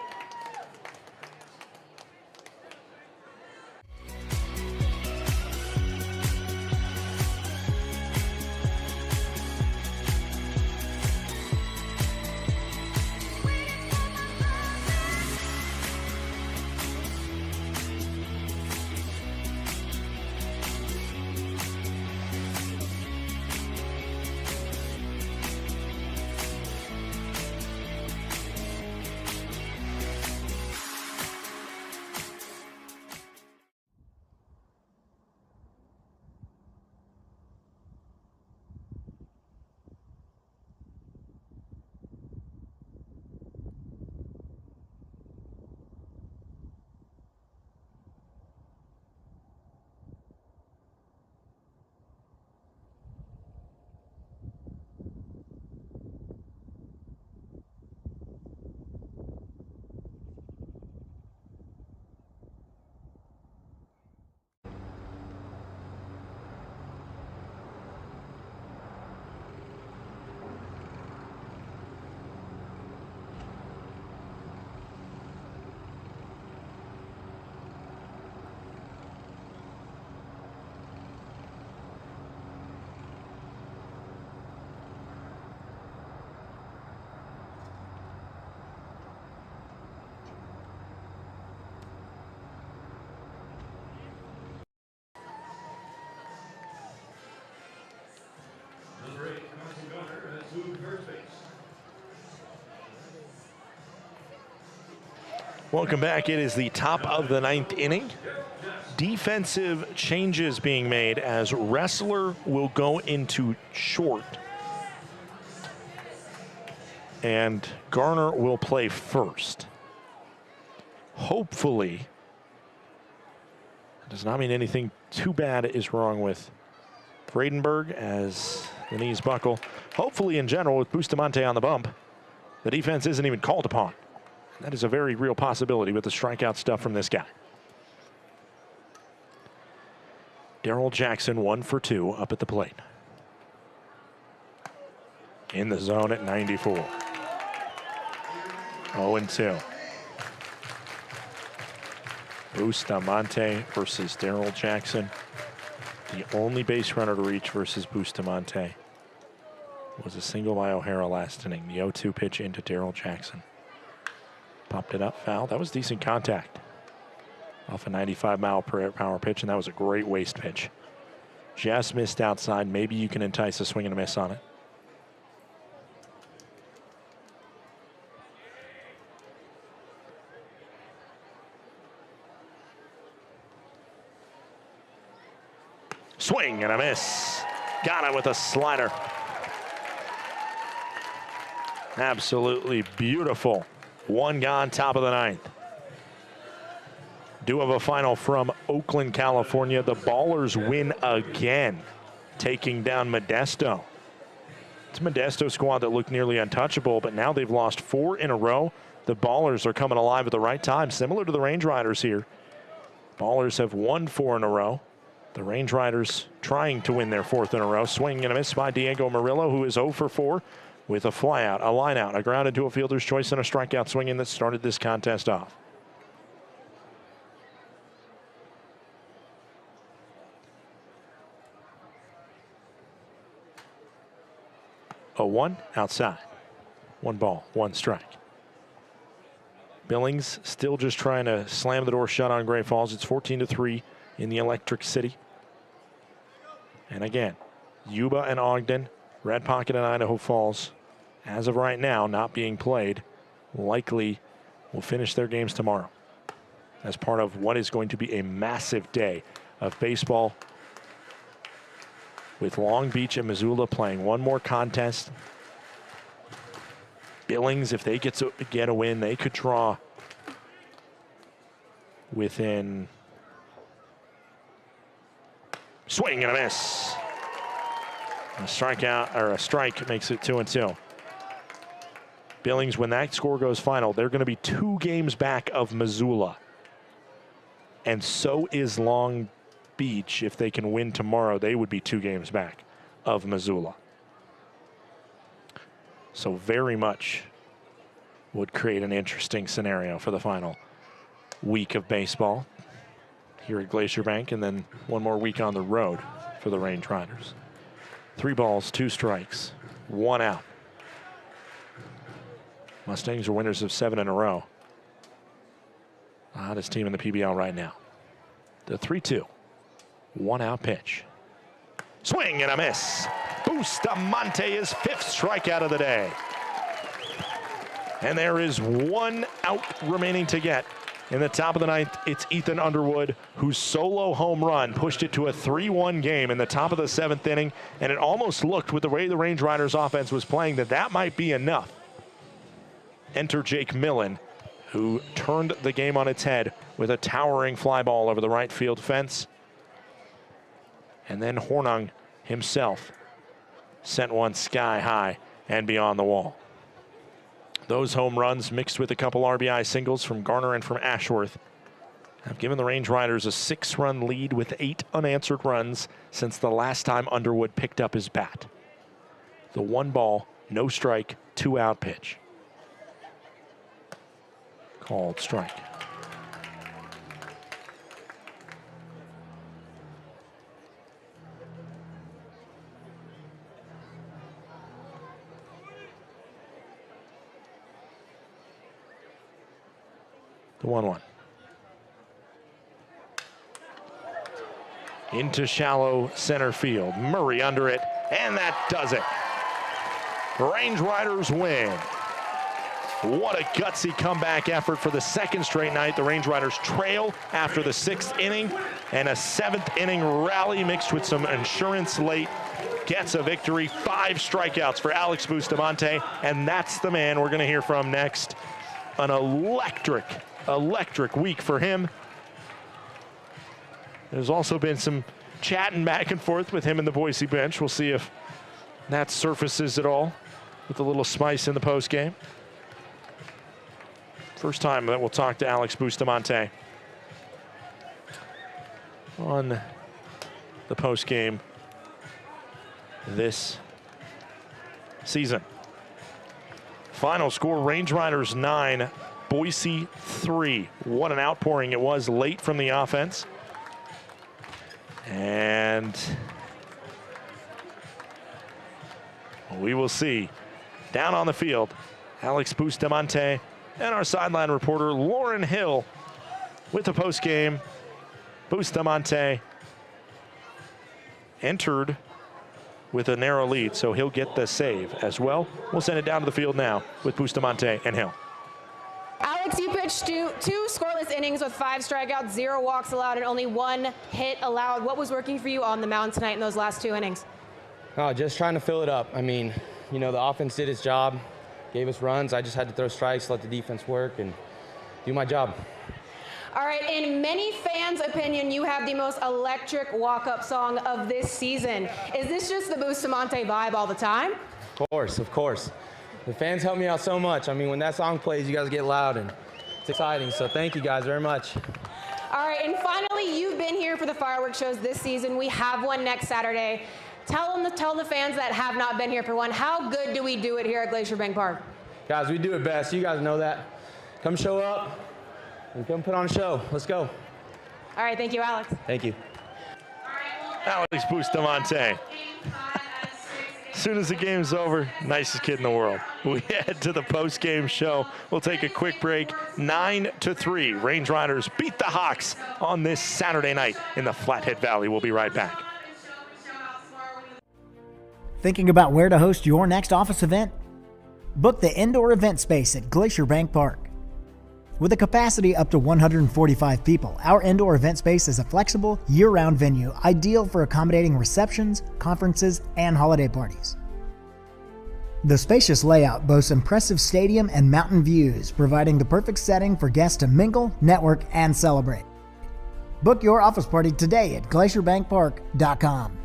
Welcome back. It is the top of the 9th inning. Defensive changes being made as Wrestler will go into short. And Garner will play first. Hopefully, it does not mean anything too bad is wrong with Bradenberg as the knees buckle. Hopefully, in general, with Bustamante on the bump, the defense isn't even called upon. That is a very real possibility with the strikeout stuff from this guy. Darrell Jackson 1 for 2 up at the plate. In the zone at 94. 0-2. Bustamante versus Darrell Jackson. The only base runner to reach versus Bustamante was a single by O'Hara last inning. The 0-2 pitch into Darrell Jackson. Popped it up, foul. That was decent contact. Off a 95-mile-per-hour pitch, and that was a great waist pitch. Just missed outside. Maybe you can entice a swing and a miss on it. Swing and a miss. Got it with a slider. Absolutely beautiful. One gone, top of the 9th. Do have a final from Oakland, California. The Ballers win again, taking down Modesto. It's a Modesto squad that looked nearly untouchable, but now they've lost 4 in a row. The Ballers are coming alive at the right time, similar to the Range Riders here. Ballers have won 4 in a row. The Range Riders trying to win their 4th in a row. Swing and a miss by Diego Murillo, who is 0 for 4 with a flyout, a lineout, a ground into a fielder's choice, and a strikeout swinging that started this contest off. A 1 outside. 1 ball, 1 strike. Billings still just trying to slam the door shut on Great Falls. It's 14-3 in the Electric City. And again, Yuba and Ogden, Red Pocket and Idaho Falls, as of right now, not being played, likely will finish their games tomorrow as part of what is going to be a massive day of baseball, with Long Beach and Missoula playing one more contest. Billings, if they get a win, they could draw within. Swing and a miss. A strikeout, or a strike, makes it 2-2. Billings, when that score goes final, they're going to be 2 games back of Missoula. And so is Long Beach. If they can win tomorrow, they would be 2 games back of Missoula. So very much would create an interesting scenario for the final week of baseball here at Glacier Bank, and then one more week on the road for the Range Riders. 3 balls, 2 strikes, 1 out. Mustangs are winners of 7 in a row. The hottest team in the PBL right now. The 3-2, 1 out pitch. Swing and a miss. Bustamante is 5th strikeout of the day. And there is 1 out remaining to get. In the top of the 9th, it's Ethan Underwood, whose solo home run pushed it to a 3-1 game in the top of the 7th inning. And it almost looked, with the way the Range Riders offense was playing, that might be enough. Enter Jake Millen, who turned the game on its head with a towering fly ball over the right field fence. And then Hornung himself sent one sky high and beyond the wall. Those home runs, mixed with a couple RBI singles from Garner and from Ashworth, have given the Range Riders a 6-run lead with 8 unanswered runs since the last time Underwood picked up his bat. The 1 ball, no strike, 2 out pitch. Called strike. The 1-1. Into shallow center field. Murray under it, and that does it. Range Riders win. What a gutsy comeback effort for the second straight night. The Range Riders trail after the 6th inning, and a 7th inning rally mixed with some insurance late gets a victory. 5 strikeouts for Alex Bustamante, and that's the man we're going to hear from next. An electric week for him. There's also been some chatting back and forth with him and the Boise bench. We'll see if that surfaces at all with a little spice in the postgame. First time that we'll talk to Alex Bustamante on the postgame this season. Final score, Range Riders 9, Boise 3. What an outpouring it was late from the offense. And we will see down on the field, Alex Bustamante and our sideline reporter, Lauren Hill, with the postgame. Bustamante entered with a narrow lead, so he'll get the save as well. We'll send it down to the field now with Bustamante and Hill. Alex, you pitched two scoreless innings with 5 strikeouts, 0 walks allowed, and only 1 hit allowed. What was working for you on the mound tonight in those last 2 innings? Oh, just trying to fill it up. I mean, you know, the offense did its job, gave us runs. I just had to throw strikes, let the defense work, and do my job. All right, in many fans' opinion, you have the most electric walk-up song of this season. Is this just the Bustamante vibe all the time? Of course, of course. The fans help me out so much. I mean, when that song plays, you guys get loud, and it's exciting. So thank you guys very much. All right, and finally, you've been here for the fireworks shows this season. We have one next Saturday. Tell the fans that have not been here for one, how good do we do it here at Glacier Bank Park? Guys, we do it best. You guys know that. Come show up and come put on a show. Let's go. All right, thank you, Alex. Thank you. Alex Bustamante. As soon as the game's over, nicest kid in the world. We head to the post-game show. We'll take a quick break. 9-3. Range Riders beat the Hawks on this Saturday night in the Flathead Valley. We'll be right back. Thinking about where to host your next office event? Book the indoor event space at Glacier Bank Park. With a capacity up to 145 people, our indoor event space is a flexible, year-round venue ideal for accommodating receptions, conferences, and holiday parties. The spacious layout boasts impressive stadium and mountain views, providing the perfect setting for guests to mingle, network, and celebrate. Book your office party today at glacierbankpark.com.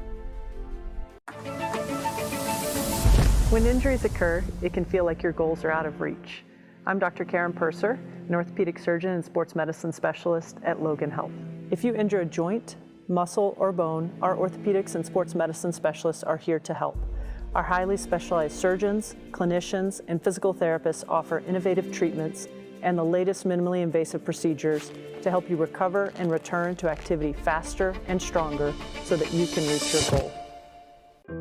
When injuries occur, it can feel like your goals are out of reach. I'm Dr. Karen Purser, an orthopedic surgeon and sports medicine specialist at Logan Health. If you injure a joint, muscle, or bone, our orthopedics and sports medicine specialists are here to help. Our highly specialized surgeons, clinicians, and physical therapists offer innovative treatments and the latest minimally invasive procedures to help you recover and return to activity faster and stronger so that you can reach your goal.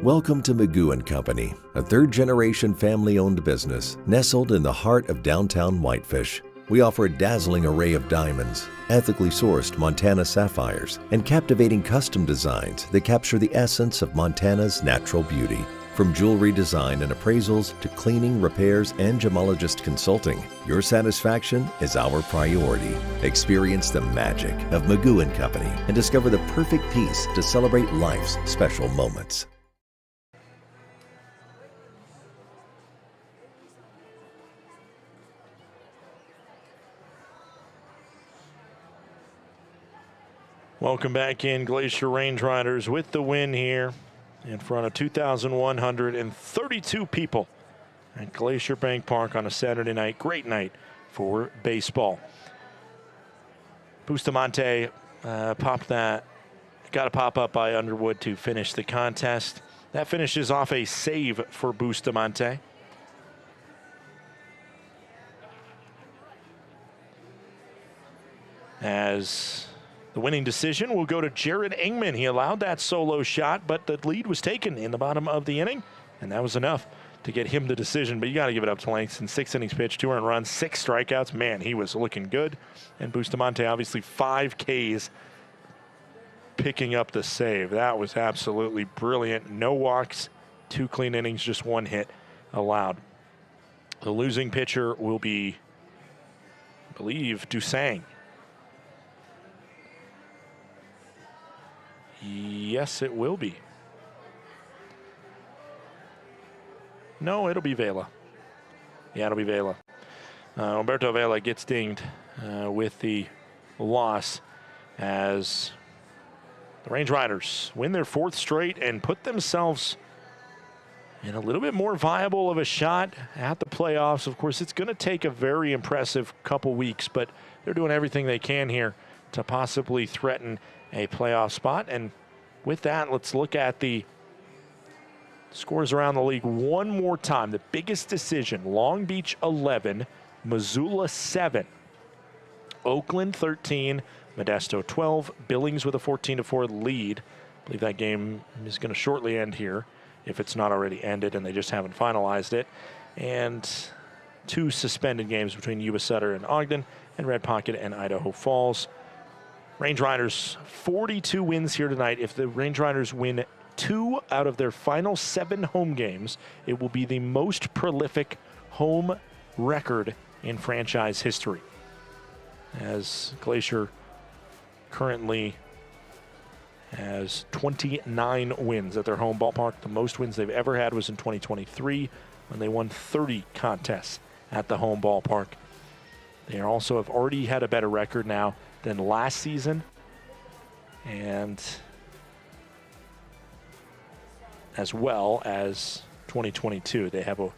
Welcome to Magoo & Company, a third-generation family-owned business nestled in the heart of downtown Whitefish. We offer a dazzling array of diamonds, ethically sourced Montana sapphires, and captivating custom designs that capture the essence of Montana's natural beauty. From jewelry design and appraisals to cleaning, repairs, and gemologist consulting, your satisfaction is our priority. Experience the magic of Magoo & Company and discover the perfect piece to celebrate life's special moments. Welcome back in. Glacier Range Riders with the win here in front of 2,132 people at Glacier Bank Park on a Saturday night. Great night for baseball. Bustamante popped that. Got a pop up by Underwood to finish the contest. That finishes off a save for Bustamante. As the winning decision will go to Jared Engman. He allowed that solo shot, but the lead was taken in the bottom of the inning, and that was enough to get him the decision. But you got to give it up to Langston. 6 innings pitched, 2 earned runs, 6 strikeouts. Man, he was looking good. And Bustamante, obviously 5 Ks, picking up the save. That was absolutely brilliant. No walks, 2 clean innings, just 1 hit allowed. The losing pitcher will be, I believe, Dusang. Yes, it will be. No, it'll be Vela. Yeah, it'll be Vela. Humberto Vela gets dinged with the loss as the Range Riders win their 4th straight and put themselves in a little bit more viable of a shot at the playoffs. Of course, it's going to take a very impressive couple weeks, but they're doing everything they can here to possibly threaten a playoff spot. And with that, let's look at the scores around the league one more time. The biggest decision: Long Beach 11, Missoula 7, Oakland 13, Modesto 12, Billings with a 14-4 lead. I believe that game is going to shortly end here, if it's not already ended and they just haven't finalized it. And 2 suspended games between Yuba Sutter and Ogden, and Red Pocket and Idaho Falls. Range Riders 42 wins here tonight. If the Range Riders win 2 out of their final 7 home games, it will be the most prolific home record in franchise history, as Glacier currently has 29 wins at their home ballpark. The most wins they've ever had was in 2023 when they won 30 contests at the home ballpark. They also have already had a better record now than last season, and as well as 2022. They have a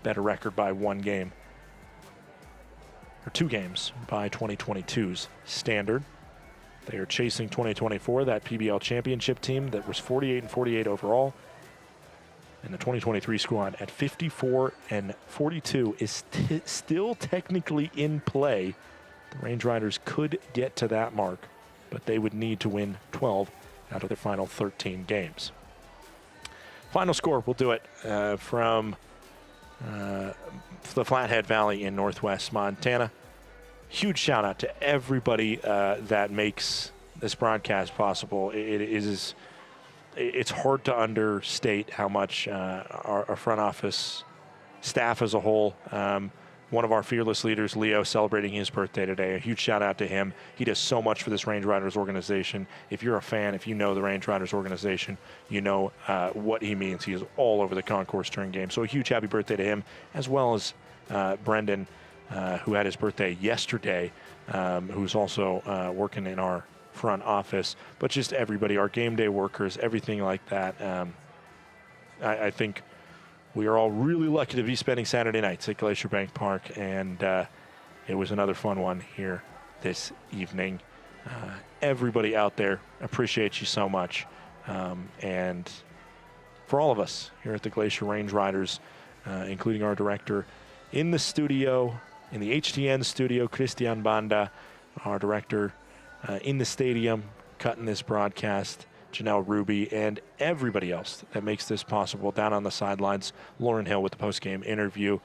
better record by 1 game, or 2 games by 2022's standard. They are chasing 2024, that PBL championship team that was 48-48 overall. And the 2023 squad at 54-42 is still technically in play. The Range Riders could get to that mark, but they would need to win 12 out of their final 13 games. Final score, we'll do it from the Flathead Valley in northwest Montana. Huge shout out to everybody that makes this broadcast possible. It's hard to understate how much our front office staff as a whole, one of our fearless leaders, Leo, celebrating his birthday today. A huge shout out to him. He does so much for this Range Riders organization. If you're a fan, if you know the Range Riders organization, you know what he means. He is all over the concourse during games. So a huge happy birthday to him, as well as Brendan, who had his birthday yesterday, who's also working in our front office. But just everybody, our game day workers, everything like that. I think we are all really lucky to be spending Saturday nights at Glacier Bank Park, and it was another fun one here this evening. Everybody out there, appreciate you so much. And for all of us here at the Glacier Range Riders, including our director in the studio, in the HTN studio, Christian Banda, our director in the stadium, cutting this broadcast, Janelle Ruby, and everybody else that makes this possible down on the sidelines, Lauren Hill with the post-game interview.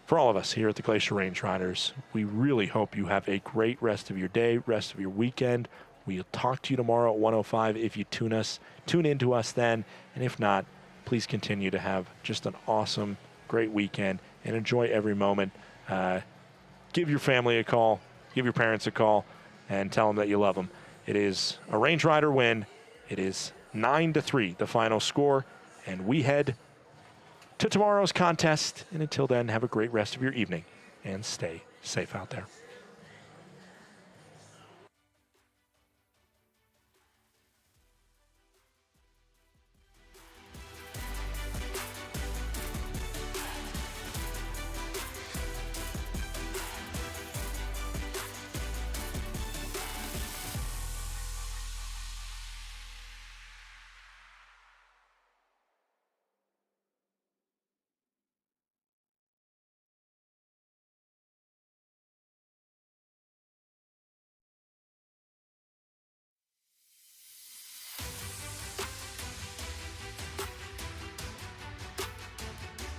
For all of us here at the Glacier Range Riders, we really hope you have a great rest of your day, rest of your weekend. We'll talk to you tomorrow at 1:05 if you tune in to us then. And if not, please continue to have just an awesome, great weekend and enjoy every moment. Give your family a call, give your parents a call, and tell them that you love them. It is a Range Rider win. It is 9-3, the final score, and we head to tomorrow's contest. And until then, have a great rest of your evening and stay safe out there.